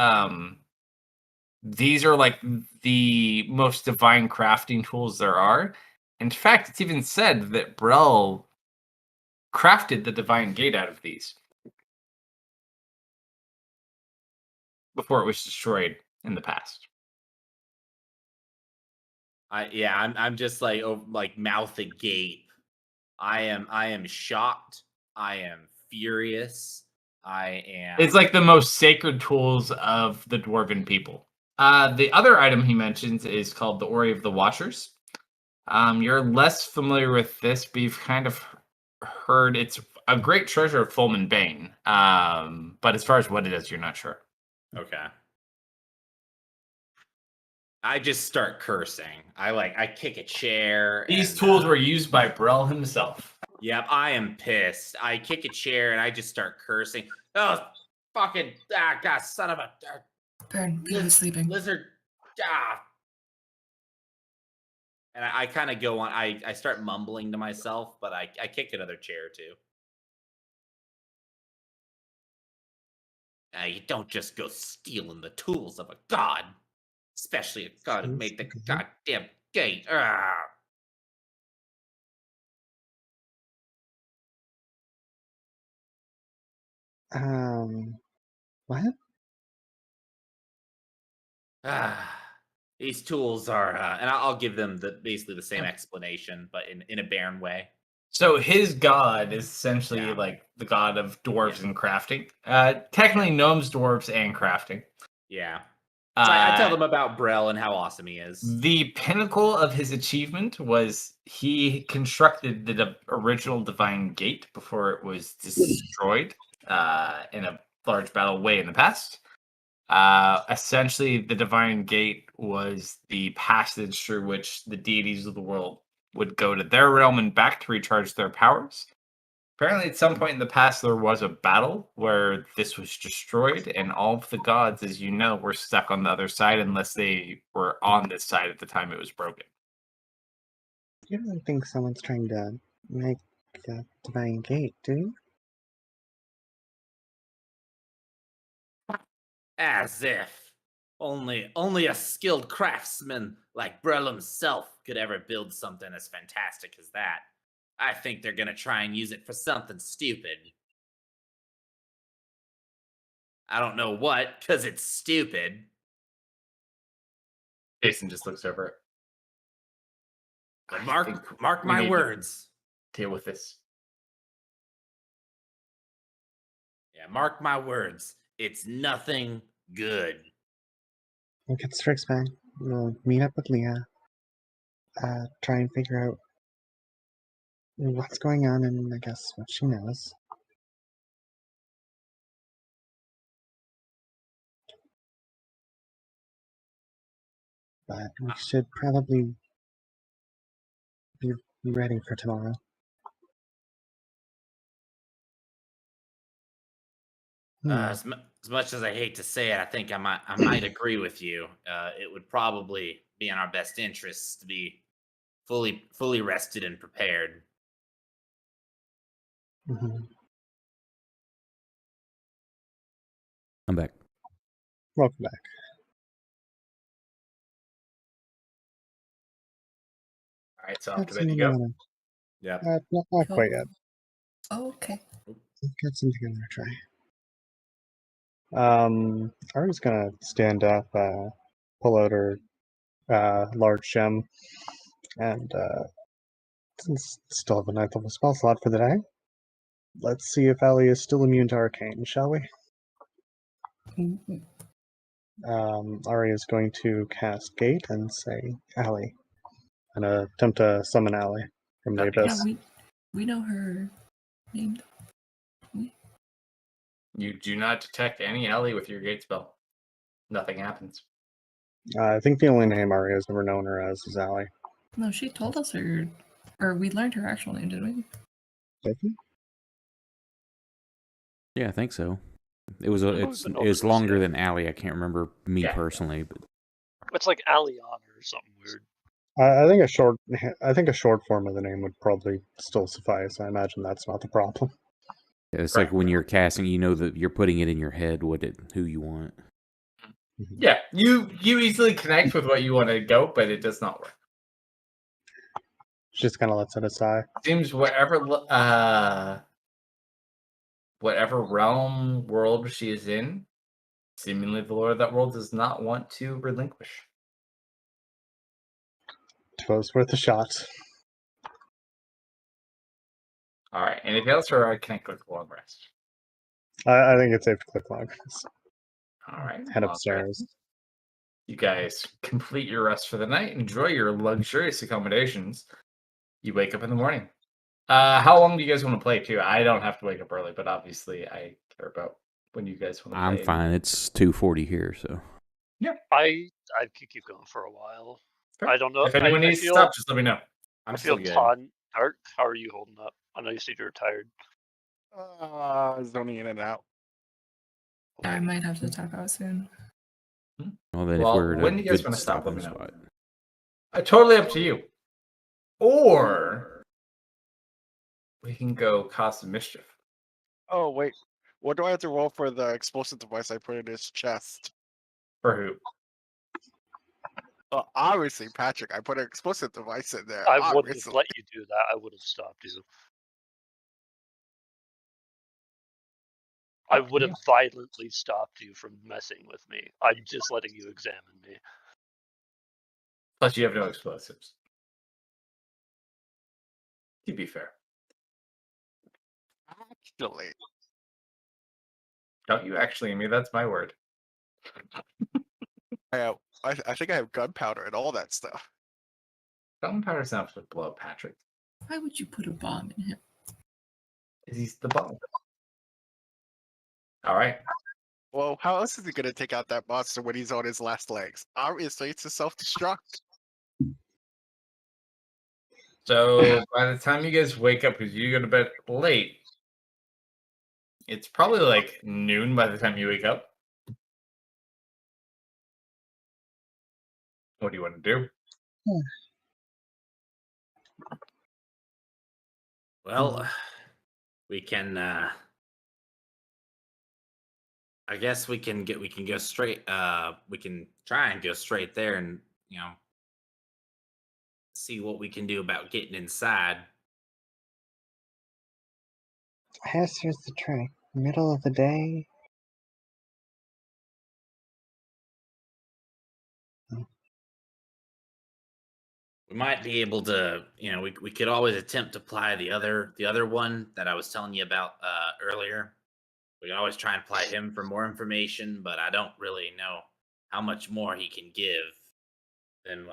these are like the most divine crafting tools there are. In fact, it's even said that Brel crafted the divine gate out of these before it was destroyed in the past. I'm just like mouth agape. I am shocked. I am furious. I am. It's like the most sacred tools of the dwarven people. The other item he mentions is called the Ori of the Watchers. You're less familiar with this, but you've kind of heard it's a great treasure of Fulman Bane. But as far as what it is, you're not sure. Okay. I just start cursing. I kick a chair. These and, tools were used by Brel himself. Yep, I am pissed. I kick a chair and I just start cursing. Oh, fucking God, son of a Baron, he was sleeping. lizard. Ah. And I kind of go on. I start mumbling to myself, but I kick another chair too. You don't just go stealing the tools of a god, especially a god who made the goddamn gate. Ah. What? These tools are, and I'll give them basically the same explanation, but in a barren way. So his god is essentially Yeah. like the god of dwarves and crafting. Technically, gnomes, dwarves, and crafting. Yeah. So I tell them about Brel and how awesome he is. The pinnacle of his achievement was he constructed the original Divine Gate before it was destroyed in a large battle way in the past. Essentially, the Divine Gate was the passage through which the deities of the world would go to their realm and back to recharge their powers. Apparently, at some point in the past, there was a battle where this was destroyed, and all of the gods, as you know, were stuck on the other side unless they were on this side at the time it was broken. You don't think someone's trying to make a divine gate, do you? As if only a skilled craftsman like Brel himself could ever build something as fantastic as that. I think they're gonna try and use it for something stupid. I don't know what, because it's stupid. Jason just looks over it. But I think mark we my need to words. Deal with this. Yeah, mark my words. It's nothing good. We'll get Strixman. We'll meet up with Leah. Try and figure out what's going on and I guess what she knows. But we should probably be ready for tomorrow. As much as I hate to say it, I think I might agree with you. It would probably be in our best interests to be fully rested and prepared. Mm-hmm. I'm back. Welcome back. All right, so Got after that, you something go. I'm Yeah. gonna- not quite yet. Oh, okay. Got something I'm gonna try. Ari's gonna stand up, pull out her large gem, and since still have a 9th level spell slot for the day, let's see if Allie is still immune to arcane, shall we? Mhm. Ari is going to cast Gate and say Allie, and attempt to summon Allie from the Okay. abyss. Yeah, we know her name. You do not detect any alley with your gate spell. Nothing happens. I think the only name Aria's ever known her as is Allie. No, she told us her, or we learned her actual name, didn't we? Did we? Yeah, I think so. It was I've it's been known as longer Rosia. than Allie. I can't remember me Yeah. personally, but It's like Aliana or something weird. I think a short form of the name would probably still suffice. I imagine that's not the problem. it's Right. like when you're casting, you know that you're putting it in your head who you want. Yeah, you easily connect with what you want to go, but it does not work. Just kind of lets it aside. Seems whatever realm world she is in, seemingly the lord of that world does not want to relinquish. It was worth a shot. All right, anything else, or can I click long rest? I think it's safe to click long rest. All right, Head long upstairs. rest. You guys complete your rest for the night. Enjoy your luxurious accommodations. You wake up in the morning. How long do you guys want to play too? I don't have to wake up early, but obviously I care about when you guys want to play. I'm fine. It's 2:40 here, so I could keep going for a while. Sure. I don't know. If anyone I needs to feel, stop, just let me know. I'm I still feel good. ton dark. How are you holding up? I know you said you're tired. Zoning in and out. I might have to tap out soon. well then Well, if we're at a when do you guys good wanna stop, let stopping me know. spot. Totally up to you. Or we can go cause some mischief. Oh wait, what do I have to roll for the explosive device I put in his chest? For who? Obviously, Patrick. I put an explosive device in there. I wouldn't have Obviously. let you do that. I would have stopped you. I would have violently stopped you from messing with me. I'm just letting you examine me. Plus, you have no explosives. To be fair, Actually, don't you actually? I mean, that's my word. I think I have gunpowder and all that stuff. Gunpowder's not to blow up Patrick. Why would you put a bomb in him? Is he's the bomb? All right. Well, how else is he gonna take out that monster when he's on his last legs? Obviously, it's a self-destruct. So by the time you guys wake up, because you go to bed late, it's probably like noon by the time you wake up. What do you want to do? Well, we can. I guess we can go straight. We can try and go straight there, and see what we can do about getting inside. I guess here's the trick. Middle of the day. We might be able to, we could always attempt to apply the other one that I was telling you about earlier. We can always try and apply him for more information, but I don't really know how much more he can give. Then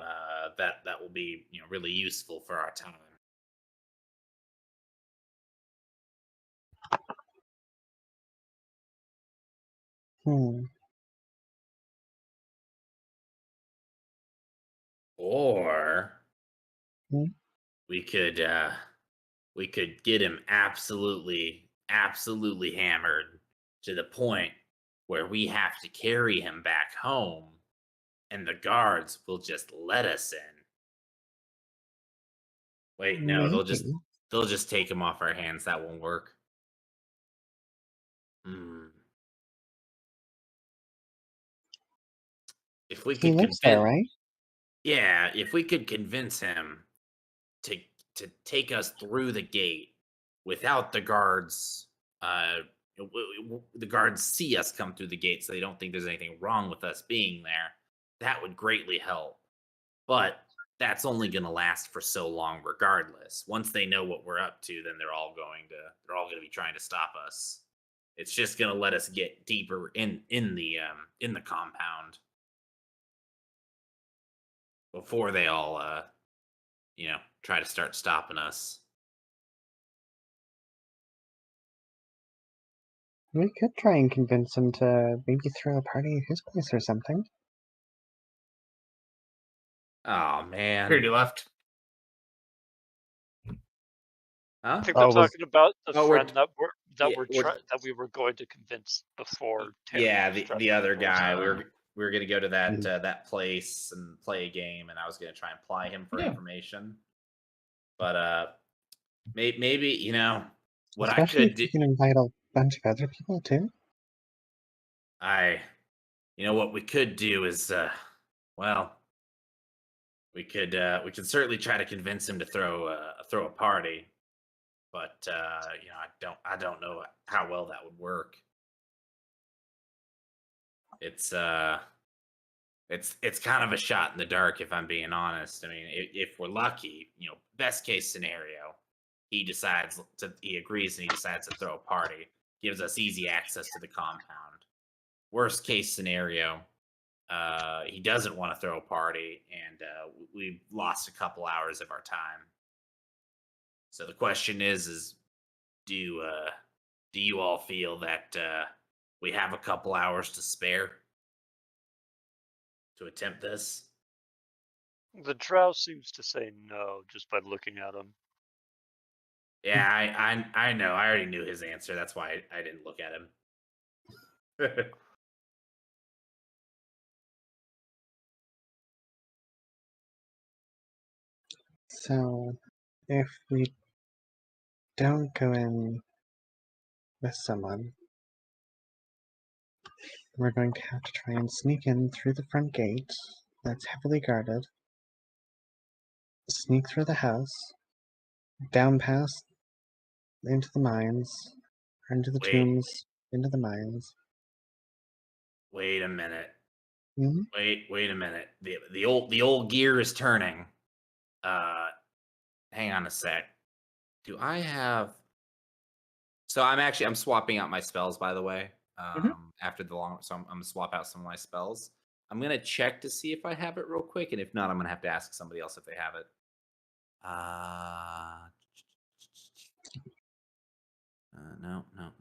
that will be really useful for our time. Hmm. Or Hmm? we could get him absolutely hammered to the point where we have to carry him back home, and the guards will just let us in. Wait, no, Maybe. they'll just take him off our hands. That won't work. Hmm. If we He could lives there, convince, right? yeah, if we could convince him to take us through the gate without the guards, the guards see us come through the gate, so they don't think there's anything wrong with us being there. That would greatly help. But that's only going to last for so long, regardless. Once they know what we're up to, then they're all going to be trying to stop us. It's just going to let us get deeper in the compound before they all try to start stopping us. We could try and convince him to maybe throw a party at his place or something. Oh man. Here, you left. Huh? I think Oh, they're was talking about the Oh, friend yeah, that we were going to convince before Taylor yeah, was the other guy. Uh, We were gonna go to that Mm. that place and play a game, and I was gonna try and ply him for Yeah. information. But maybe what I especially could if do. you can invite a bunch of other people too. What we could do is well, we could certainly try to convince him to throw a party, but I don't know how well that would work. It's it's kind of a shot in the dark, if I'm being honest. I mean, if we're lucky, best case scenario, he agrees and he decides to throw a party, gives us easy access to the compound. Worst case scenario, he doesn't want to throw a party, and we've lost a couple hours of our time. So the question is do do you all feel that we have a couple hours to spare to attempt this? The drow seems to say no just by looking at him. Yeah, I know. I already knew his answer. That's why I didn't look at him. So, if we don't go in with someone, we're going to have to try and sneak in through the front gate that's heavily guarded, sneak through the house, down past into the mines, or into the Wait, tombs, into the mines. wait a minute. Hmm? Wait a minute. The old gear is turning. Uh, hang on a sec. Do I have? So I'm swapping out my spells, by the way. Mhm. After the long, so I'm gonna swap out some of my spells. I'm gonna check to see if I have it real quick, and if not, I'm gonna have to ask somebody else if they have it. No, not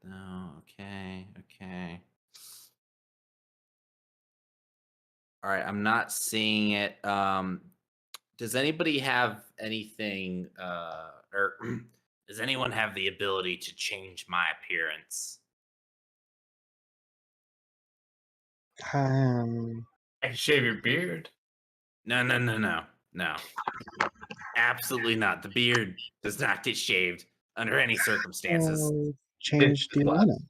no. Okay, okay. All right, I'm not seeing it. Does anybody have anything, or does anyone have the ability to change my appearance? Um, I can shave your beard. No. Absolutely not. The beard does not get shaved under any circumstances. so It's change do you flat. want it?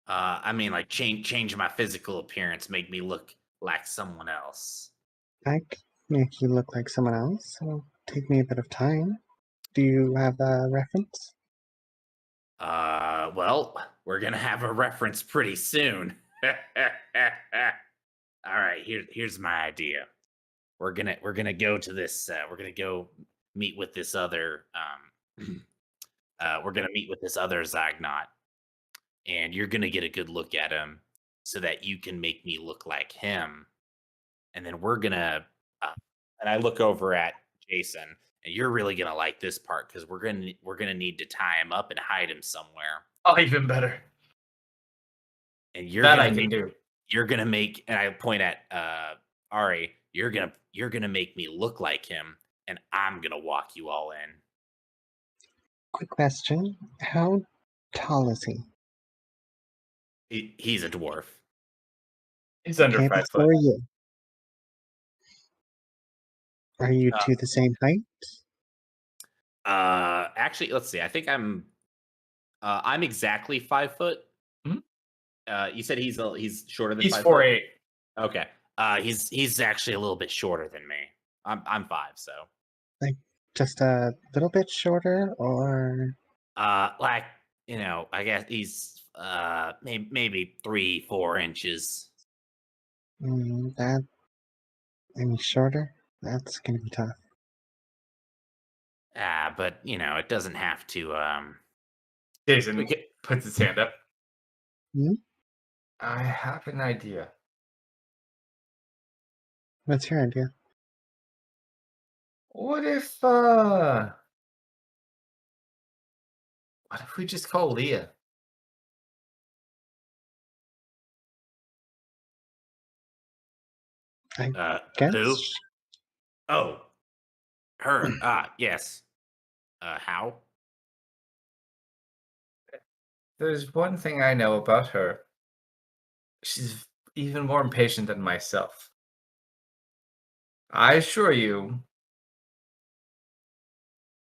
I mean, like change my physical appearance, make me look like someone else. I can make you look like someone else. It'll take me a bit of time. Do you have a reference? Well, we're gonna have a reference pretty soon. All right, here's my idea. We're gonna go to this. We're gonna go meet with this other. We're gonna meet with this other Zagnot, and you're gonna get a good look at him, so that you can make me look like him. And then we're gonna. And I look over at Jason, and you're really gonna like this part because we're gonna need to tie him up and hide him somewhere. Oh, even better. And you're That gonna I can make do. you're gonna make and I point at Ari, you're gonna make me look like him, and I'm gonna walk you all in. Quick question. How tall is he? He's a dwarf. He's under Okay, 5 but so foot. are you. Are you Uh, two the same height? Actually, let's see. I think I'm exactly 5 foot. Mhm. You said he's shorter than He's 5 foot. 4'8". Okay. He's actually a little bit shorter than me. I'm 5, so Like just a little bit shorter, or like I guess he's maybe 3-4 inches. that any shorter? That's gonna be tough. But it doesn't have to. Jason Okay. puts his hand up. Hmm? I have an idea. What's your idea? What if What if we just call Leah? Guess. Who? Oh, her. Yes. How? There's one thing I know about her. She's even more impatient than myself. I assure you,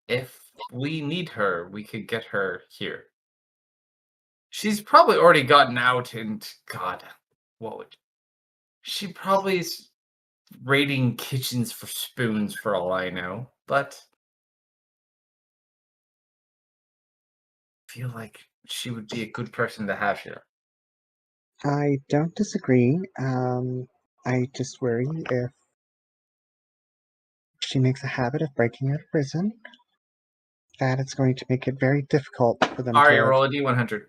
if we need her, we could get her here. She's probably already gotten out and God, what would she probably is raiding kitchens for spoons for all I know, but I feel like she would be a good person to have here. I don't disagree. I just worry if she makes a habit of breaking out of prison, that it's going to make it very difficult for them Aria, to. roll a D100.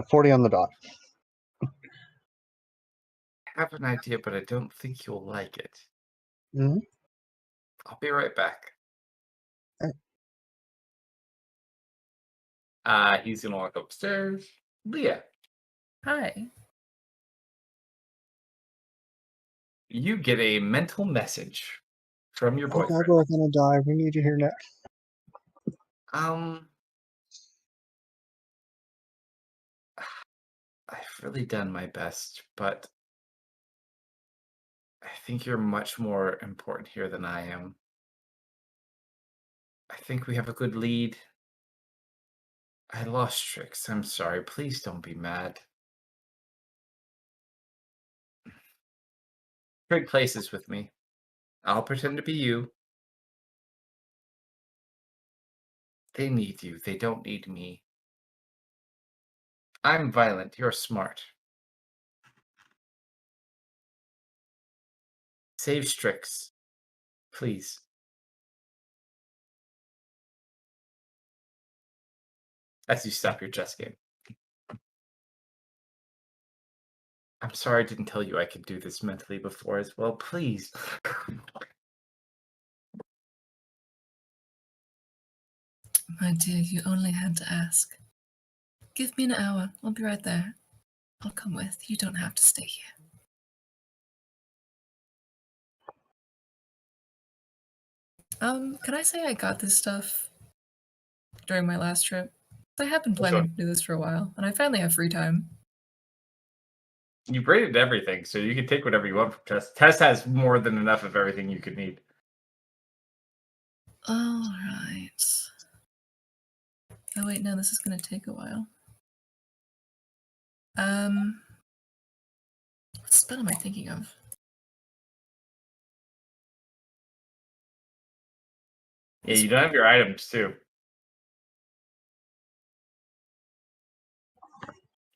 40 on the dot. I have an idea, but I don't think you'll like it. Hmm? I'll be right back. He's gonna walk upstairs. Leah, Hi. you get a mental message from your Oh God, boyfriend. we're gonna die. We need you here now. I've really done my best, but I think you're much more important here than I am. I think we have a good lead. I lost Trix. I'm sorry. Please don't be mad. Trade places with me. I'll pretend to be you. They need you. They don't need me. I'm violent. You're smart. Save Strix. Please. As you stop your chess game. I'm sorry I didn't tell you I could do this mentally before as well. Please. My dear, you only had to ask. Give me an hour. I'll be right there. I'll come with. You don't have to stay here. Can I say I got this stuff during my last trip? I have been planning to do this for a while, and I finally have free time. You braided everything, so you can take whatever you want from Tess. Tess has more than enough of everything you could need. Alright. Oh wait, no, this is gonna take a while. What spell am I thinking of? Yeah, you don't have your items too.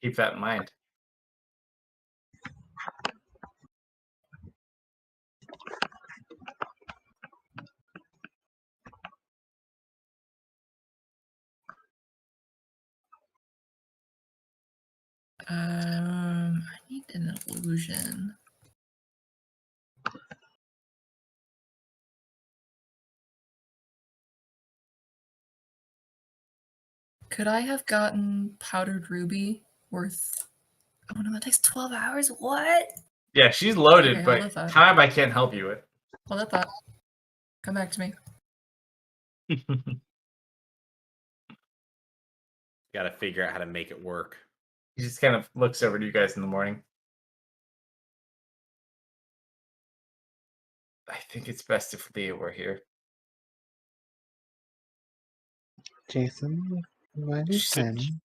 Keep that in mind. I need an illusion. Could I have gotten powdered ruby worth... Oh no, that takes 12 hours? What? Yeah, she's loaded, Okay, hold but that thought. time I can't help you with. Hold that thought. Come back to me. Got to figure out how to make it work. He just kind of looks over to you guys in the morning. I think it's best if Leah were here. Jason, what is Shit. him?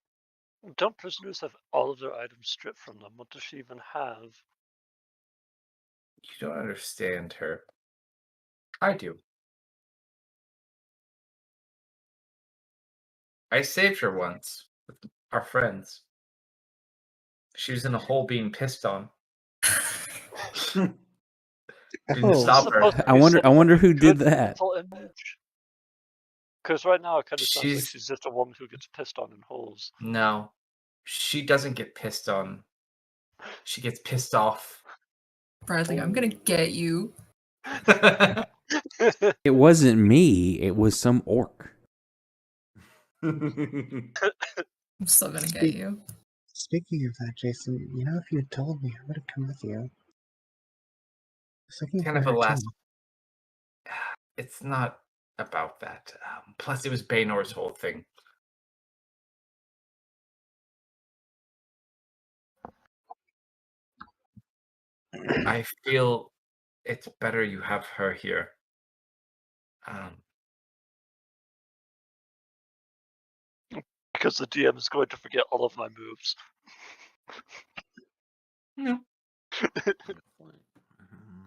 Don't prisoners have all of their items stripped from them? What does she even have? You don't understand her. I do. I saved her once with our friends. She was in a hole being pissed on. Didn't Oh, stop her. I wonder who did that. Because right now it kind of sounds like She's- she's just a woman who gets pissed on in holes. No, she doesn't get pissed on. She gets pissed off. Bradley, I'm gonna get you. It wasn't me. It was some orc. I'm still gonna get you. Speaking of that, Jason, you know, if you had told me, I would have come with you. I was looking Kind for of a her last. too. It's not about that. Plus, it was Baynor's whole thing. I feel it's better you have her here. Because the DM is going to forget all of my moves. No.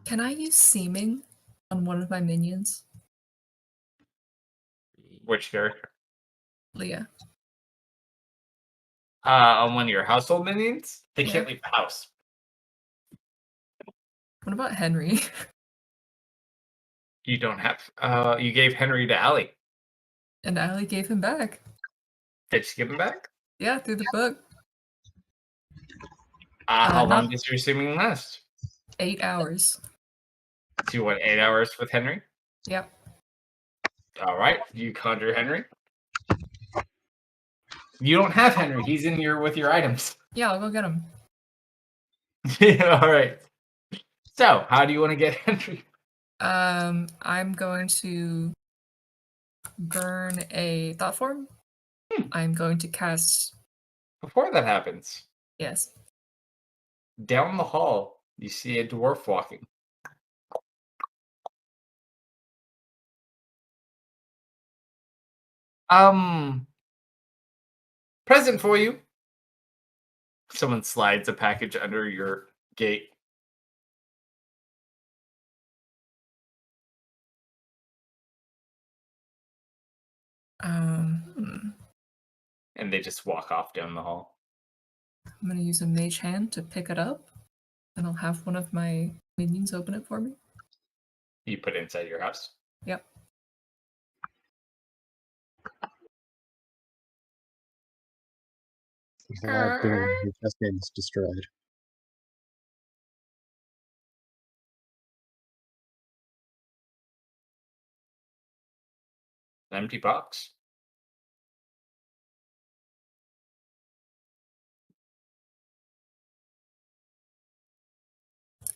Can I use seeming on one of my minions? Which character? Leah. On one of your household minions? They can't Yeah. leave the house. What about Henry? You don't have. You gave Henry to Allie. And Allie gave him back. Did she give him back? Yeah, through the book. How long not- does your seeming last? 8 hours. Do you want 8 hours with Henry? Yep. All right. You conjure Henry. You don't have Henry. He's in here with your items. Yeah, I'll go get him. All right. So, how do you want to get Henry? I'm going to burn a thought form. I'm going to cast. Before that happens, Yes. down the hall, you see a dwarf walking. Present for you. Someone slides a package under your gate. And they just walk off down the hall. I'm going to use a mage hand to pick it up, and I'll have one of my minions open it for me. You put it inside your house. Yep. There's a lot of doing. Your chest game's destroyed. An empty box.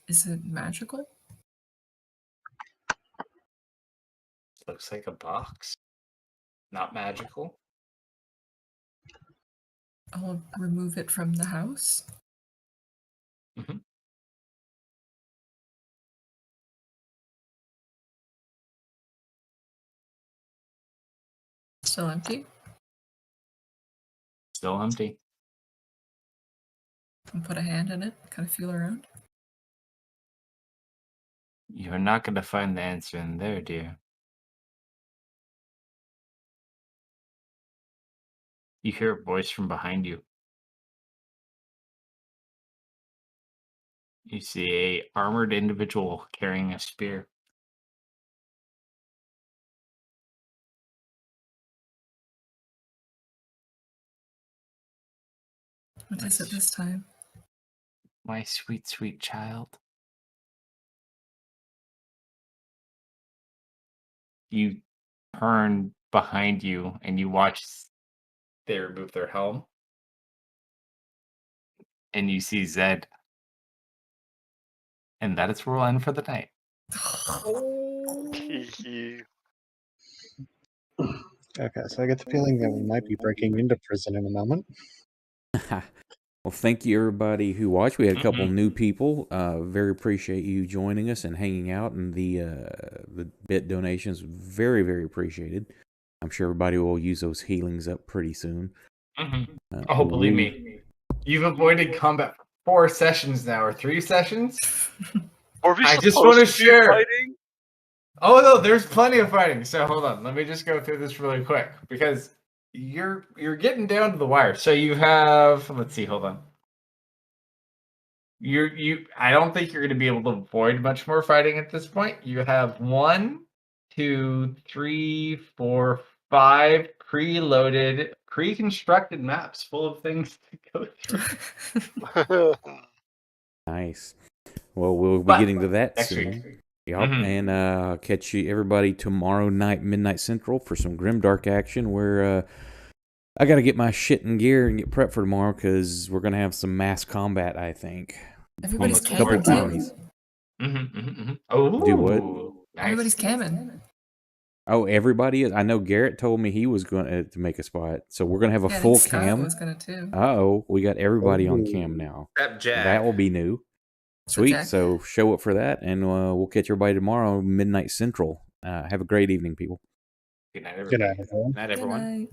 Is it magical? Looks like a box. Not magical. I'll remove it from the house. Mhm. Still empty. Still empty. And put a hand in it, kind of feel around. You're not going to find the answer in there, dear. You hear a voice from behind you. You see a armored individual carrying a spear. What is it this time? My sweet, sweet child. You turn behind you and you watch they remove their helm. And you see Zed. And that is where we'll end for the night. Okay, so I get the feeling that we might be breaking into prison in a moment. Well, thank you everybody who watched. We had a couple Mhm. new people. Very appreciate you joining us and hanging out, and the bit donations very, very appreciated. I'm sure everybody will use those healings up pretty soon. Oh, believe me, you've avoided combat for 4 sessions now, or 3 sessions. Are we I just supposed wanna to be share. fighting? Oh no, there's plenty of fighting. So hold on, let me just go through this really quick because you're getting down to the wire. So you have, let's see, hold on. I don't think you're going to be able to avoid much more fighting at this point. You have 1, 2, 3, 4, 5 preloaded, pre-constructed maps full of things to go through. Nice. Well, we'll be But getting to that next soon. week. Yup, and catch you everybody tomorrow night, midnight central, for some grimdark action. Where I got to get my shit in gear and get prepped for tomorrow because we're gonna have some mass combat. I think. Everybody's Looking Couple forward to it. bounties. Oh, Do what? Nice. Everybody's camming. Oh, everybody is. I know Garrett told me he was going to make a spot, so we're gonna have a Yeah, I full think Scott cam. was gonna too. Oh, we got everybody on Oh. cam now. Except Jack. That will be new. So Sweet. Jack- So show up for that, and we'll catch everybody tomorrow, midnight central. Have a great evening, people. Good night, everybody. Good night, everyone. Night, Good everyone. night.